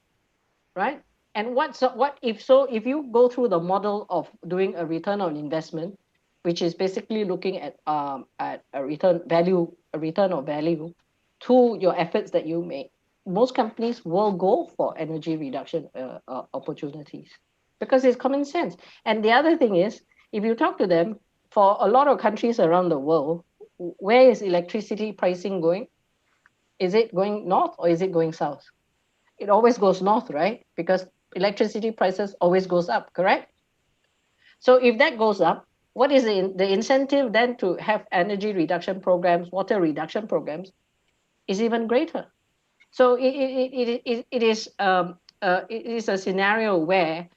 right? And if you go through the model of doing a return on investment, which is basically looking at a return of value to your efforts that you make, most companies will go for energy reduction opportunities because it's common sense. And the other thing is, if you talk to them, for a lot of countries around the world, where is electricity pricing going? Is it going north or is it going south? It always goes north, right? Because electricity prices always goes up, correct? So if that goes up, what is the incentive then to have energy reduction programs, water reduction programs, is even greater. So it is a scenario where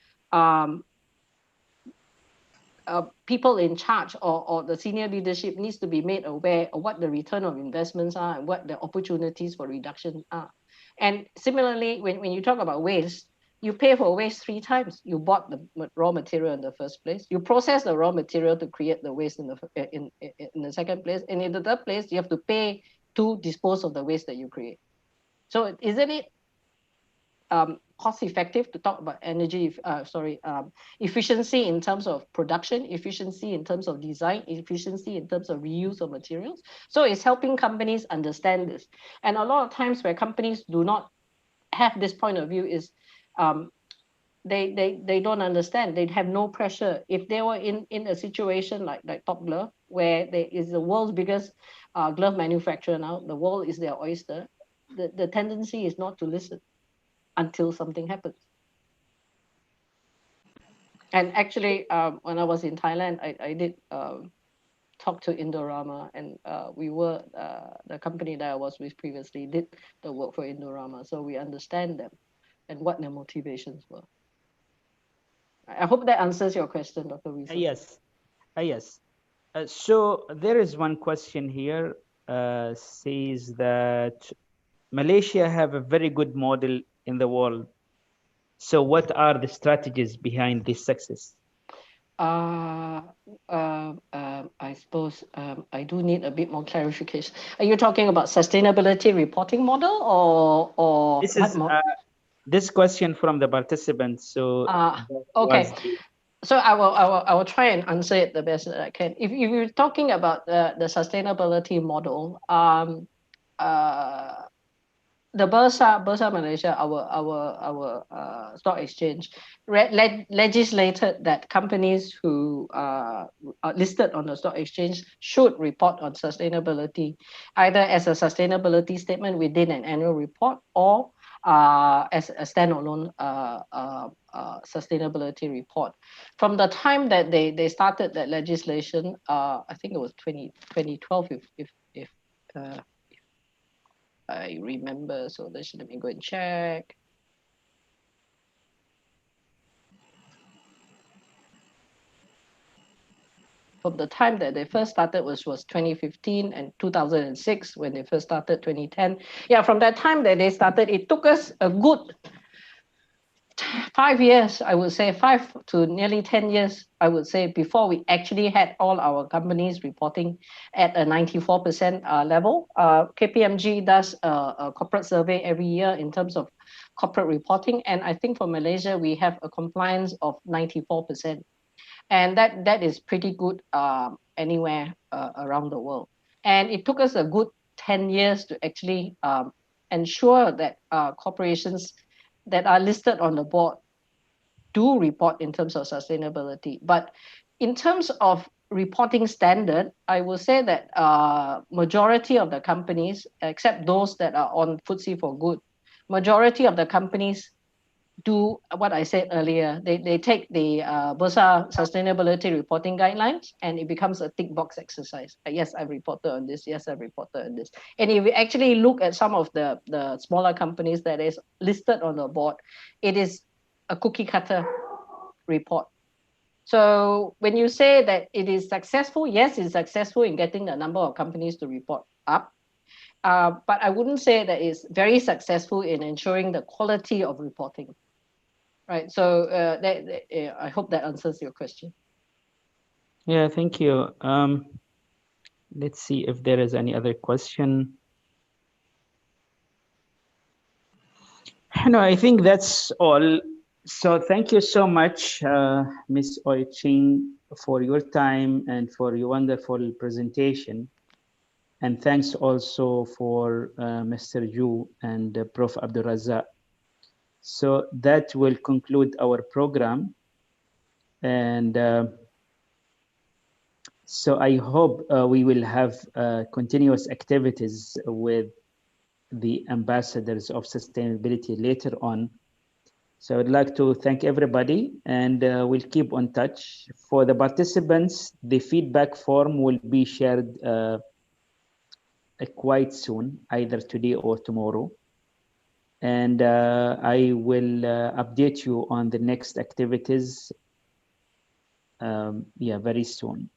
people in charge or the senior leadership needs to be made aware of what the return of investments are and what the opportunities for reduction are. And similarly, when you talk about waste, you pay for waste 3 times. You bought the raw material in the first place. You process the raw material to create the waste in the second place. And in the third place, you have to pay to dispose of the waste that you create. So isn't it cost effective to talk about efficiency in terms of production, efficiency in terms of design, efficiency in terms of reuse of materials? So it's helping companies understand this. And a lot of times where companies do not have this point of view is they don't understand. They have no pressure. If they were in a situation like Top Glove, where there is the world's biggest glove manufacturer now, the world is their oyster, the tendency is not to listen until something happens. And actually, when I was in Thailand, I did talk to Indorama, and the company that I was with previously did the work for Indorama, so we understand them and what their motivations were. I hope that answers your question, Dr. Risa. Yes. Yes. So there is one question here, says that Malaysia have a very good model in the world. So what are the strategies behind this success? I suppose I do need a bit more clarification. Are you talking about sustainability reporting model or This what is this question from the participants. So okay. So I will try and answer it the best that I can. If you're talking about the sustainability model, the Bursa Malaysia, our stock exchange, legislated that companies who are listed on the stock exchange should report on sustainability, either as a sustainability statement within an annual report or as a standalone sustainability report. From the time that they started that legislation, I think it was 2012, if I remember. So let me go and check. From the time that they first started was 2015, and 2006 when they first started 2010. Yeah, from that time that they started, it took us a good 5 years, I would say 5 to nearly 10 years, I would say, before we actually had all our companies reporting at a 94% level. Kpmg does a corporate survey every year in terms of corporate reporting. And I think for Malaysia, we have a compliance of 94%. And that is pretty good anywhere around the world. And it took us a good 10 years to actually ensure that corporations that are listed on the board do report in terms of sustainability. But in terms of reporting standard, I will say that majority of the companies, except those that are on FTSE for Good, majority of the companies do what I said earlier. They take the Bursa sustainability reporting guidelines, and it becomes a tick box exercise. Yes, I reported on this. Yes, I reported on this. And if we actually look at some of the smaller companies that is listed on the board, it is a cookie cutter report. So when you say that it is successful, yes, it's successful in getting the number of companies to report up. But I wouldn't say that it's very successful in ensuring the quality of reporting. Right. So I hope that answers your question. Yeah, thank you. Let's see if there is any other question. No, I think that's all. So thank you so much, Ms. Oi Ching, for your time and for your wonderful presentation. And thanks also for Mr. Ju and Prof. Abdul Razak. So that will conclude our program. And so I hope we will have continuous activities with the ambassadors of sustainability later on. So I'd like to thank everybody, and we'll keep on touch. For the participants, the feedback form will be shared quite soon, either today or tomorrow. And I will update you on the next activities very soon.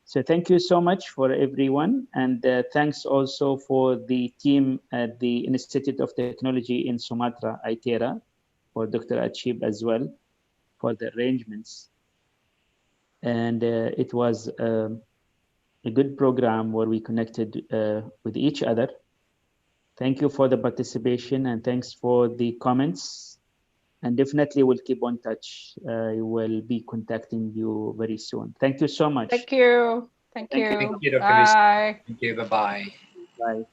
So thank you so much for everyone. And thanks also for the team at the Institute of Technology in Sumatra, ITERA, for Dr. Achib as well, for the arrangements. And it was a good program where we connected with each other. Thank you for the participation, and thanks for the comments. And definitely we'll keep on touch. I will be contacting you very soon. Thank you so much. Thank you. Thank you. Thank you, Dr. Bye. Thank you. Bye-bye. Bye.